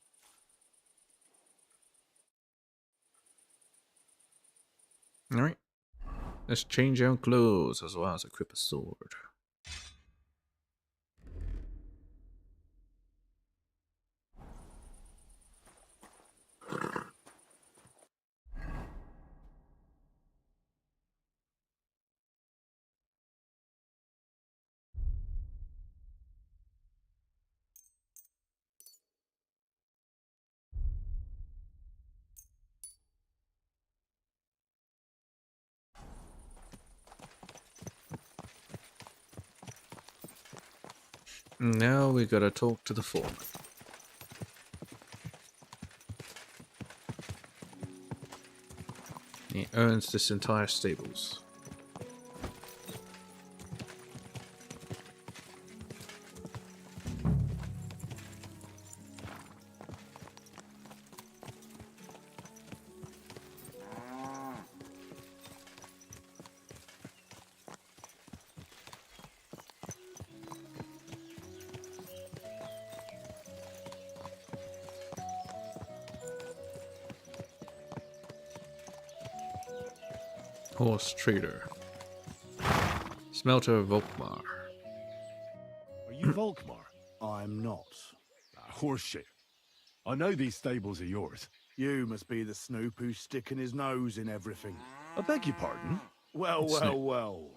A: Alright. Let's change our clothes as well as equip a sword. Now we gotta talk to the foreman. He owns this entire stables. Horse trader. Smelter Volkmar.
B: Are you Volkmar?
E: I'm not.
B: Horseshit. I know these stables are yours.
E: You must be the snoop who's sticking his nose in everything.
B: I beg your pardon?
E: Well,
B: Snoop.
E: well, well.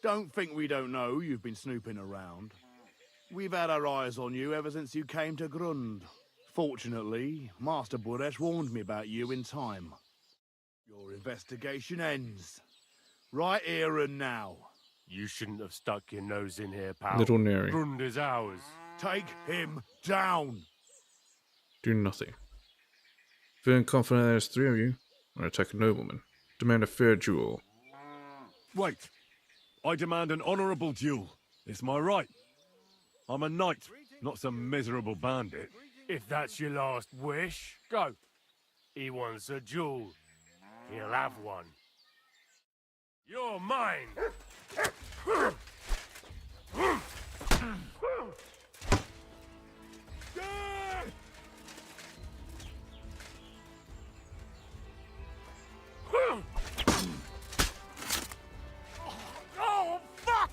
E: Don't think we don't know you've been snooping around. We've had our eyes on you ever since you came to Grund. Fortunately, Master Buresh warned me about you in time. Your investigation ends. Right here and now.
F: You shouldn't have stuck your nose in here, pal.
A: Little Neri.
F: Grund is ours.
E: Take him down.
A: Do nothing. Feeling confident there's three of you, I attack a nobleman. Demand a fair duel.
B: Wait. I demand an honorable duel. It's my right. I'm a knight, not some miserable bandit.
F: If that's your last wish, go. He wants a duel. He'll have one. You're mine!
S: Oh, fuck!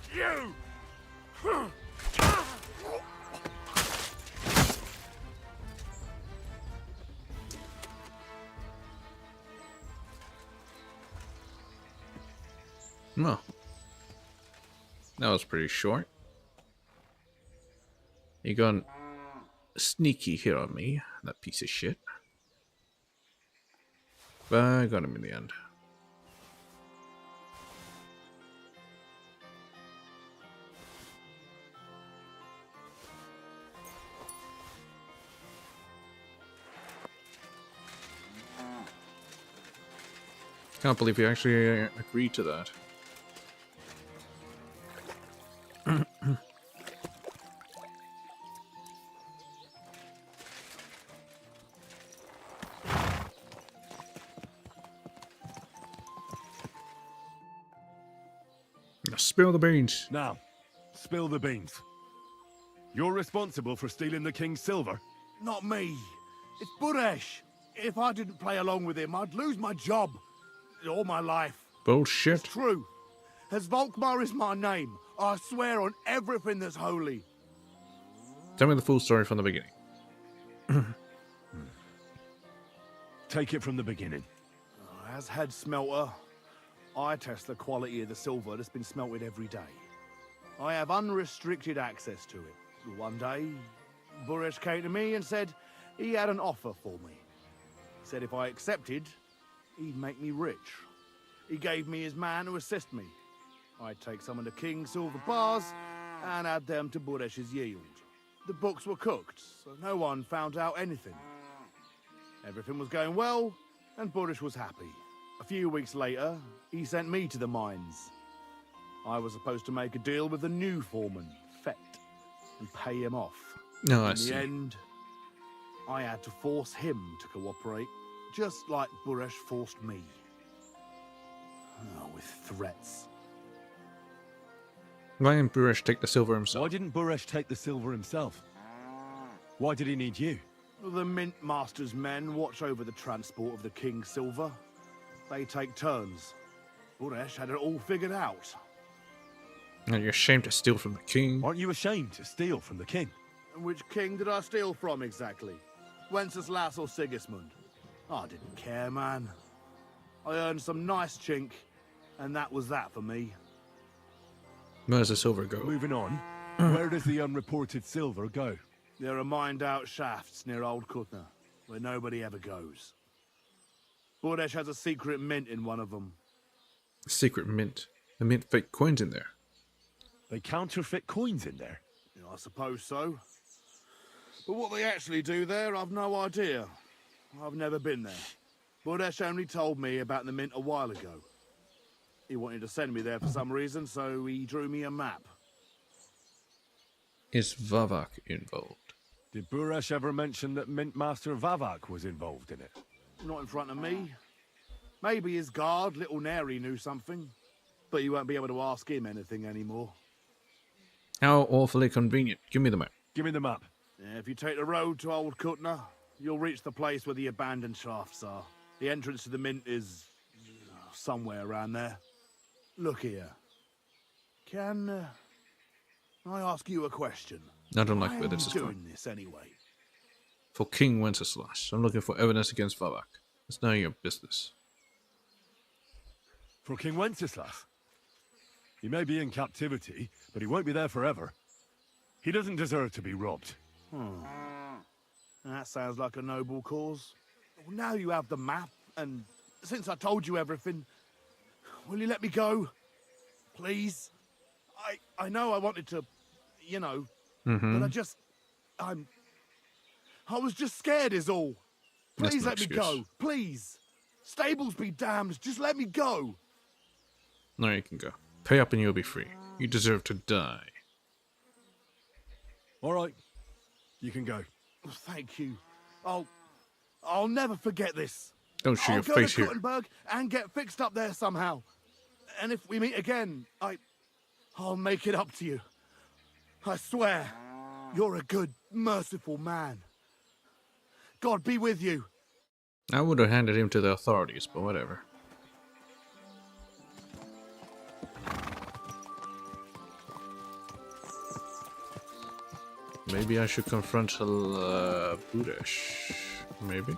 A: No. That was pretty short. You gone sneaky here on me, that piece of shit. But I got him in the end. Can't believe you actually agreed to that. Spill the beans.
B: Now, spill the beans. You're responsible for stealing the king's silver?
E: Not me. It's Buresh. If I didn't play along with him, I'd lose my job. All my life.
A: Bullshit.
E: It's true. As Volkmar is my name, I swear on everything that's holy.
A: Tell me the full story from the beginning.
B: Take it from the beginning.
E: As head smelter, I test the quality of the silver that's been smelted every day. I have unrestricted access to it. One day, Buresh came to me and said he had an offer for me. He said if I accepted, he'd make me rich. He gave me his man to assist me. I'd take some of the king's silver bars and add them to Buresh's yield. The books were cooked, so no one found out anything. Everything was going well, and Buresh was happy. A few weeks later, he sent me to the mines. I was supposed to make a deal with the new foreman, Fett, and pay him off.
A: No, I
E: In
A: see.
E: the end, I had to force him to cooperate, just like Buresh forced me. Oh, with threats.
A: Why didn't Buresh take the silver himself?
B: Why didn't Buresh take the silver himself? Why did he need you?
E: The Mint Master's men watch over the transport of the king's silver. They take turns. Buresh had it all figured out.
A: Are you ashamed to steal from the king?
B: Aren't you ashamed to steal from the king?
E: And which king did I steal from exactly? Wenceslas or Sigismund? I didn't care, man. I earned some nice chink, and that was that for me.
A: Where does the silver go?
B: Moving on, where does the unreported silver go?
E: There are mined-out shafts near Old Kutna, where nobody ever goes. Buresh has a secret mint in one of them.
A: Secret mint. They mint fake coins in there.
B: They counterfeit coins in there?
E: Yeah, I suppose so. But what they actually do there, I've no idea. I've never been there. Buresh only told me about the mint a while ago. He wanted to send me there for some reason, so he drew me a map.
A: Is Vavak involved?
B: Did Buresh ever mention that Mint Master Vavak was involved in it?
E: Not in front of me. Maybe his guard, Little Neri, knew something. But you won't be able to ask him anything anymore.
A: How awfully convenient. Give me the map.
B: Give me the map.
E: Yeah, if you take the road to Old Kutna, you'll reach the place where the abandoned shafts are. The entrance to the mint is somewhere around there. Look here. Can I ask you a question?
A: I don't like
E: Why
A: where
E: are
A: this
E: you
A: is
E: doing
A: going.
E: this anyway?
A: For King Wenceslas. I'm looking for evidence against Vavak. It's none of your business.
B: For King Wenceslas? He may be in captivity, but he won't be there forever. He doesn't deserve to be robbed.
E: That sounds like a noble cause. Well, now you have the map, and since I told you everything, will you let me go? Please? I know I wanted to, you know, but I was just scared is all.
A: That's
E: Please
A: no
E: let me
A: excuse.
E: go. Please. Stables be damned. Just let me go.
A: No, you can go. Pay up and you'll be free. You deserve to die.
B: All right. You can go.
E: Thank you. I'll never forget this.
A: Don't show
E: I'll
A: your
E: go
A: face
E: to
A: here.
E: Kuttenberg and get fixed up there somehow. And if we meet again, I'll make it up to you. I swear, you're a good, merciful man. God be with you.
A: I would have handed him to the authorities, but whatever. Maybe I should confront Budesh. Maybe.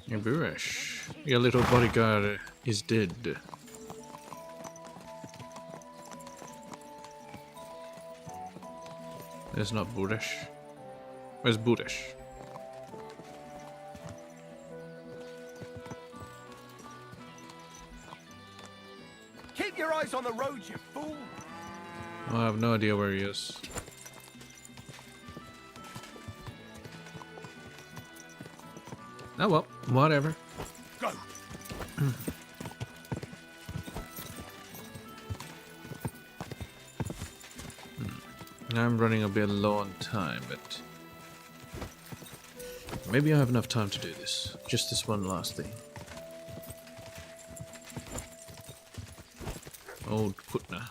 A: Yeah, Budesh, your little bodyguard is dead. It's not Budesh. Where's Budesh?
L: Keep your eyes on the road, you fool!
A: I have no idea where he is. Oh well, whatever.
L: Go!
A: I'm running a bit low on time, but maybe I have enough time to do this. Just this one last thing. Old Kutna.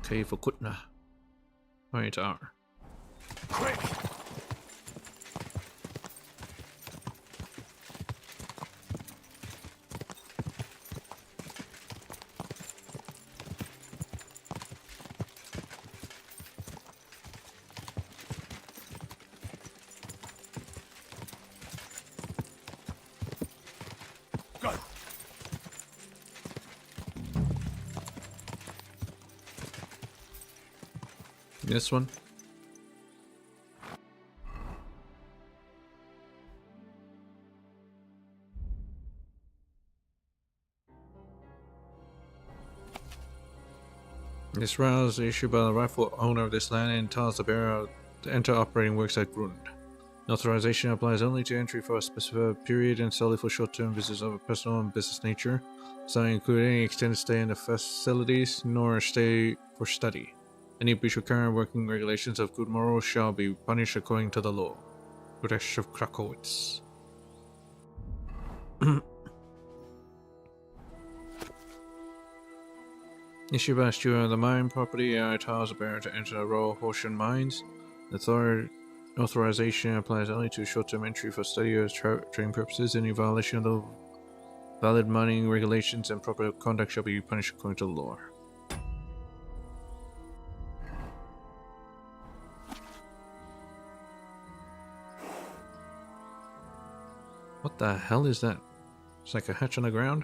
A: K for Kutna. Right, R.
L: Quick! Go!
A: This one. This rouse is issued by the rightful owner of this land and tells the bearer to enter operating works at Grund. The authorization applies only to entry for a specified period and solely for short-term visits of a personal and business nature, does not include any extended stay in the facilities, nor stay for study. Any breach of current working regulations of good morals shall be punished according to the law. Budesh of Krakowitz. Issued by steward of the mine property, I tells the bearer to enter the Royal Hortian Mines. The authorization applies only to short-term entry for study or training purposes. Any violation of the valid mining regulations and proper conduct shall be punished according to the law. What the hell is that? It's like a hatch on the ground?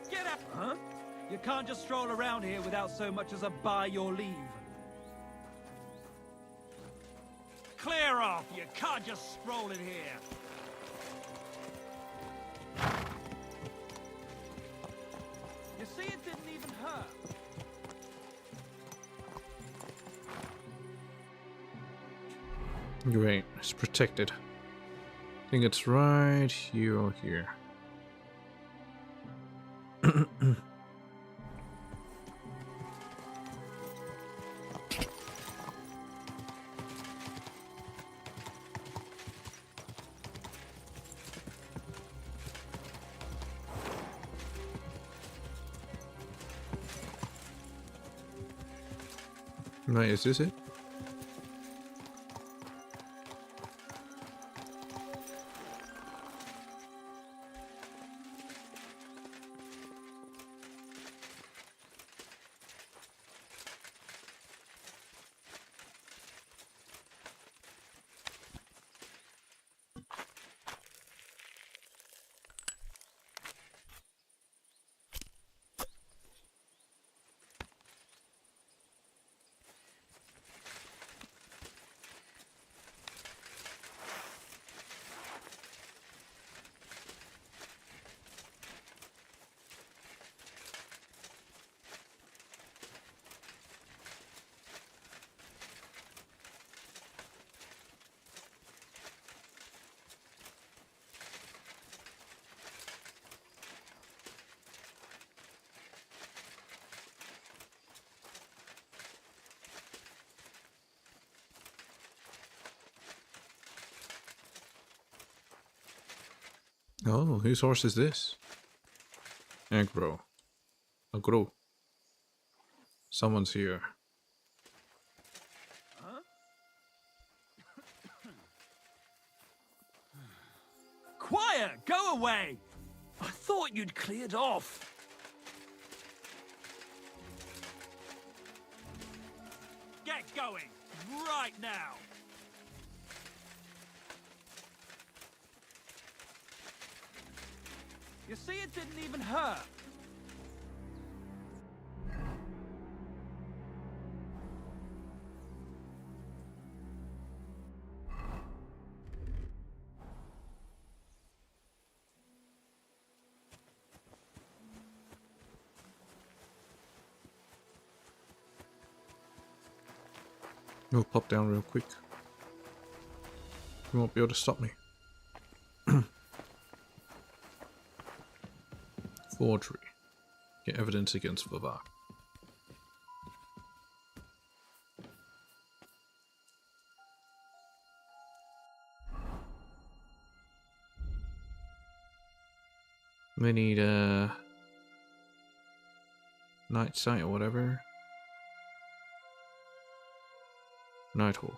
I: Get up! Huh? You can't just stroll around here without so much as a by your leave. Clear off! You can't just stroll in here! You see, it didn't even hurt.
A: Great, it's protected. I think it's right here or here. Right, is this it? Oh, whose horse is this? Agro. Agro. Someone's here.
F: Quiet! Go away! I thought you'd cleared off. Get going! Right now! You see, it didn't even hurt.
A: You'll pop down real quick. You won't be able to stop me. Forgery. Get evidence against Vavak. We need a night sight or whatever. Night hall.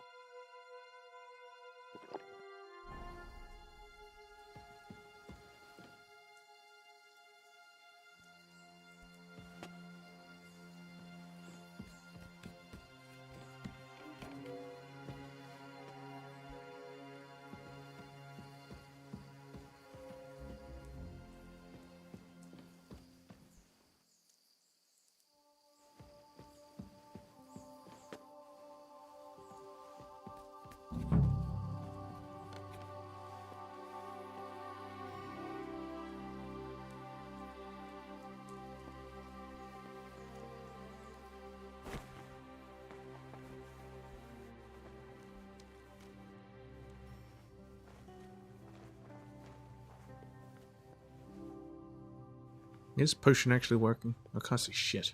A: Is potion actually working? I can't see shit.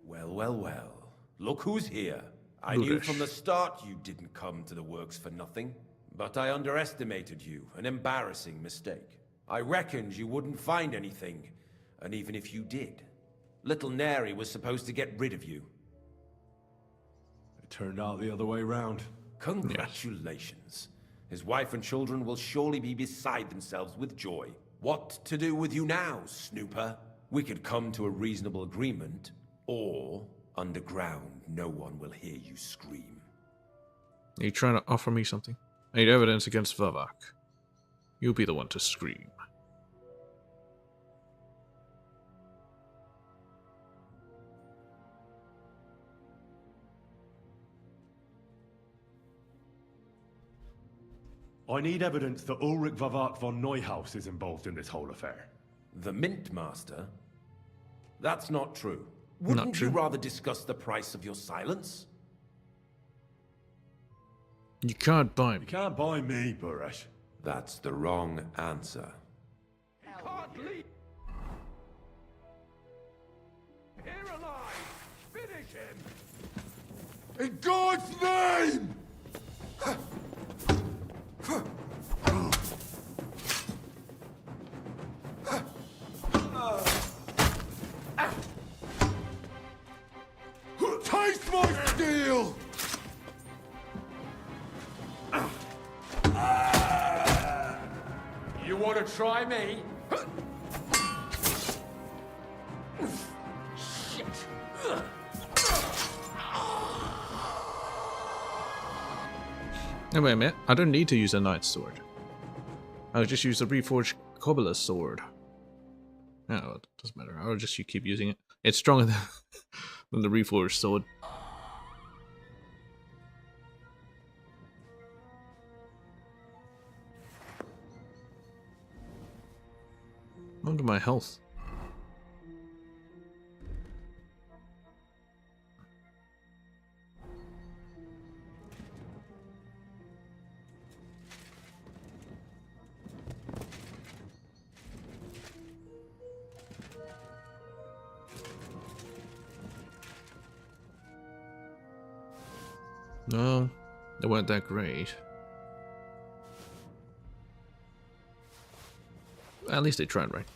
H: Well, well, well. Look who's here. I knew from the start you didn't come to the works for nothing. But I underestimated you. An embarrassing mistake. I reckoned you wouldn't find anything. And even if you did, little Neri was supposed to get rid of you.
B: It turned out the other way round.
H: Congratulations. His wife and children will surely be beside themselves with joy. What to do with you now, snooper? We could come to a reasonable agreement, or underground, no one will hear you scream.
A: Are you trying to offer me something? I need evidence against Vavak. You'll be the one to scream.
B: I need evidence that Ulrich Vavak von Neuhaus is involved in this whole affair.
H: The Mint Master? That's not true. Wouldn't you rather discuss the price of your silence?
A: You can't buy me.
B: You can't buy me, Buresh.
H: That's the wrong answer.
F: He can't leave. Here alive! Finish him!
B: In God's name! Taste my steel!
C: You want to try me? Shit!
A: No, wait a minute. I don't need to use a knight's sword. I'll just use the reforged cobbler's sword. No, it doesn't matter. I'll just keep using it. It's stronger than the reforged sword. Onto my health. No, they weren't that great. At least they tried, right?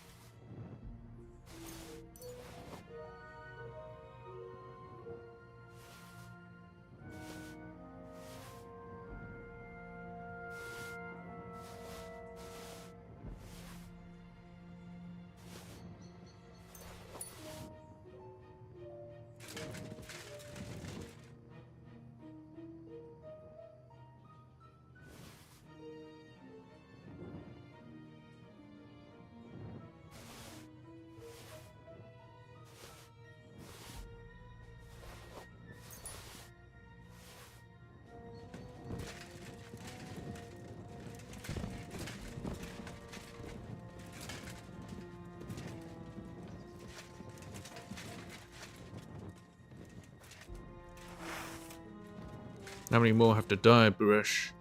A: How many more have to die, Buresh?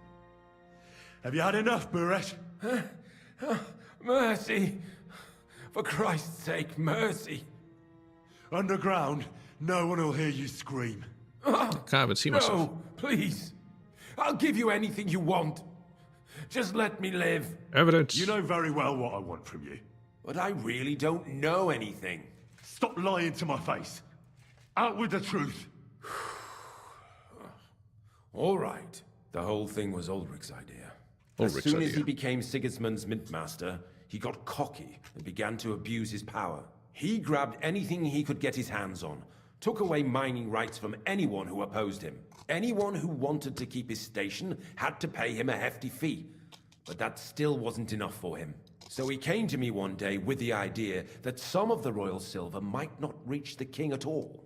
B: Have you had enough, Buresh?
H: Mercy! For Christ's sake, mercy!
B: Underground, no one will hear you scream.
A: I can't even see myself.
H: No, please. I'll give you anything you want. Just let me live.
A: Evidence.
B: You know very well what I want from you.
H: But I really don't know anything.
B: Stop lying to my face. Out with the truth.
H: All right. The whole thing was Ulrich's idea.
A: Ulrich's
H: as soon as
A: idea.
H: he became Sigismund's Mintmaster, he got cocky and began to abuse his power. He grabbed anything he could get his hands on, took away mining rights from anyone who opposed him. Anyone who wanted to keep his station had to pay him a hefty fee. But that still wasn't enough for him. So he came to me one day with the idea that some of the royal silver might not reach the king at all.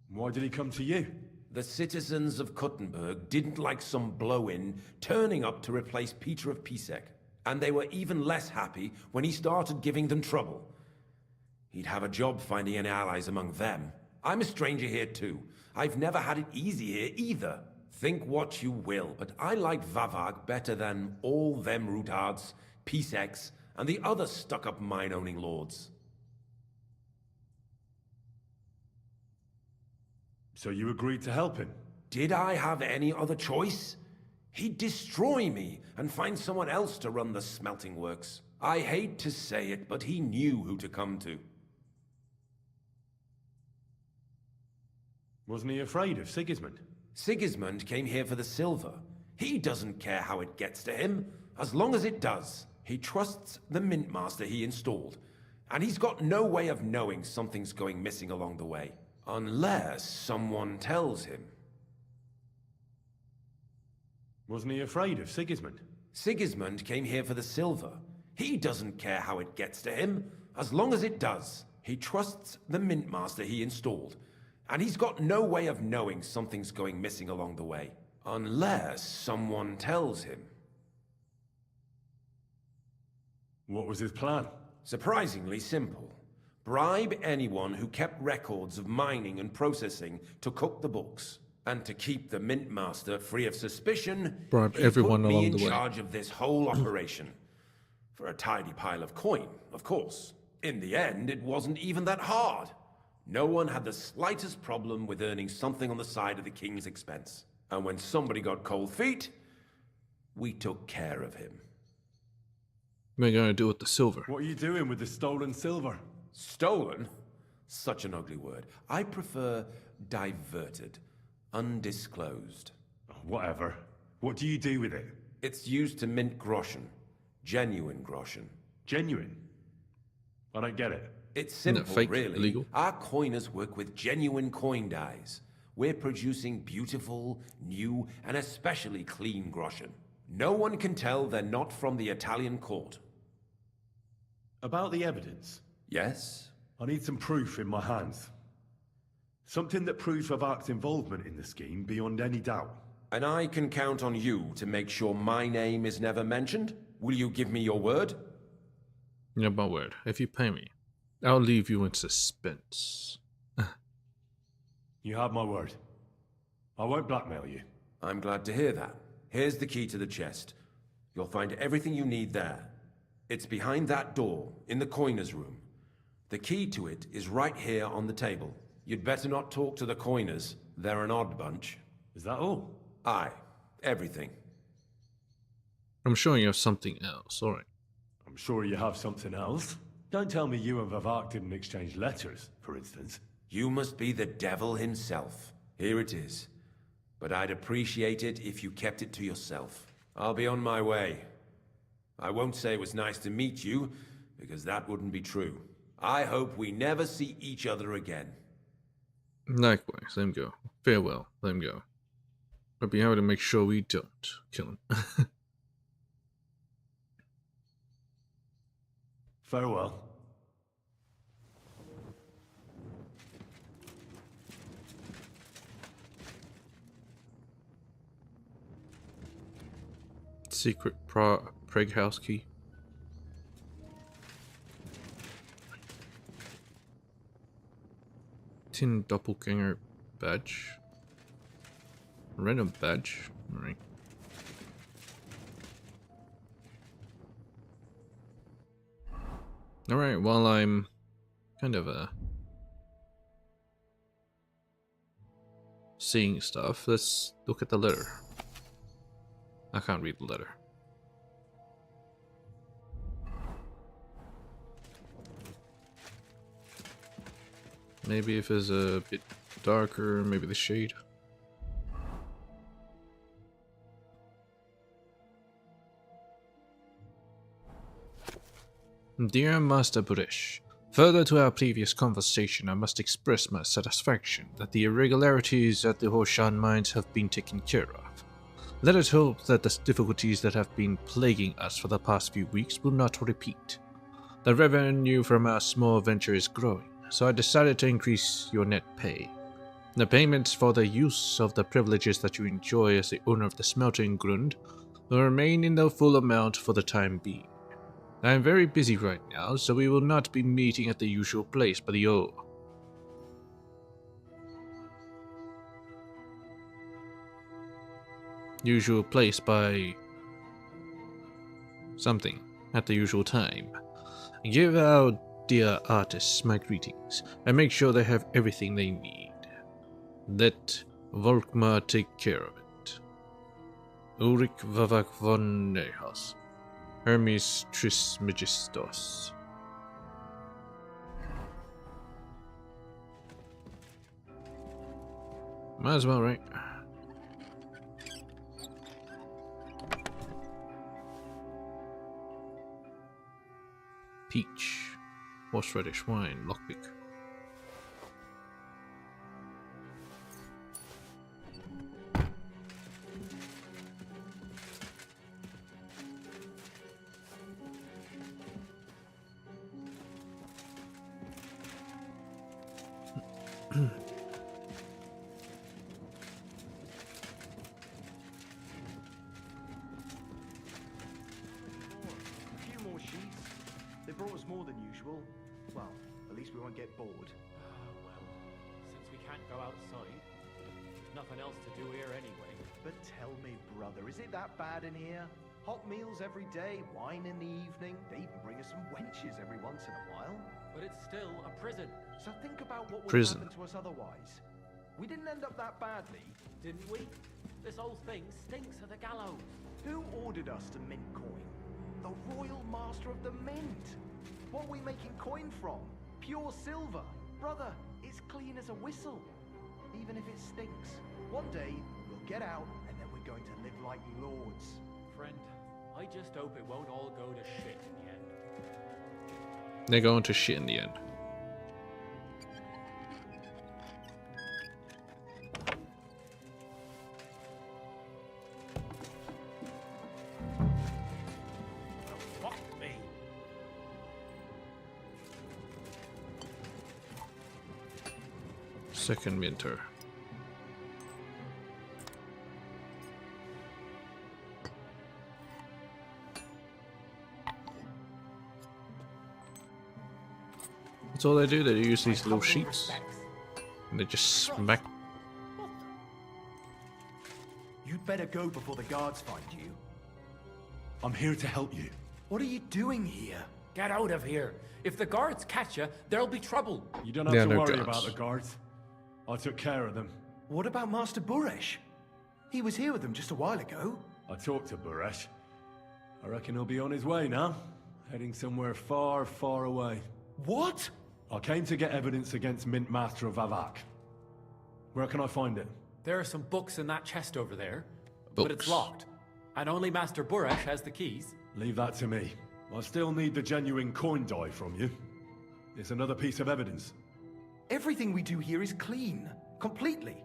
B: Why did he come to you?
H: The citizens of Kuttenberg didn't like some blow-in turning up to replace Peter of Pisek. And they were even less happy when he started giving them trouble. He'd have a job finding any allies among them. I'm a stranger here too. I've never had it easy here either. Think what you will, but I like Vavag better than all them Rutards, Piseks, and the other stuck-up mine-owning lords.
B: So you agreed to help him?
H: Did I have any other choice? He'd destroy me and find someone else to run the smelting works. I hate to say it, but he knew who to come to.
B: Wasn't he afraid of Sigismund?
H: Sigismund came here for the silver. He doesn't care how it gets to him, as long as it does. He trusts the Mintmaster he installed, and he's got no way of knowing something's going missing along the way. Unless someone tells him.
B: Wasn't he afraid of Sigismund?
H: Sigismund came here for the silver. He doesn't care how it gets to him, as long as it does. He trusts the Mintmaster he installed, and he's got no way of knowing something's going missing along the way. Unless someone tells him.
B: What was his plan?
H: Surprisingly simple. Bribe anyone who kept records of mining and processing to cook the books. And to keep the Mintmaster free of suspicion,
A: Bribe
H: he
A: everyone
H: put me
A: along
H: in
A: the way.
H: charge of this whole operation. For a tidy pile of coin, of course. In the end, it wasn't even that hard. No one had the slightest problem with earning something on the side of the king's expense. And when somebody got cold feet, we took care of him.
A: What are you gonna do with the silver?
B: What are you doing with the stolen silver?
H: Stolen? Such an ugly word. I prefer diverted. Undisclosed.
B: Whatever. What do you do with it?
H: It's used to mint groschen. Genuine groschen.
B: Genuine? I don't get it.
H: It's simple,
A: fake,
H: really.
A: illegal?
H: Our coiners work with genuine coin dyes. We're producing beautiful, new, and especially clean groschen. No one can tell they're not from the Italian court.
B: About the evidence?
H: Yes?
B: I need some proof in my hands. Something that proves Vavak's involvement in the scheme beyond any doubt.
H: And I can count on you to make sure my name is never mentioned? Will you give me your word?
A: Yeah, my word. If you pay me, I'll leave you in suspense.
B: You have my word. I won't blackmail you.
H: I'm glad to hear that. Here's the key to the chest. You'll find everything you need there. It's behind that door, in the coiner's room. The key to it is right here on the table. You'd better not talk to the coiners. They're an odd bunch.
B: Is that all?
H: Aye. Everything.
A: I'm sure you have something else. Alright.
B: I'm sure you have something else. Don't tell me you and Vivek didn't exchange letters, for instance.
H: You must be the devil himself. Here it is. But I'd appreciate it if you kept it to yourself. I'll be on my way. I won't say it was nice to meet you, because that wouldn't be true. I hope we never see each other again.
A: Likewise, let him go. Farewell, let him go. But be happy to make sure we don't kill him.
B: Farewell.
A: Secret Prague house key. Tin doppelganger badge. Random badge. Alright. Alright, while I'm kind of seeing stuff, let's look at the letter. I can't read the letter. Maybe if it's a bit darker, maybe the shade. Dear Master Buresh, further to our previous conversation, I must express my satisfaction that the irregularities at the Hoshan mines have been taken care of. Let us hope that the difficulties that have been plaguing us for the past few weeks will not repeat. The revenue from our small venture is growing, so I decided to increase your net pay. The payments for the use of the privileges that you enjoy as the owner of the smelting Grund will remain in the full amount for the time being. I am very busy right now, so we will not be meeting at the usual place by the ore. Usual place by something at the usual time. Give our dear artists my greetings, and make sure they have everything they need. Let Volkmar take care of it. Ulrich Vavak von Neuhaus. Hermes Trismegistos. Might as well, right? Peach. Horseradish wine. Lockpick.
Q: A few more sheets. They brought us more than usual. Well, at least we won't get bored.
C: Oh, well, since we can't go outside, nothing else to do here anyway.
Q: But tell me, brother, is it that bad in here? Hot meals every day, wine in the evening. They even bring us some wenches every once in a while.
C: But it's still a prison.
Q: So think about what would
A: Prison.
Q: happen to us otherwise. We didn't end up that badly.
C: Didn't we? This whole thing stinks of the gallows.
Q: Who ordered us to mint coin? The Royal Master of the Mint. What are we making coin from? Pure silver. Brother, it's clean as a whistle. Even if it stinks. One day, we'll get out and then we're going to live like lords.
C: Friend, I just hope it won't all go to shit in the end.
A: They're going to shit in the end.
F: Fuck me.
A: Second winter. That's all they do. They use these little sheets, and they just smack.
Q: You'd better go before the guards find you.
B: I'm here to help you.
Q: What are you doing here?
C: Get out of here. If the guards catch you, there'll be trouble.
B: You don't have
A: Yeah,
B: to
A: no
B: worry
A: guards.
B: about the guards. I took care of them.
Q: What about Master Buresh? He was here with them just a while ago.
B: I talked to Buresh. I reckon he'll be on his way now, heading somewhere far, far away.
Q: What?
B: I came to get evidence against Mint Master of Avak. Where can I find it?
J: There are some books in that chest over there,
A: Books.
J: but it's locked. And only Master Buresh has the keys.
B: Leave that to me. I still need the genuine coin die from you. It's another piece of evidence.
Q: Everything we do here is clean. Completely.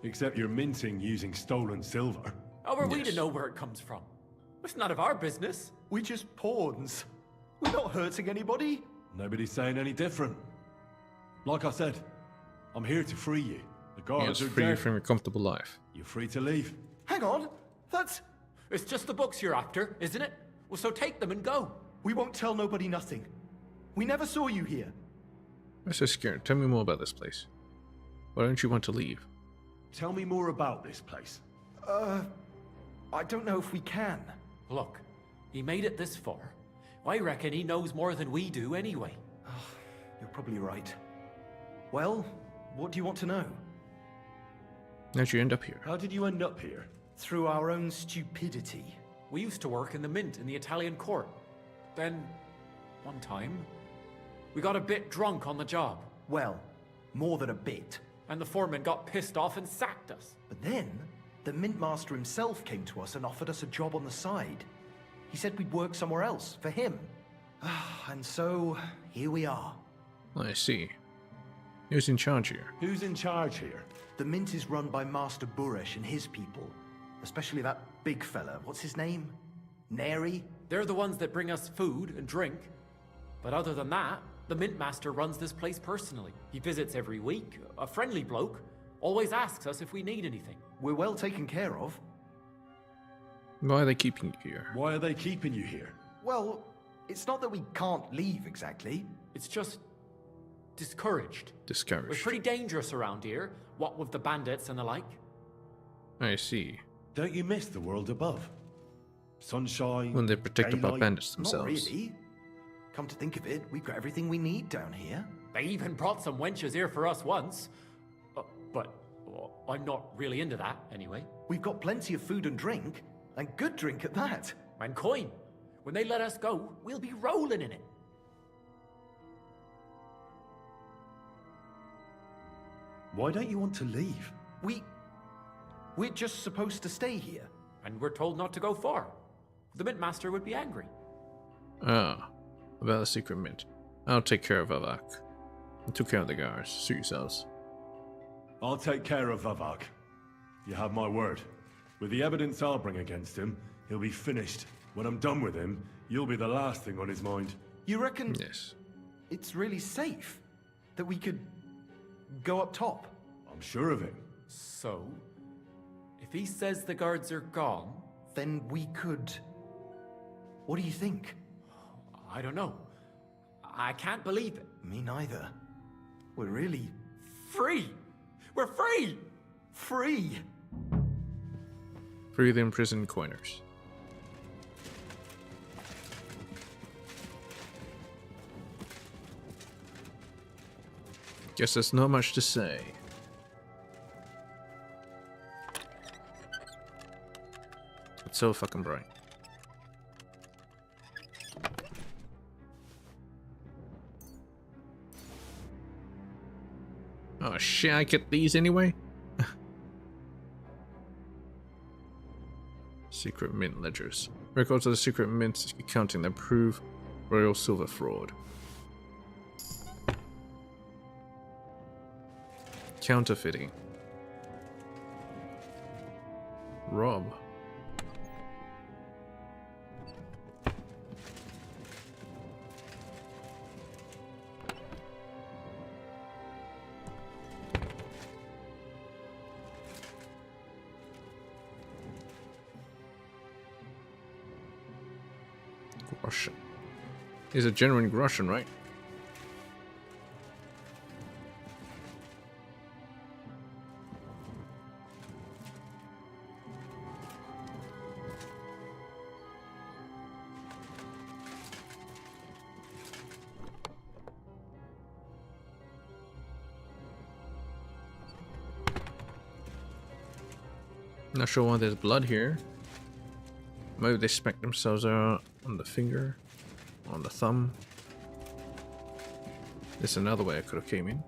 B: Except you're minting using stolen silver.
J: How are we to know where it comes from? It's none of our business.
Q: We're just pawns. We're not hurting anybody.
B: Nobody's saying any different. Like I said, I'm here to free you. The guards
A: Yes,
B: are
A: free you
B: dead.
A: from your comfortable life.
B: You're free to leave.
Q: Hang on. That's...
J: It's just the books you're after, isn't it? Well, so take them and go.
Q: We won't tell nobody nothing. We never saw you here.
A: I'm so scared. Tell me more about this place. Why don't you want to leave?
B: Tell me more about this place.
Q: I don't know if we can.
J: Look, he made it this far. I reckon he knows more than we do anyway.
Q: You're probably right. Well, what do you want to know?
A: How'd you end up here?
B: How did you end up here?
Q: Through our own stupidity.
J: We used to work in the mint in the Italian court. Then, one time, we got a bit drunk on the job.
Q: Well, more than a bit.
J: And the foreman got pissed off and sacked us.
Q: But then, the mint master himself came to us and offered us a job on the side. He said we'd work somewhere else, for him. And so, here we are.
A: I see. Who's in charge here?
B: Who's in charge here?
Q: The mint is run by Master Buresh and his people. Especially that big fella. What's his name? Neri?
J: They're the ones that bring us food and drink. But other than that, the mint master runs this place personally. He visits every week, a friendly bloke, always asks us if we need anything.
Q: We're well taken care of.
A: Why are they keeping you here?
B: Why are they keeping you here?
Q: Well, it's not that we can't leave exactly.
J: It's just discouraged. We're
A: Discouraged.
J: pretty dangerous around here, what with the bandits and the like.
A: I see.
B: Don't you miss the world above? Sunshine,
A: When they're protected by
B: daylight?
A: bandits
Q: Not
A: themselves.
Q: really. Come to think of it, we've got everything we need down here.
J: They even brought some wenches here for us once. But I'm not really into that, anyway.
Q: We've got plenty of food and drink, and good drink at that.
J: And coin. When they let us go, we'll be rolling in it.
B: Why don't you want to leave?
Q: We're just supposed to stay here.
J: And we're told not to go far. The mint master would be angry.
A: Ah, about the secret mint. I'll take care of Avak. I took care of the guards. Suit yourselves.
B: I'll take care of Vavak. You have my word. With the evidence I'll bring against him, he'll be finished. When I'm done with him, you'll be the last thing on his mind.
Q: You reckon
A: Yes.
Q: it's really safe that we could go up top?
B: I'm sure of it.
J: So, if he says the guards are gone,
Q: then we could... What do you think?
J: I don't know. I can't believe it.
Q: Me neither. We're really...
J: Free! We're free!
Q: Free!
A: Free the imprisoned coiners. Guess there's not much to say. It's so fucking bright. Oh shit, I get these anyway? Secret mint ledgers. Records of the secret mint accounting that prove royal silver fraud. Counterfeiting. Rob. Russian. He's a genuine Russian, right? Not sure why there's blood here. Maybe they smacked themselves out on the finger, on the thumb. There's another way I could have came in.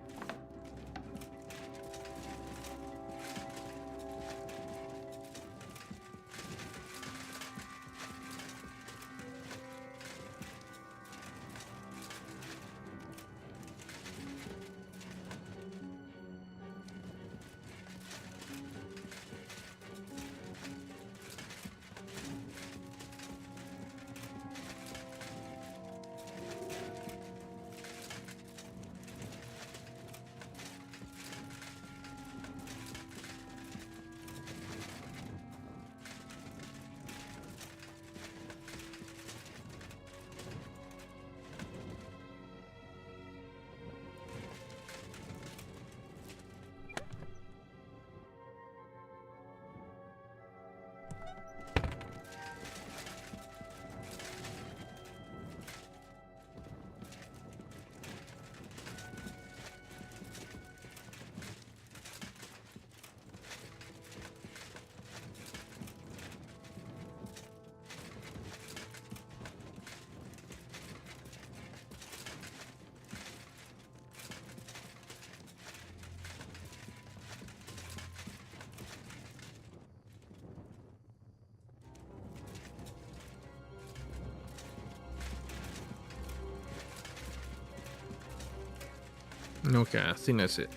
A: Okay, I think that's it.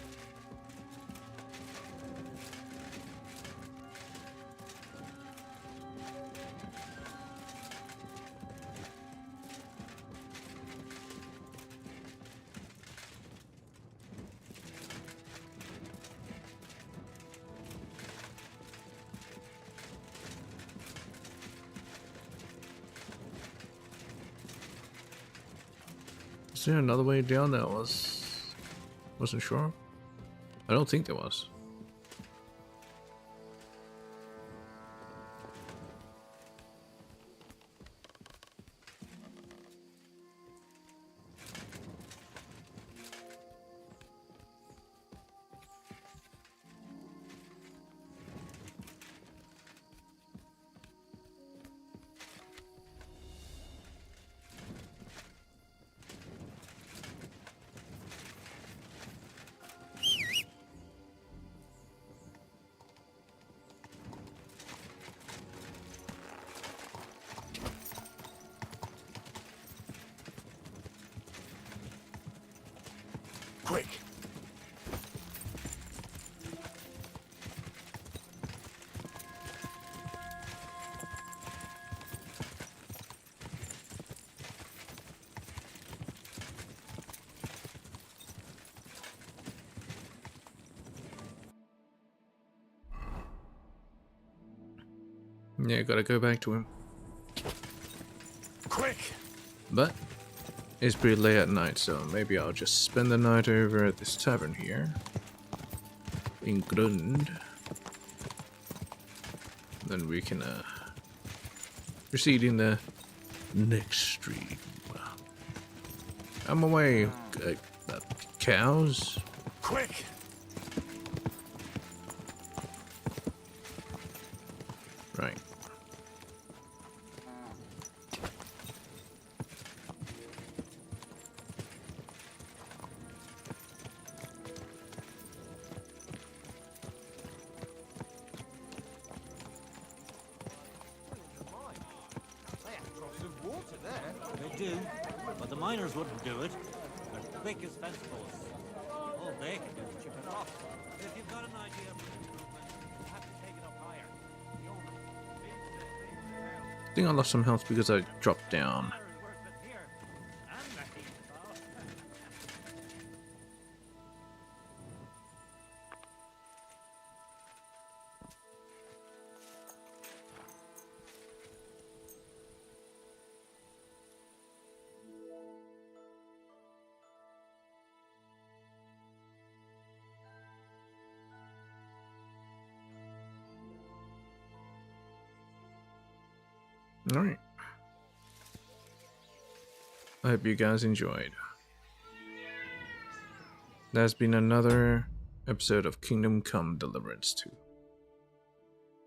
A: Is there another way down that wasn't sure? I don't think there was.
S: Quick!
A: Yeah, gotta go back to him.
S: Quick!
A: But it's pretty late at night, so maybe I'll just spend the night over at this tavern here in Grund. Then we can proceed in the next stream. I'm away, cows.
S: Quick!
A: Right.
P: They do, but the miners wouldn't do it. They're thick as fence posts. All they can do is chip it off. If you've got an idea for improvement, you have to take it up higher.
A: I think I lost some health because I dropped down. Alright. I hope you guys enjoyed. That's been another episode of Kingdom Come Deliverance 2.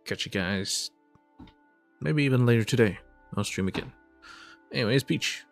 A: catch you guys maybe even later today. I'll stream again. Anyways, beach.